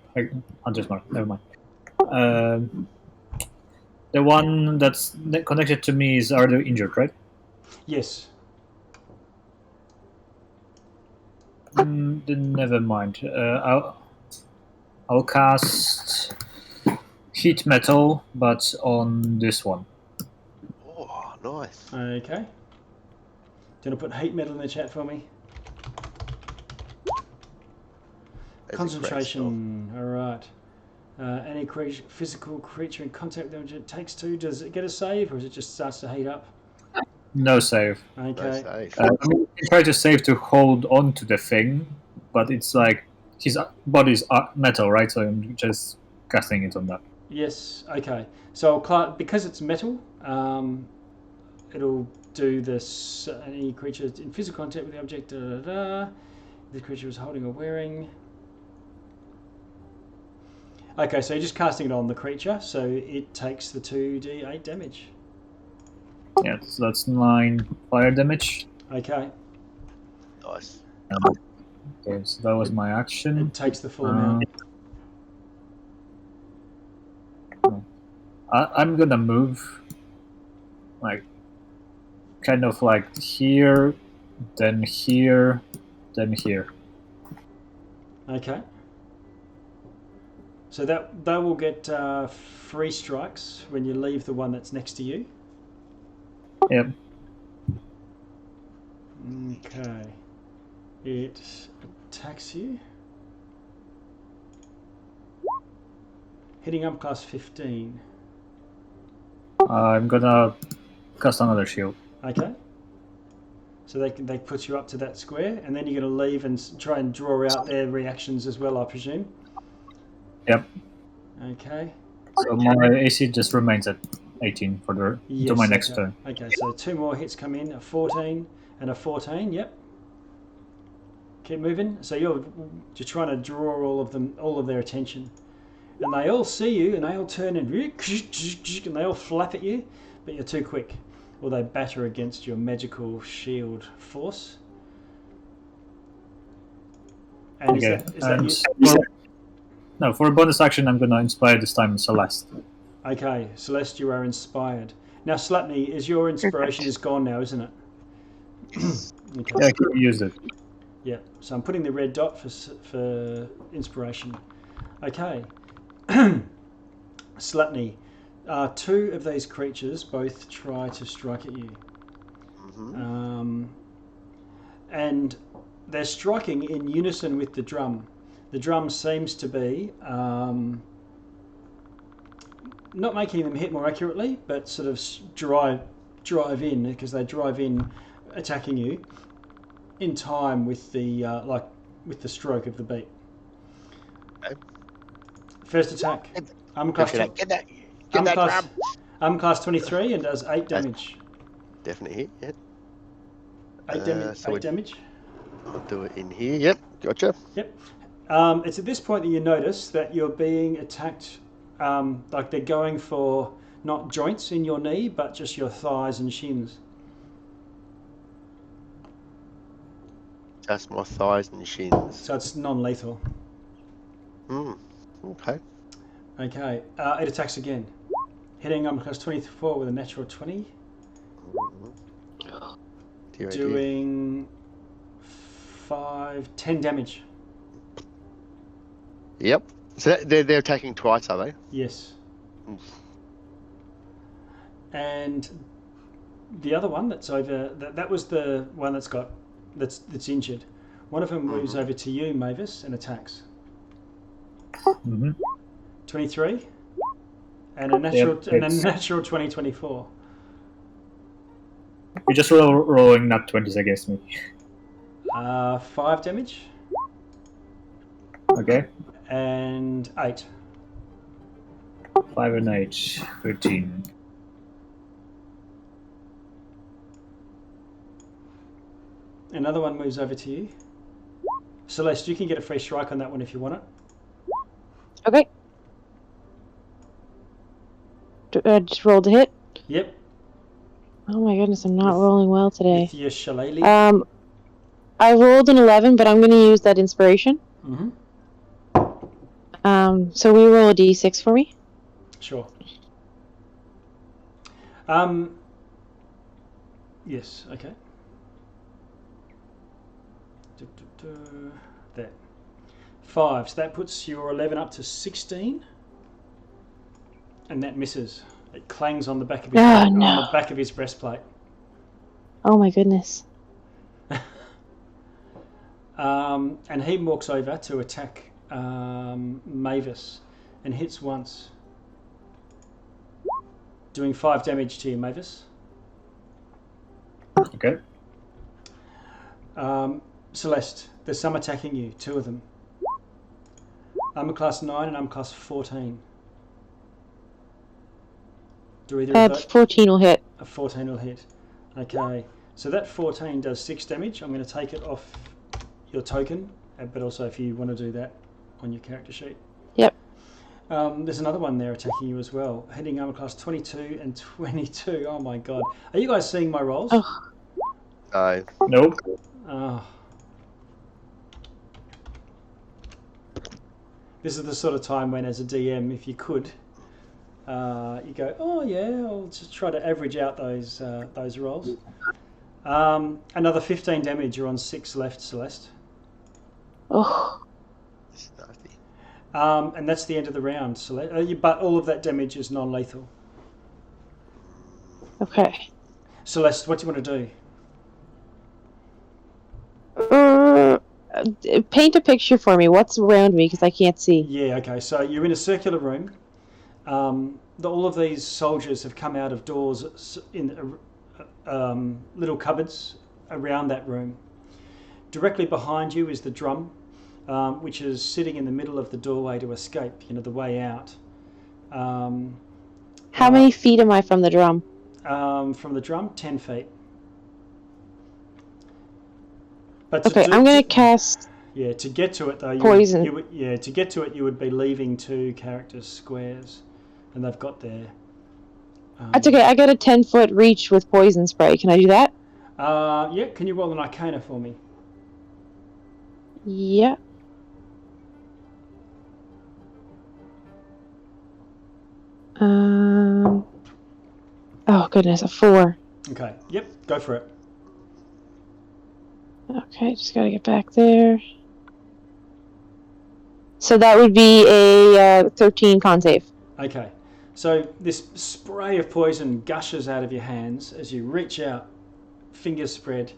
Hunter's Mark. Never mind. The one that's connected to me is already injured, right? Yes. Then never mind. I'll cast Heat Metal, but on this one. Oh, nice. Okay. Do you want to put heat metal in the chat for me? That's Concentration. All right. Any physical creature in contact with them it takes 2. Does it get a save, or is it just starts to heat up? No save. Okay. No save. I mean, you try to save to hold on to the thing, but it's like his body's metal, right? So I'm just casting it on that. Yes. Okay. So because it's metal, it'll do this. Any creature in physical contact with the object. The creature is holding or wearing. Okay, so you're just casting it on the creature, so it takes the 2d8 damage. Yeah, so that's 9 fire damage. Okay. Nice. Okay, so that was my action. It takes the full amount. I'm gonna move, like, kind of like here, then here, then here. Okay. So that will get 3 strikes when you leave the one that's next to you. Yep. Okay. It attacks you. Hitting up class 15. I'm gonna cast another shield. Okay. So they put you up to that square, and then you're going to leave and try and draw out their reactions as well, I presume. Yep. Okay. So my AC just remains at 18 for the to my next turn. Okay, so 2 more hits come in, a 14 and a 14. Yep. Keep moving. So you're trying to draw all of their attention, and they all see you, and they all turn and they all flap at you, but you're too quick, or they batter against your magical shield force. And Okay. is that you? No, for a bonus action, I'm gonna inspire this time Celeste. Okay, Celeste, you are inspired. Now, Slapney, is your inspiration is gone now, isn't it? Okay. Yeah, I can use it. Yeah, so I'm putting the red dot for inspiration. Okay. Slapney, 2 of these creatures both try to strike at you. Mm-hmm. And they're striking in unison with the drum. The drum seems to be not making them hit more accurately, but sort of drive in, because they drive in attacking you in time with the with the stroke of the beat. Okay. First attack. Get that drum. Class 23 and does 8 damage. Definitely hit. 8 damage. So 8 damage. I'll do it in here. Yep, gotcha. Yep. It's at this point that you notice that you're being attacked. Like they're going for not joints in your knee, but just your thighs and shins. Just my thighs and shins. So it's non-lethal. Okay. Okay. It attacks again. Hitting class 24 with a natural 20. Doing 10 damage. Yep. So they're attacking twice, are they? Yes. And the other one that's over, that was the one that's injured. One of them moves over to you, Mavis, and attacks. 23 and a natural and a natural 2024. You're just rolling nat 20s against me. 5 damage. Okay. And 8. 5 and 8, 13. Another one moves over to you. Celeste, you can get a free strike on that one if you want it. Okay. Just rolled a hit. Yep. Oh my goodness, I'm not rolling well today. With your shillelagh. I rolled an 11, but I'm going to use that inspiration. Mm-hmm. So we roll a d6 for me. Sure. Yes. Okay. There. 5. So that puts your 11 up to 16, and that misses. It clangs on the back of his on the back of his breastplate. Oh my goodness. And he walks over to attack Mavis and hits once, doing 5 damage to you, Mavis. Okay. Celeste, there's some attacking you, 2 of them. Armor class 9 and armor class 14. Do either of those? 14 will hit. A 14 will hit. Okay, so that 14 does 6 damage. I'm going to take it off your token, but also if you want to do that on your character sheet. Yep. There's another one there attacking you as well. Hitting armor class 22 and 22. Oh my god. Are you guys seeing my rolls? Oh. Nope. Oh. This is the sort of time when, as a DM, if you could, you go, oh yeah, I'll just try to average out those rolls. Another 15 damage. You're on 6 left, Celeste. Oh. And that's the end of the round, Celeste. But all of that damage is non-lethal. Okay. Celeste, what do you want to do? Paint a picture for me. What's around me, because I can't see. Yeah, okay. So you're in a circular room. All of these soldiers have come out of doors in little cupboards around that room. Directly behind you is the drum, which is sitting in the middle of the doorway to escape, the way out. How many feet am I from the drum? From the drum, 10 feet. But okay, I'm going to cast... Yeah, to get to it though, poison. To get to it, you would be leaving 2 characters' squares, and they've got their. That's okay. I got a 10-foot reach with poison spray. Can I do that? Yeah. Can you roll an Arcana for me? Yeah. Oh goodness, a 4. Okay. Yep. Go for it. Okay, just gotta get back there. So that would be a 13 con save. Okay. So this spray of poison gushes out of your hands as you reach out, fingers spread,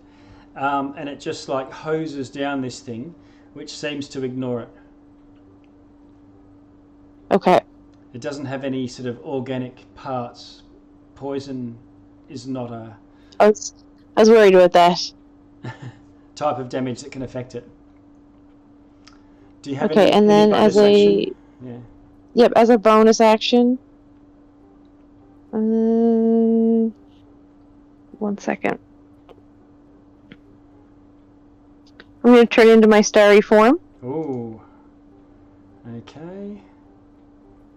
and it just like hoses down this thing, which seems to ignore it. Okay. It doesn't have any sort of organic parts. Poison is not a... I was worried about that. type of damage that can affect it. Do you have okay, and then as a yep, as a bonus action. 1 second. I'm going to turn into my starry form. Ooh. Okay.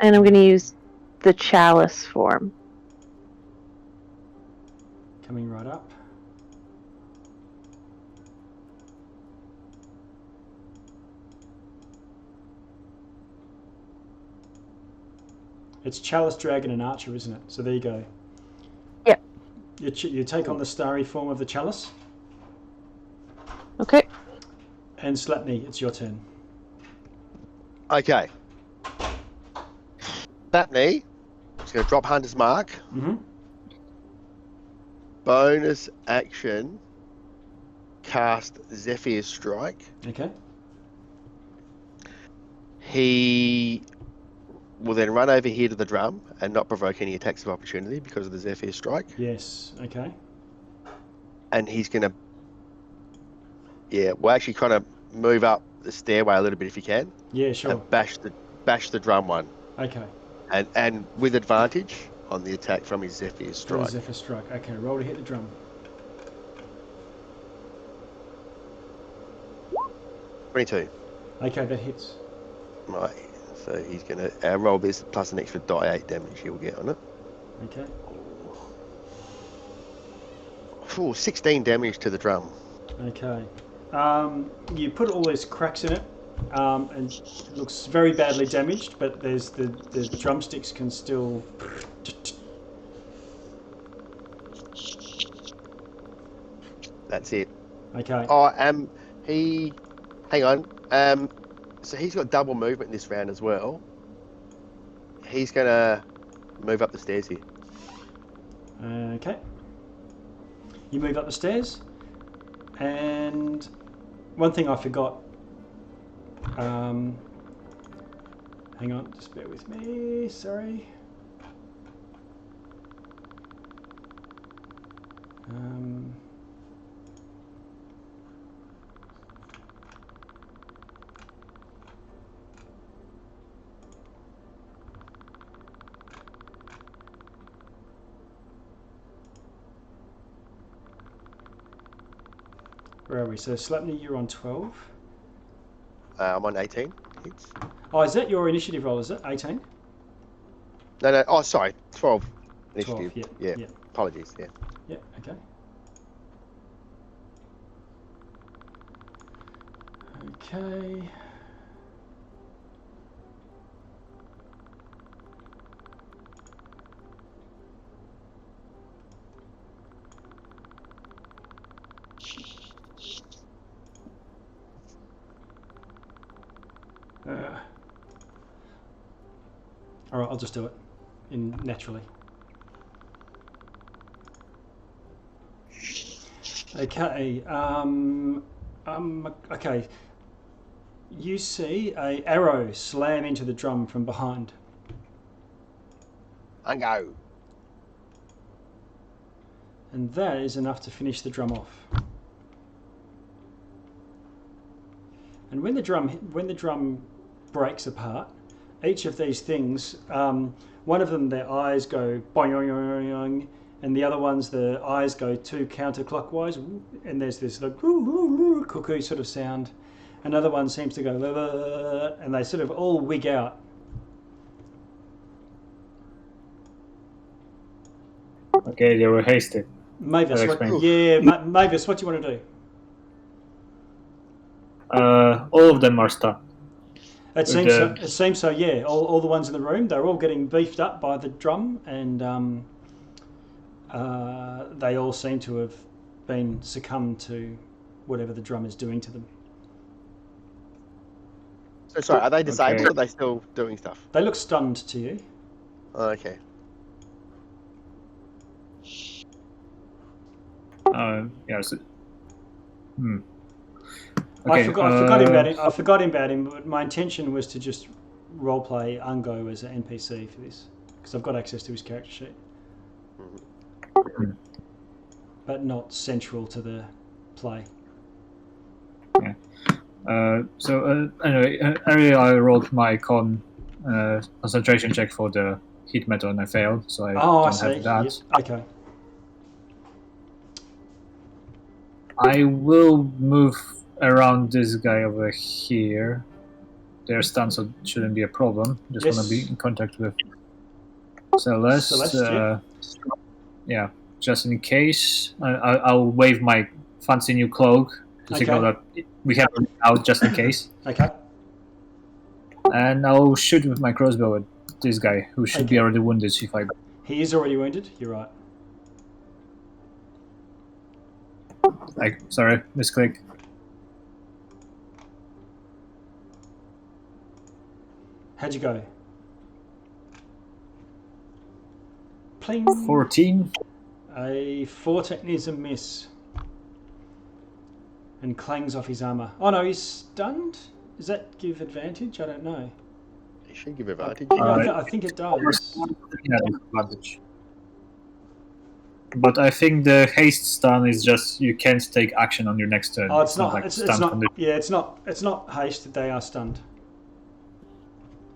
And I'm going to use the chalice form. Coming right up. It's Chalice, Dragon, and Archer, isn't it? So there you go. Yep. You take on the starry form of the Chalice. Okay. And Slapney, it's your turn. Okay. Slapney is going to drop Hunter's Mark. Mm-hmm. Bonus action. Cast Zephyr's Strike. Okay. He will then run over here to the drum and not provoke any attacks of opportunity because of the Zephyr's Strike. Yes, okay. And he's going to... Yeah, we'll actually kind of move up the stairway a little bit if you can. Yeah, sure. And bash the drum one. Okay. And with advantage on the attack from his Zephyr's Strike. Zephyr's Strike. Okay, roll to hit the drum. 22. Okay, that hits. Right. So he's going to roll this plus an extra die 8 damage he'll get on it. Okay. Ooh, 16 damage to the drum. Okay. You put all these cracks in it, and it looks very badly damaged, but there's the drumsticks can still. That's it. Okay. Oh, he. Hang on. So he's got double movement this round as well. He's gonna move up the stairs here. Okay. You move up the stairs, and one thing I forgot. Hang on, just bear with me. Sorry. Where are we? So Slapney, you're on 12. I'm on 18 hits. Oh, is that your initiative roll? Is it 18? No. Oh, sorry. 12 initiative. 12. Yeah. Apologies. Yeah. Yeah. Okay. Okay. All right, I'll just do it naturally. Okay. Okay. You see a arrow slam into the drum from behind. And go. And that is enough to finish the drum off. And when the drum breaks apart, each of these things, one of them, their eyes go boing, and the other ones, the eyes go two counterclockwise, and there's this like cuckoo sort of sound. Another one seems to go, and they sort of all wig out. Okay, they were hasty. Mavis, Mavis, what do you want to do? All of them are stuck. It seems so. Yeah, all the ones in the room, they're all getting beefed up by the drum, and they all seem to have been succumbed to whatever the drum is doing to them. So sorry, are they disabled Okay. or are they still doing stuff? They look stunned to you. Oh, okay. Yes. Okay, I forgot about him. But my intention was to just roleplay Ungo as an NPC for this, because I've got access to his character sheet, but not central to the play. Anyway, earlier I rolled my concentration check for the heat metal and I failed, so I don't have that. Yep. Okay. I will move around this guy over here. They're stunned, so it shouldn't be a problem. Just want to be in contact with Celeste. Yeah, just in case. I'll wave my fancy new cloak to signal that we have it out just in case. Okay. And I'll shoot with my crossbow at this guy, who should be already wounded if I... He is already wounded, you're right. Sorry, misclick. How'd you go? Pling. 14. A 14 is a miss. And clangs off his armour. Oh no, he's stunned? Does that give advantage? I don't know. It should give advantage. I think it does. Yeah, advantage. But I think the haste stun is just you can't take action on your next turn. Oh, it's not. like It's stun not. condition. Yeah, it's not. It's not haste. They are stunned.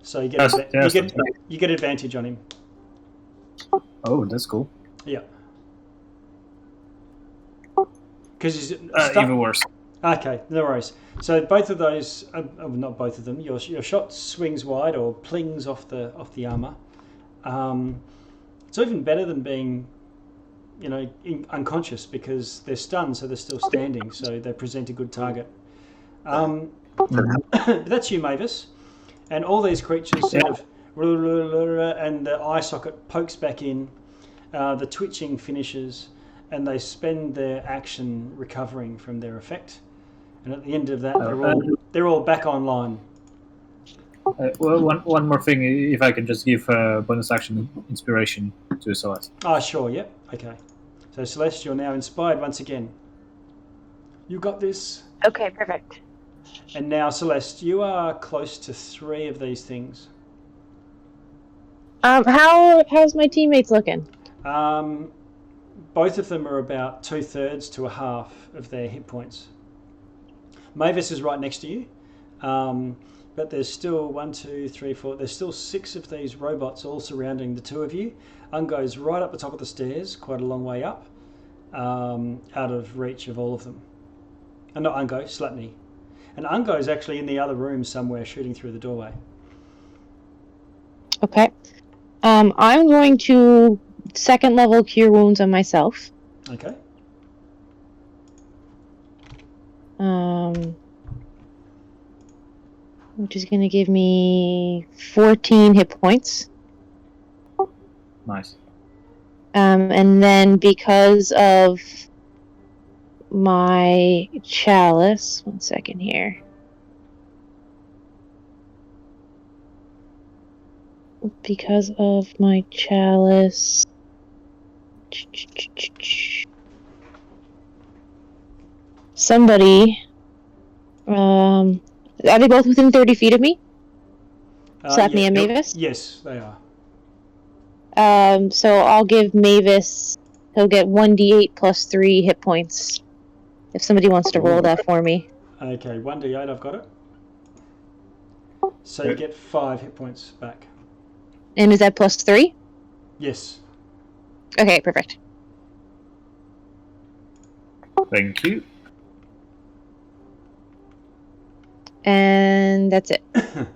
So you get you get advantage on him. Oh, that's cool. Yeah. Because he's Even worse. Okay, no worries. So both of those, not both of them. Your shot swings wide or plings off the armor, It's even better than being, unconscious, because they're stunned, so they're still standing, so they present a good target. That's you, Mavis. And all these creatures sort of, and the eye socket pokes back in, the twitching finishes, and they spend their action recovering from their effect. And at the end of that, they're all back online. Well, one more thing, if I can just give bonus action inspiration to Celeste. Sure, yep, okay. So Celeste, you're now inspired once again. You got this. Okay, perfect. And now, Celeste, you are close to 3 of these things. How's my teammates looking? Both of them are about 2/3 to a half of their hit points. Mavis is right next to you, but there's still 1, 2, 3, 4. There's still 6 of these robots all surrounding the 2 of you. Ungo's right up the top of the stairs, quite a long way up, out of reach of all of them. And not Ungo, Slapney. And Ungo is actually in the other room somewhere, shooting through the doorway. Okay. I'm going to 2nd level cure wounds on myself. Okay. Which is going to give me 14 hit points. Nice. And then because of my chalice, 1 second here. Because of my chalice, somebody, are they both within 30 feet of me? Slapney and Mavis? Yes, they are. So I'll give Mavis, he'll get 1d8 plus 3 hit points. If somebody wants to roll that for me. Okay, 1d8, I've got it. So you get 5 hit points back. And is that plus 3? Yes. Okay, perfect. Thank you. And that's it. Okay.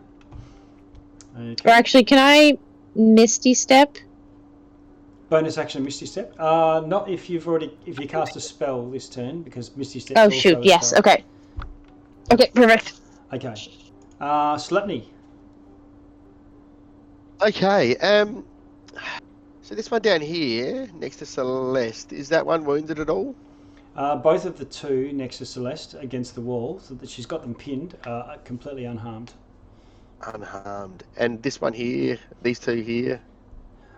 Or actually, can I Misty Step? Bonus action, Misty Step. Not if you cast a spell this turn, because Misty Step. Oh shoot! Yes. Spell. Okay. Okay. Perfect. Okay. Slapney. Okay. So this one down here, next to Celeste, is that one wounded at all? Both of the 2 next to Celeste against the wall, so that she's got them pinned, are completely unharmed. Unharmed. And this one here, these 2 here.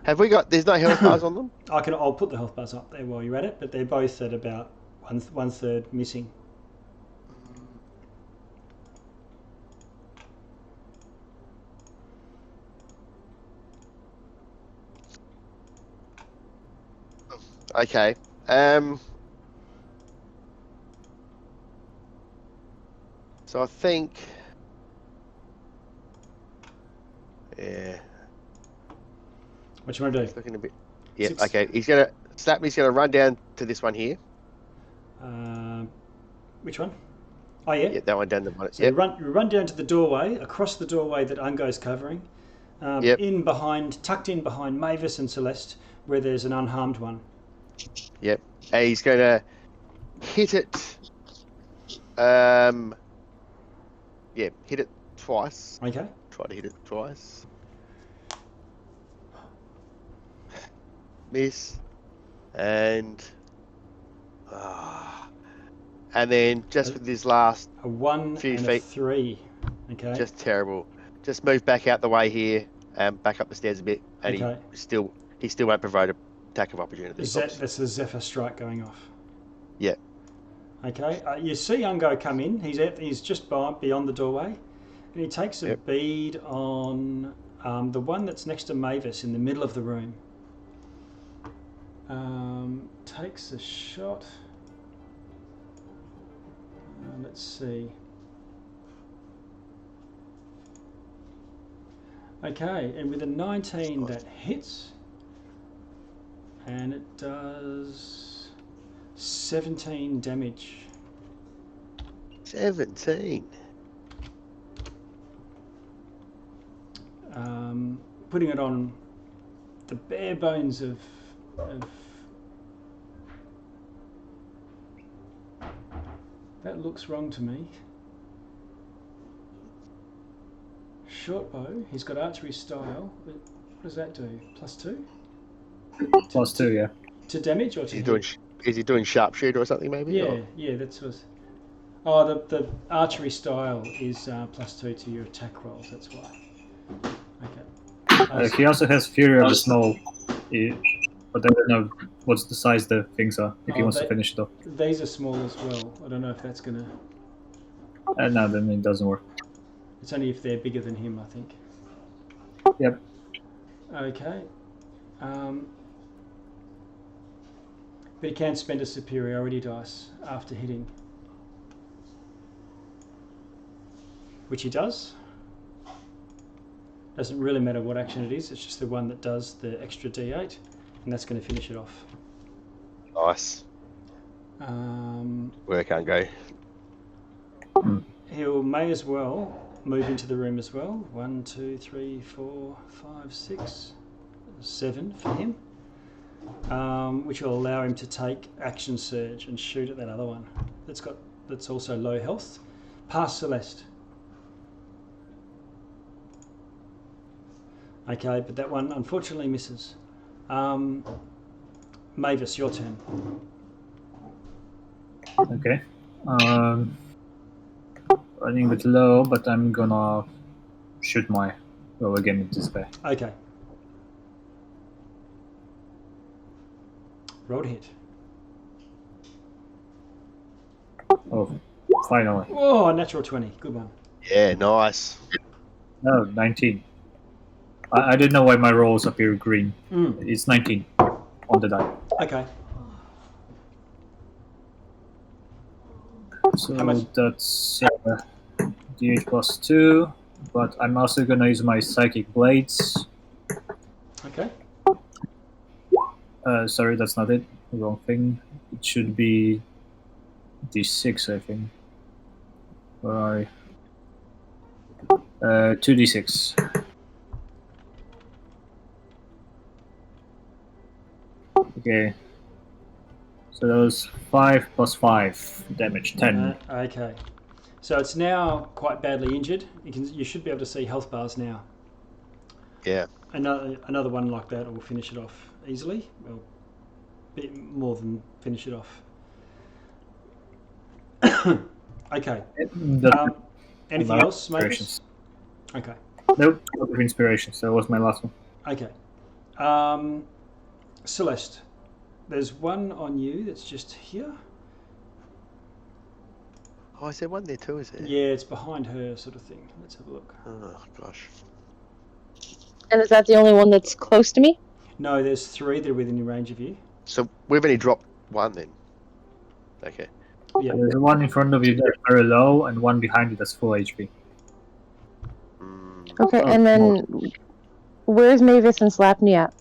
Have we got? There's no health bars on them. I'll put the health bars up there while you're at it, but they're both at about 1/3 missing. Okay. So I think. Yeah. What you want to It's do? looking a bit. Yeah. Okay. Slapney's gonna run down to this one here. Which one? Oh yeah. Yeah, that one down the bottom. So you run down to the doorway, across the doorway that Ungo's covering, tucked in behind Mavis and Celeste, where there's an unharmed one. Yep. And he's gonna hit it. Hit it twice. Okay. Try to hit it twice. Miss. And then just with this last A 1 few and feet. a 3. Okay. Just terrible. Just move back out the way here and back up the stairs a bit, and Okay. he still won't provide a attack of opportunity. That's the Zephyr strike going off. Yeah. Okay. You see Ungo come in. He's just beyond the doorway, and he takes a bead on the one that's next to Mavis in the middle of the room. Takes a shot. Let's see. Okay, and with a 19 that hits, and it does 17 damage. 17. Putting it on the bare bones of that looks wrong to me. Short bow. He's got archery style. But what does that do? +2? +2, yeah. To damage or to hit? Is he doing sharpshooter or something maybe? Yeah, Or? yeah, that's what. Oh, the archery style is +2 to your attack rolls. That's why. Okay. He also has Fury of the Snow, but I don't know what's the size the things are if he wants to finish it off. These are small as well. I don't know if that's gonna. No, then it doesn't work. It's only if they're bigger than him, I think. Yep. Okay. But he can spend a superiority dice after hitting. Which he does. Doesn't really matter what action it is, it's just the one that does the extra d8, and that's going to finish it off. Nice. Where I can't go. He may as well move into the room as well. 1, 2, 3, 4, 5, 6, 7 for him. Which will allow him to take action surge and shoot at that other one. That's also low health. Pass Celeste. Okay, but that one unfortunately misses. Mavis, your turn. Okay. Running a bit low, but I'm gonna shoot my roll again with this guy. Okay. Roll to hit. Oh, finally. Oh, natural 20. Good one. Yeah, nice. No, 19. I didn't know why my rolls appear green. It's 19 on the die. Okay. So How much? that's d8 +2, but I'm also gonna use my psychic blades. Okay. Sorry, that's not it. Wrong thing. It should be d6, I think. Where are you? 2d6. Okay. So that was 5 + 5 damage, 10. Okay. So it's now quite badly injured. You should be able to see health bars now. Yeah. Another one like that will finish it off easily. Well, a bit more than finish it off. Okay. Anything else, Mavis? Okay. Nope, not of inspiration, so that was my last one. Okay. Celeste, there's one on you that's just here. Oh, is there one there too, is there? Yeah, it's behind her sort of thing. Let's have a look. Oh, gosh. And is that the only one that's close to me? No, there's 3 that are within range of you. So we've only dropped one then? Okay. Yeah. There's one in front of you that's very low, and one behind you that's full HP. Okay, Oh, and then where's Mavis and Slapney at?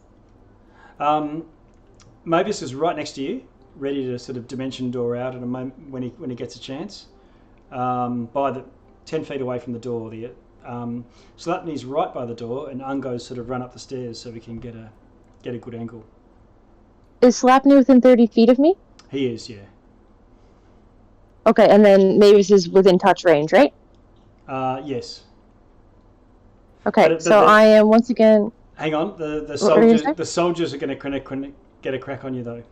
Mavis is right next to you, ready to sort of dimension door out at a moment when he gets a chance. By the 10 feet away from the door, Slapney's right by the door, and Ungo's sort of run up the stairs so we can get a good angle. Is Slapney within 30 feet of me? He is, yeah. Okay, and then Mavis is within touch range, right? Yes. Okay, so I am once again. Hang on, the soldiers are going to get a crack on you though.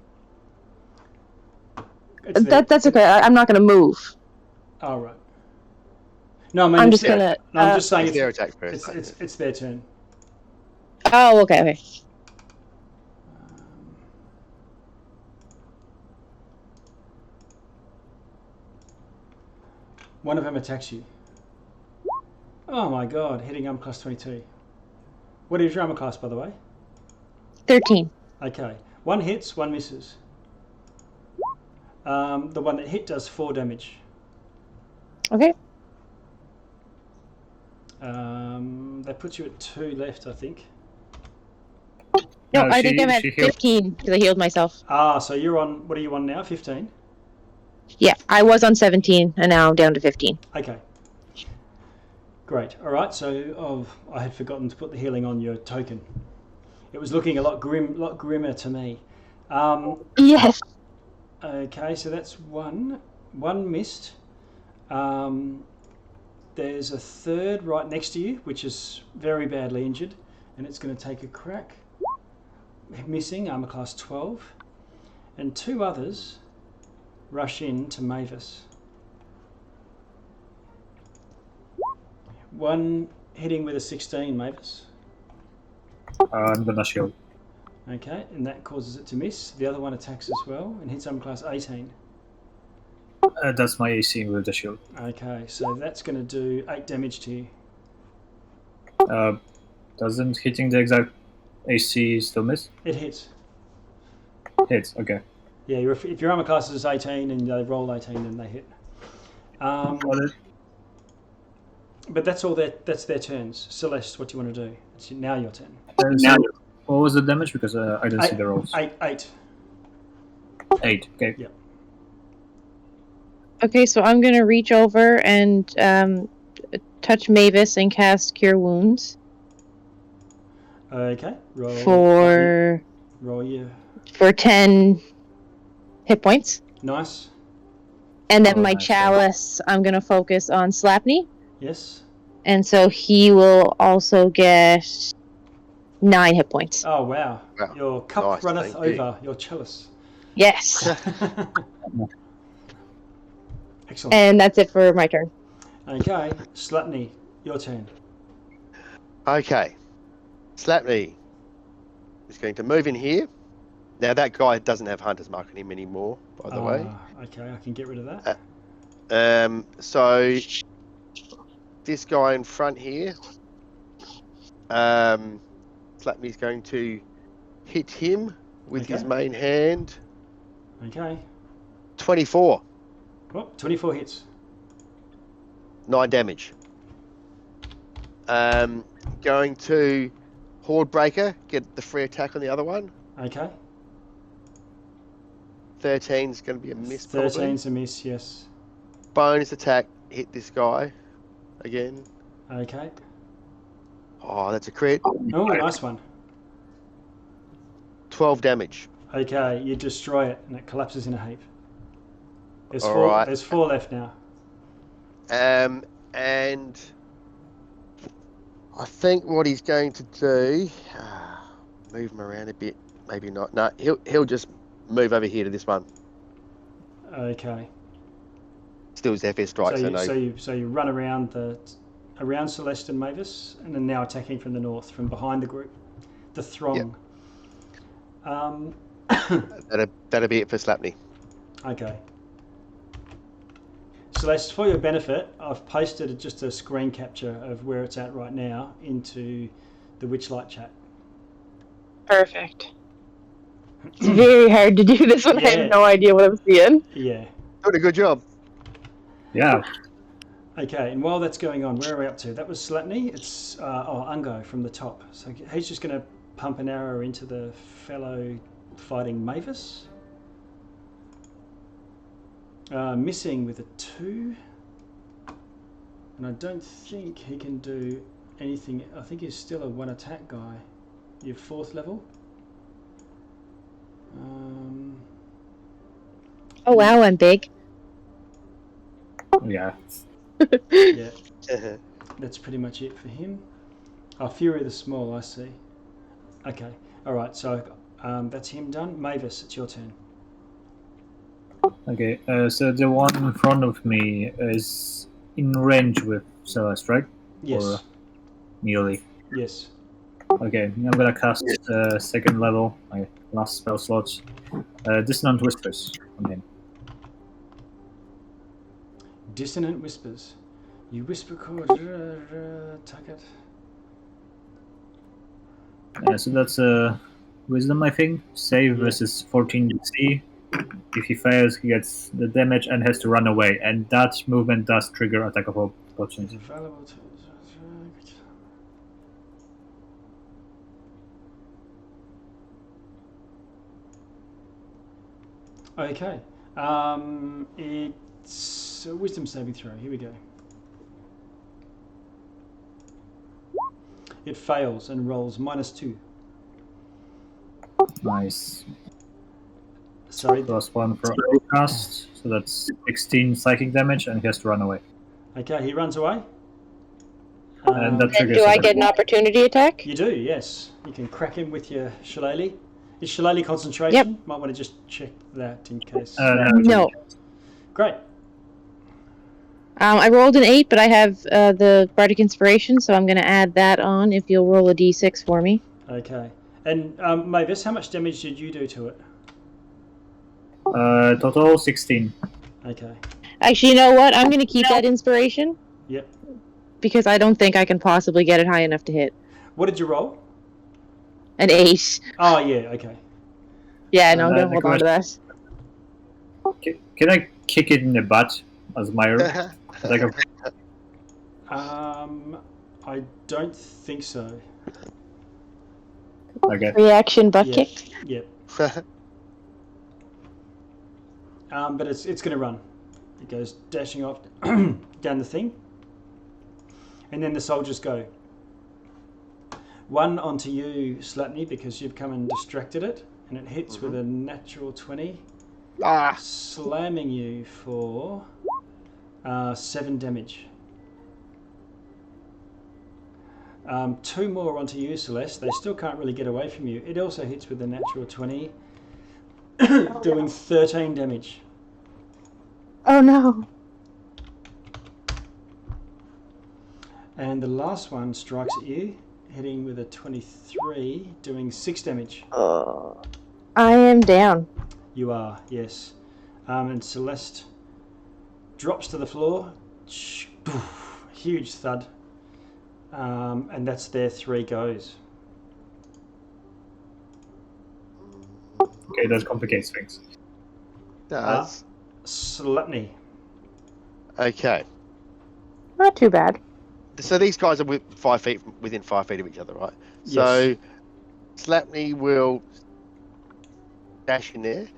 That's okay. I'm not going to move. Oh right. No, I mean, I'm just gonna. No, I'm just saying it's their attack first. It's their turn. Oh, okay. One of them attacks you. Oh my god, hitting armor class 22. What is your armor class, by the way? 13. Okay. One hits, one misses. The one that hit does 4 damage. Okay. That puts you at 2 left, I think. No, I think I'm at 15 because I healed myself. Ah, so you're on, what are you on now, 15? Yeah, I was on 17 and now I'm down to 15. Okay. Great. All right, so I had forgotten to put the healing on your token. It was looking a lot grimmer to me. Yes. Okay, so that's one missed. There's a third right next to you, which is very badly injured, and it's going to take a crack. Missing, armor class 12. And two others rush in to Mavis. One hitting with a 16, Mavis. I'm gonna shield. Okay, and that causes it to miss. The other one attacks as well and hits armor class 18. That's my AC with the shield. Okay, so that's going to do 8 damage to you. Doesn't hitting the exact AC still miss? It hits. Hits, okay. Yeah, if your armor class is 18 and they roll 18, then they hit. But that's all. That's their turns. Celeste, what do you want to do? It's now your turn. So what was the damage? Because I didn't see the rolls. 8. 8, okay. Yep. Okay, so I'm gonna reach over and touch Mavis and cast Cure Wounds. Okay. Roll for 10 hit points. Nice. And then Oh, my nice. chalice, I'm gonna focus on Slapney, Yes. and so he will also get 9 hit points. Oh wow. Wow. Your cup Nice, runneth thank you. over. Your chalice. Yes, Excellent. and that's it for my turn. Okay, Slapney, your turn. Okay. Slapney is going to move in here. Now that guy doesn't have Hunter's Mark on him anymore, by the way. Okay, I can get rid of that. So this guy in front here, Slapney's going to hit him with his Okay. main hand. Okay. 24, Well, 24 hits. 9 damage. Going to Horde Breaker, get the free attack on the other one. Okay. 13 is going to be a miss, probably. 13's a miss, yes. Bonus attack, hit this guy again. Okay. Oh, that's a crit. Oh, nice one. 12 damage. Okay, you destroy it and it collapses in a heap. There's All four. right. There's 4 left now. And I think what he's going to do, move him around a bit, maybe not. No, he'll just move over here to this one. Okay. Still his FS strike, so no. So you run around Celeste and Mavis, and then now attacking from the north, from behind the group, the throng. That'll be it for Slapney. Okay. Celeste, for your benefit, I've posted just a screen capture of where it's at right now into the Witchlight chat. Perfect. It's very hard to do this when I Yeah. have no idea what I'm seeing. Yeah. Doing a good job. Yeah. Okay, and while that's going on, where are we up to? That was Slapney. It's Ungo from the top. So he's just going to pump an arrow into the fellow fighting Mavis. Missing with a 2. And I don't think he can do anything. I think he's still a 1 attack guy. You're 4th level. Oh wow, I'm big. Yeah. Yeah, that's pretty much it for him. Oh, Fury the Small, I see. Okay, alright, so that's him done. Mavis, it's your turn. Okay, so the one in front of me is in range with Celeste, right? Yes. Or melee. Yes. Okay, I'm gonna cast second level, my last spell slot. Dissonant Whispers on him. Dissonant Whispers. You whisper chord, tuck it. So that's a wisdom, I think. Save versus 14 DC. If he fails, he gets the damage and has to run away. And that movement does trigger attack of opportunity. Available to... Okay. It's a wisdom saving throw. Here we go. It fails and rolls -2. Nice. Sorry. +1 for cast, so that's 16 psychic damage, and he has to run away. Okay, he runs away. And that And triggers. do I get an opportunity attack? You do, yes. You can crack him with your shillelagh. Is shillelagh concentration? Yep. Might want to just check that in case. No. Great. I rolled an 8, but I have the Bardic Inspiration, so I'm going to add that on if you'll roll a d6 for me. Okay. And Mavis, how much damage did you do to it? Total 16. Okay. Actually, you know what? I'm going to keep that Inspiration. Yep. Because I don't think I can possibly get it high enough to hit. What did you roll? An 8. Oh, yeah, okay. Yeah, no, I'm going to hold on to that. Can I kick it in the butt as my attack? I don't think so. Okay. Reaction butt Yeah. kick. Yep. But it's going to run. It goes dashing off down the thing. And then the soldiers go. One onto you, Slapney, because you've come and distracted it. And it hits with a natural 20. Slamming you for 7 damage. 2 more onto you, Celeste. They still can't really get away from you. It also hits with a natural 20. Doing 13 damage. Oh no. And the last one strikes at you, hitting with a 23, doing 6 damage. I am down. You are, yes. And Celeste drops to the floor. Huge thud. And that's their 3 goes. Okay, that complicates things. Does. Slapney. Okay. Not too bad. So these guys are within 5 feet of each other, right? So Slapney will dash in there.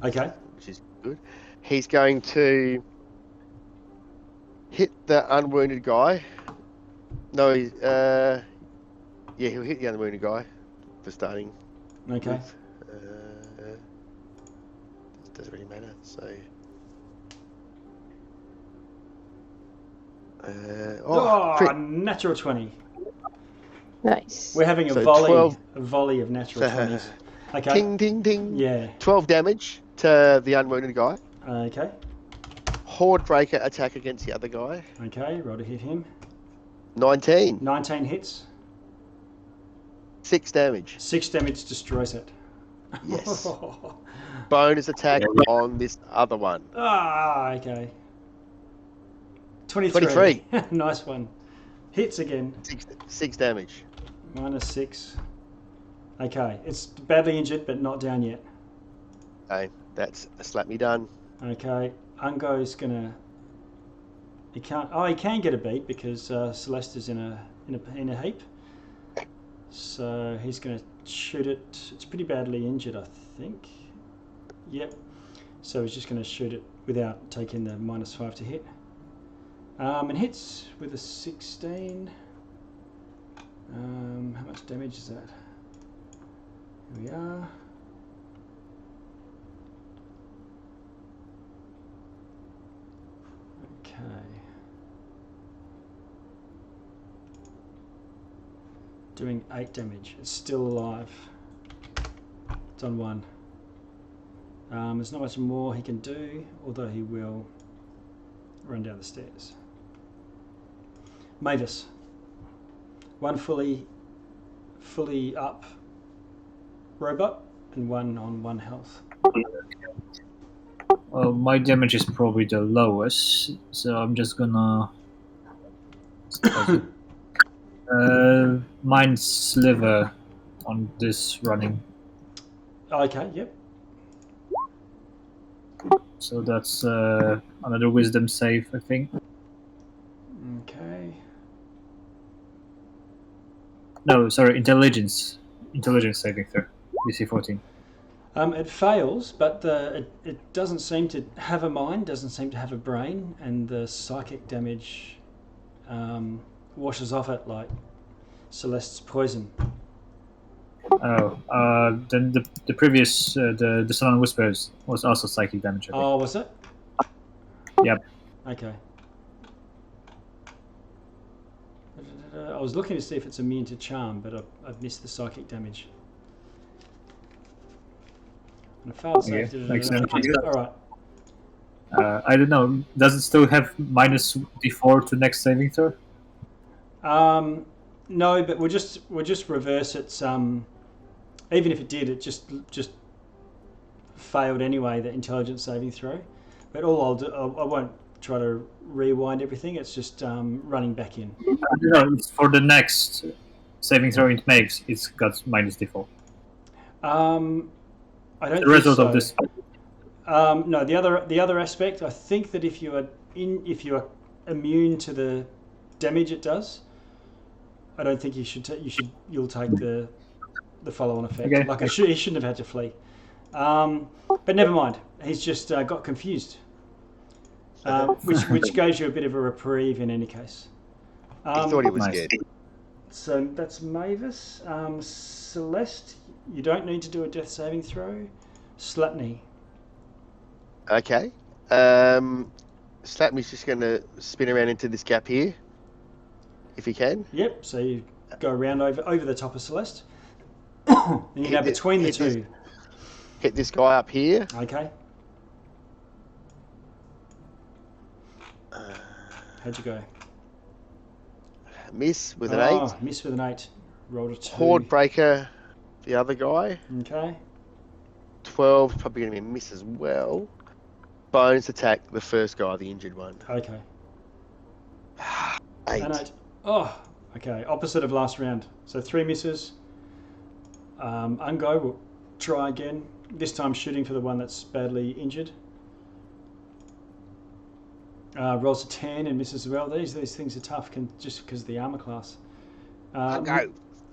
Okay. Which is good. He's going to hit the unwounded guy. No, he'll hit the unwounded guy for starting. Okay. Doesn't really matter. So. Crit. Natural 20. Nice. We're having a So volley, 12. a volley of natural 20s. Okay. Ding, ding, ding. Yeah. 12 damage to the unwounded guy. Okay. Horde breaker attack against the other guy. Okay. Roll to hit him. 19. 19 hits. 6 damage. 6 damage destroys it. Yes. Bonus attack on this other one. Okay. 23. Nice one. Hits again. 6 damage. Minus 6. Okay. It's badly injured, but not down yet. Okay, that's a slap me done. Okay. Ungo's gonna. He can't. Oh, he can get a beat because Celeste is in a heap. So he's gonna shoot it. It's pretty badly injured, I think. Yep. So he's just gonna shoot it without taking the minus 5 to hit. And hits with a 16. How much damage is that? Here we are. Okay. Doing 8 damage. It's still alive. It's on 1. There's not much more he can do, although he will run down the stairs. Mavis. One fully up robot and one on 1 health. Well, my damage is probably the lowest, so I'm just gonna mind sliver on this running. Okay, yep. So that's another wisdom save, I think. Okay. No, sorry, intelligence saving throw. DC 14. It fails, but it doesn't seem to have a mind, doesn't seem to have a brain, and the psychic damage washes off it like Celeste's poison. Then the previous the Sullen Whispers was also psychic damage. I think. Oh, was it? Yep. Okay. I was looking to see if it's immune to charm, but I've missed the psychic damage. And I failed save. Okay, makes sense. All right. I don't know. Does it still have minus d4 to next saving throw? No, but we'll just reverse its. Even if it did, it just failed anyway. The intelligence saving throw. But all I'll do, I won't try to rewind everything. It's just running back in. No, it's for the next saving throw it makes. It's got minus d4. I don't The result think so. of this. No, the other aspect. I think that if you are immune to the damage it does, I don't think you'll take the follow-on effect. Okay. Like he shouldn't have had to flee. But never mind. He's just got confused, which gives you a bit of a reprieve in any case. He thought he was Nice. dead. So that's Mavis. Celeste, you don't need to do a death saving throw. Slatney. Okay. Slapney's just going to spin around into this gap here, if he can. Yep. So you go around over the top of Celeste, and you're now between the two. Hit this guy up here. Okay. How'd you go? Miss with an 8. Miss with an 8. Rolled a 2. Horde breaker, the other guy. Okay. 12 probably going to be a miss as well. Bonus attack, the first guy, the injured one. Okay. 8. An 8. Oh, okay. Opposite of last round. So 3 misses. Ungo will try again. This time shooting for the one that's badly injured. Rolls a 10 and misses as well. These things are tough just because of the armor class. Go.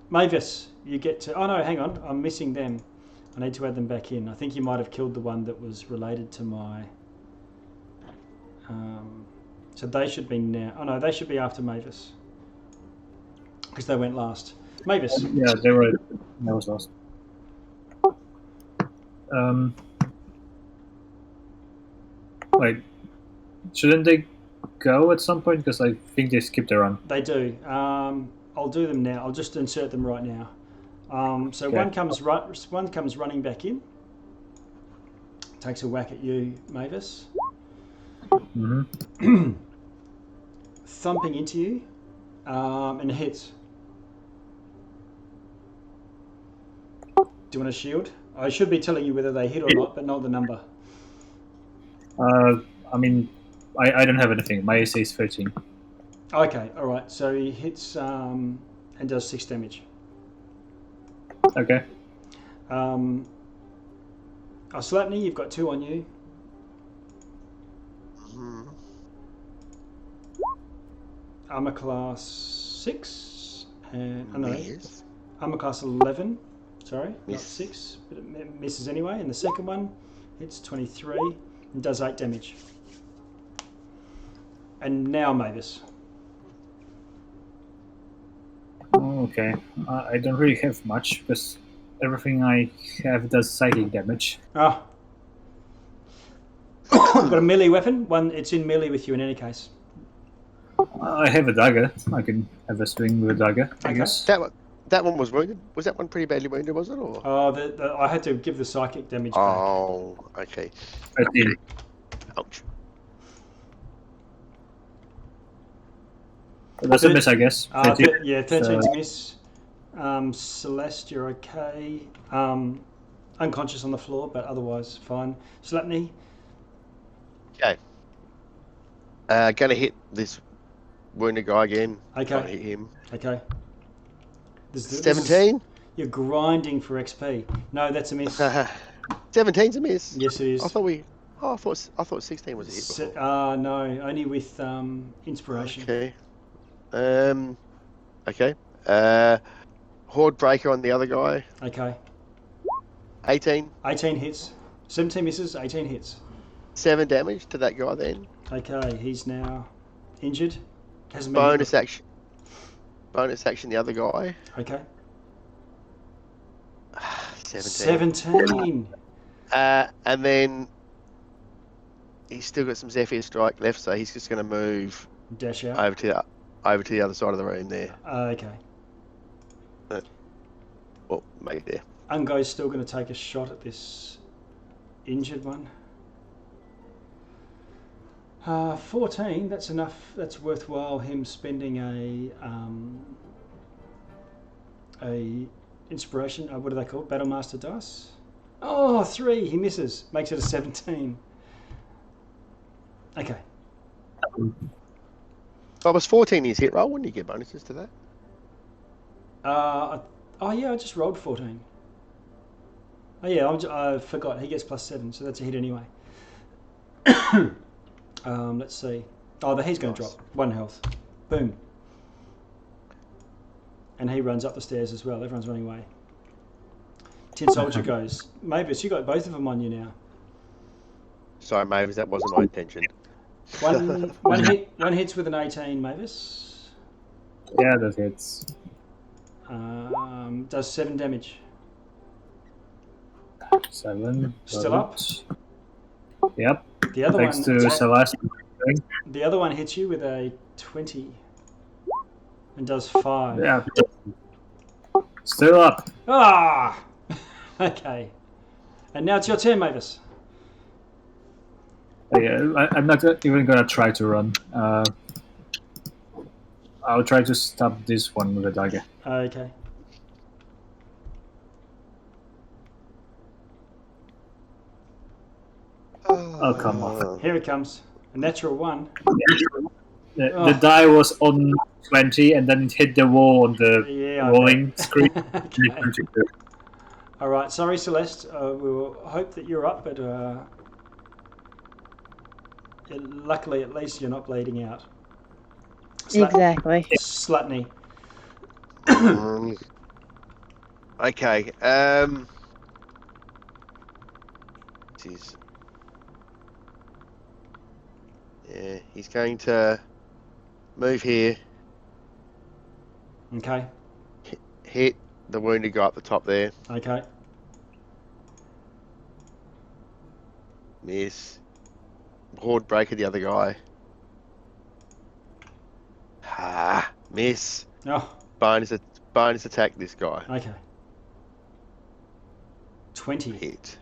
Mavis, you get to... Oh no, hang on. I'm missing them. I need to add them back in. I think you might have killed the one that was related to my... so they should be now... Oh no, they should be after Mavis. Because they went last. Mavis. Yeah, they were. That was last. Wait, shouldn't they go at some point? Because I think they skipped a run. They do. I'll do them now. I'll just insert them right now. So Okay. one comes running back in. Takes a whack at you, Mavis. Mm-hmm. Thumping into you, and hits. Do you want a shield? I should be telling you whether they hit or not, but not the number. I mean, I don't have anything. My AC is 13. Okay, all right. So he hits and does 6 damage. Okay. Slatney, you've got 2 on you. Armor class 6 and Miss. armor class 11. Sorry, not Miss. 6, but it misses anyway. And the second one hits 23 and does 8 damage. And now Mavis. Okay. I don't really have much because everything I have does psychic damage. Ah. Got a melee weapon. One, it's in melee with you in any case. I have a dagger. I can have a swing with a dagger, I Okay. guess. That one was wounded. Was that one pretty badly wounded, was it? Or? Oh, I had to give the psychic damage back. Oh, okay. 13. Ouch. That's a miss, I guess. 13. 13's So- miss. Celeste, you're okay. Unconscious on the floor, but otherwise fine. Slapney, Okay. Gonna hit this wounded guy again. Okay. Trying to hit him. okay. This is- 17? You're grinding for XP. No, that's a miss. 17's a miss. Yes, it is. I thought 16 was a hit before. No, only with inspiration. Okay. Okay. Horde breaker on the other guy. Okay. 18. 18 hits. 17 misses, 18 hits. 7 damage to that guy then. Okay, he's now injured. Hasn't been Bonus action. Bonus action the other guy. Okay. 17. 17. And then he's still got some Zephyr Strike left, so he's just going to move Dash out. over to the other side of the room there. Okay. Well, maybe there. Ungo's still going to take a shot at this injured one. 14, that's enough. That's worthwhile him spending a inspiration. What are they called? Battlemaster dice. Oh, 3. He misses. Makes it a 17. Okay. If I was 14 his hit roll, wouldn't you get bonuses to that? Oh yeah, I just rolled 14. Oh yeah, I forgot. He gets +7, so that's a hit anyway. Let's see. Oh, he's going to drop 1 health. Boom. And he runs up the stairs as well. Everyone's running away. Tin Soldier goes. Mavis, you got both of them on you now. Sorry, Mavis, that wasn't my intention. One hits with an 18, Mavis. Yeah, that hits. Does 7 damage. 7. Still up? Yep. The other Thanks one. to Celeste. The other one hits you with a 20 and does 5. Yeah. Still up. Ah! Okay. And now it's your turn, Mavis. Yeah, I'm not even gonna try to run. I'll try to stop this one with a dagger. Okay. Oh, come on. Here it comes. A natural 1. The die was on 20 and then it hit the wall on the rolling screen. Okay. All right. Sorry, Celeste. We will hope that you're up, but luckily, at least you're not bleeding out. Exactly. Slutney. Okay. Jeez. Yeah, he's going to move here. Okay. Hit the wounded guy up the top there. Okay. Miss. Horde breaker the other guy. Miss. Oh. Bonus attack this guy. Okay. 20. Hit.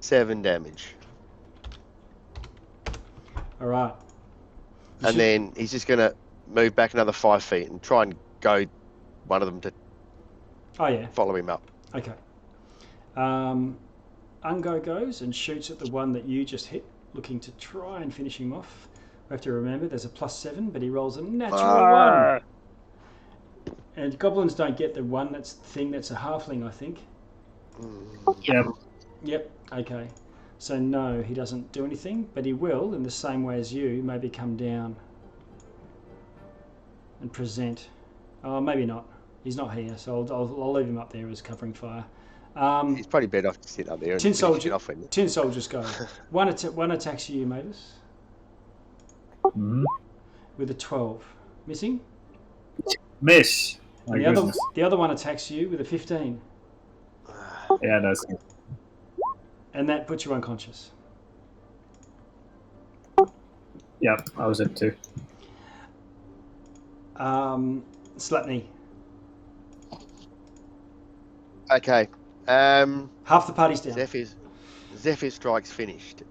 7 damage. All right. And then he's just going to move back another 5 feet and try and go one of them to follow him up. Okay. Ungo goes and shoots at the one that you just hit, looking to try and finish him off. We have to remember there's a +7, but he rolls a natural 1. And goblins don't get the one that's a halfling, I think. Yep. Okay. So no, he doesn't do anything, but he will, in the same way as you, maybe come down and present. Oh, maybe not. He's not here, so I'll leave him up there as covering fire. He's probably better off to sit up there and Tin finish it off with him. Tin Soldiers go. One attacks you, Mavis. With a 12. Missing? Miss. The other one attacks you with a 15. Yeah, that's it. And that puts you unconscious. Yep, I was at 2. Slapney. Okay. Half the party's down. Zephyr Strike's finished.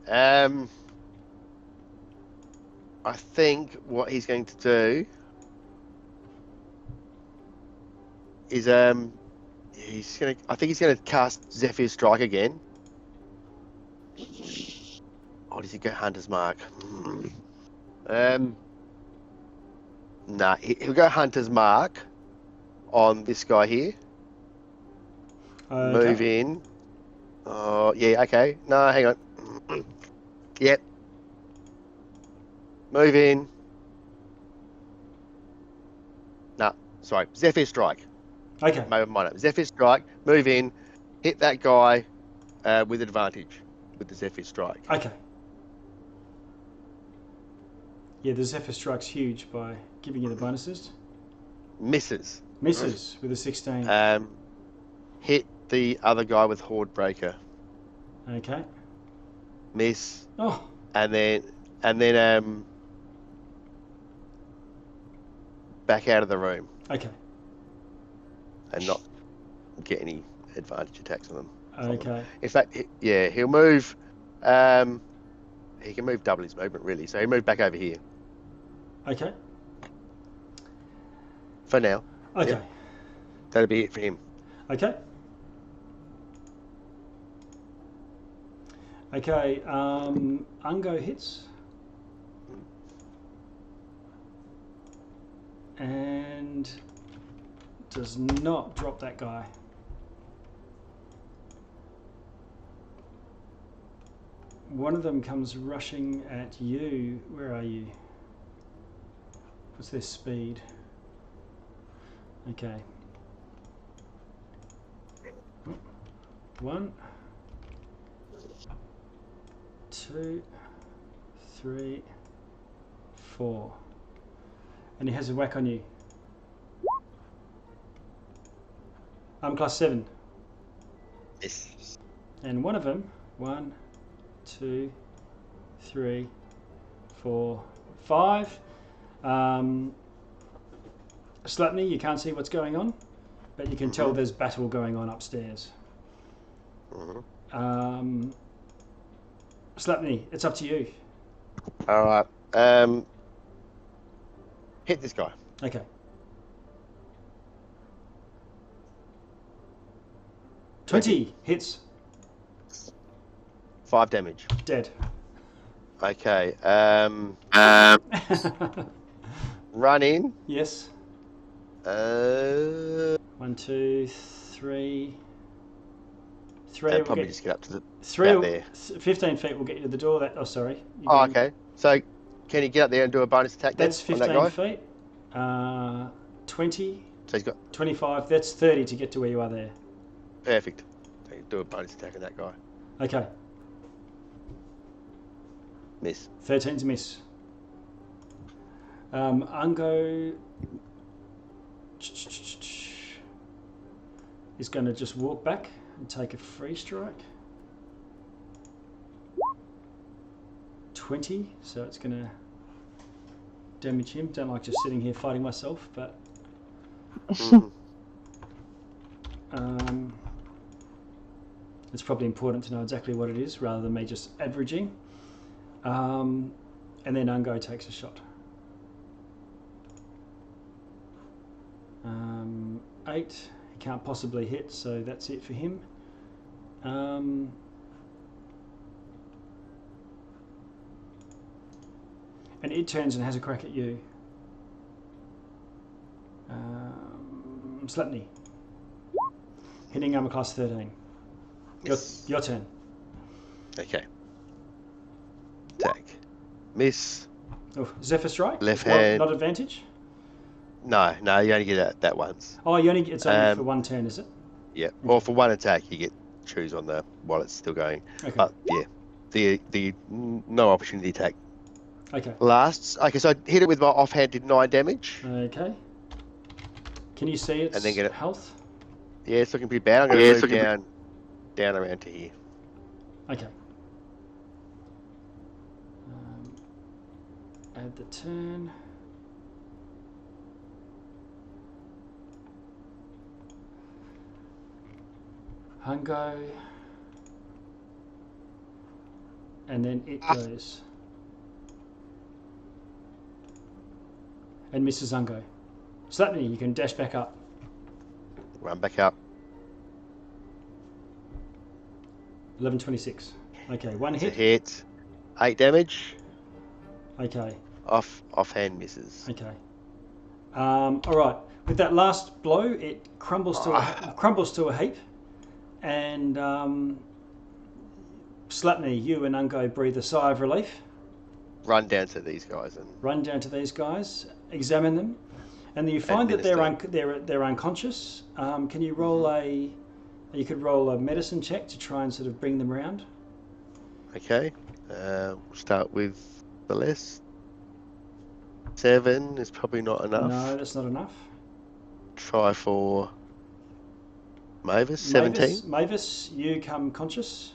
I think what he's going to do is I think he's gonna cast Zephyr Strike again. Oh, does he go Hunter's Mark? Nah, he'll go Hunter's Mark on this guy here. Okay. Move in. Oh, yeah, okay. No, hang on. Yep. Move in. No, sorry. Zephyr Strike. Okay. Zephyr Strike. Move in. Hit that guy with advantage with the Zephyr Strike. Okay. Yeah, the Zephyr Strike's huge by giving you the bonuses. Misses. Misses with a 16. Hit the other guy with Horde Breaker. Okay. Miss. Oh, And then back out of the room okay. and not get any advantage attacks on them. Okay. In fact, he'll move. He can move double his movement really, so he'll move back over here Okay. for now. Okay. Yep. That'll be it for him. Okay. Okay. Ungo hits. And does not drop that guy. One of them comes rushing at you. Where are you? What's their speed? Okay. 1, 2, 3, 4. And he has a whack on you. I'm class 7. Yes. And one of them, 1, 2, 3, 4, 5. Slapney, you can't see what's going on, but you can tell there's battle going on upstairs. Slapney, it's up to you. All right. Hit this guy. Okay. 20 hits. 5 damage. Dead. Okay. Run in. Yes. 1, 2, 3. 3 will probably get, just get up to the 3 out will, there. 15 feet will get you to the door. That sorry. You Oh, can- okay. So can you get up there and do a bonus attack then That's on that 15 guy? feet. 20, So he's got 25. That's 30 to get to where you are there. perfect. So you do a bonus attack on that guy. Okay. Miss. 13's a miss. Ungo is going to just walk back and take a free strike. 20, so it's going to damage him. Don't like just sitting here fighting myself, but it's probably important to know exactly what it is rather than me just averaging. And then Ungo takes a shot. 8, he can't possibly hit, so that's it for him. And it turns and has a crack at you. Slapney. Hitting armor class 13. Your turn. Okay. Attack. Miss. Oh, Zephyr Strike? Left hand. Not advantage? No, you only get that once. Oh, it's only for one turn, is it? Yeah. Or for one attack, you get choose on the while it's still going. Okay. But yeah, the no opportunity attack Okay. lasts. Okay, so I hit it with my offhand, did 9 damage. Okay. Can you see its And then get it- health? Yeah, it's looking pretty bad. I'm going to move down around to here. Okay. Add the turn. Hungo. And then it goes. And misses Hungo. Slapney, you can dash back up. Run back up. 11:26. Okay, one It's a hit. hit. 8 damage. Okay, Offhand misses. okay. All right. With that last blow, it crumbles to a heap, and Slapney, you and Ungo breathe a sigh of relief. Run down to these guys and Run down to these guys, examine them, and you find that they're unconscious. Can you roll You could roll a medicine check to try and sort of bring them round. okay. We'll start with the less. 7 is probably not enough. No, that's not enough. Try for Mavis, 17. Mavis, you come conscious.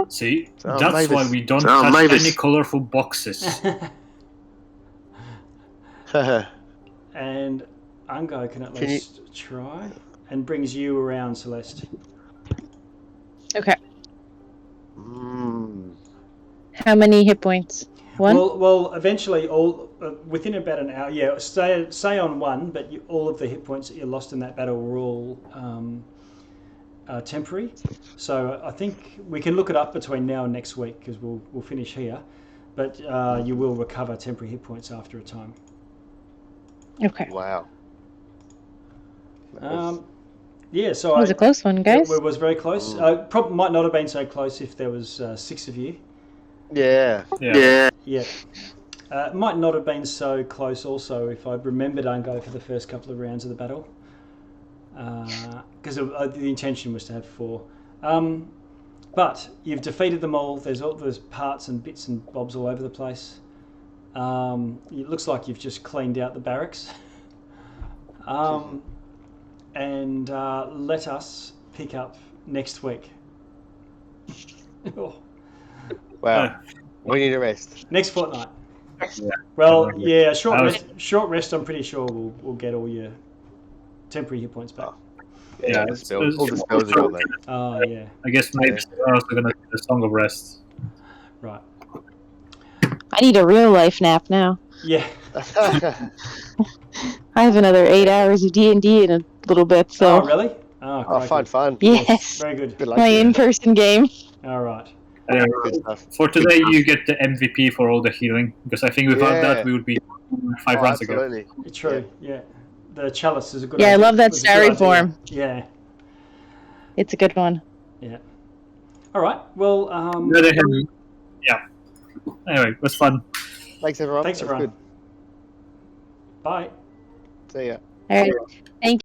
See, So, that's Mavis. why we don't touch any colorful boxes. And Ungo can at least try, and brings you around, Celeste. Okay. Mm. How many hit points? One? Well, eventually, all within about an hour. Yeah, stay on one, but all of the hit points that you lost in that battle were all temporary. So I think we can look it up between now and next week because we'll finish here. But you will recover temporary hit points after a time. Okay. Wow. Yeah, so That was a close one, guys. It was very close. Probably might not have been so close if there was 6 of you. Yeah. Might not have been so close also if I'd remembered Ungo for the first couple of rounds of the battle. Because the intention was to have 4. But you've defeated them all. There's parts and bits and bobs all over the place. It looks like you've just cleaned out the barracks. And let us pick up next week. Wow. We need a rest. Next fortnight. Yeah. Well, yeah, short rest. I'm pretty sure we'll get all your temporary hit points back. Yeah, all the spells are gone then. Oh yeah. I guess maybe we're also gonna do the Song of Rest. Right. I need a real life nap now. Yeah. I have another 8 hours of D&D in a little bit, so... Oh really? Oh, fun. Yes. Very good. Good luck My to you. in-person game. All right. Good stuff. For today, you get the MVP for all the healing, because I think without that, we would be 5 rounds ago. Absolutely. True. Yeah. The chalice is a good. Yeah, I idea. love that Was a good idea. styrofoam. Yeah. It's a good one. Yeah. All right. Well. Yeah. Anyway, it was fun. Thanks, everyone. Thanks, That was everyone. Bye. Good. See ya. All right. Thank you.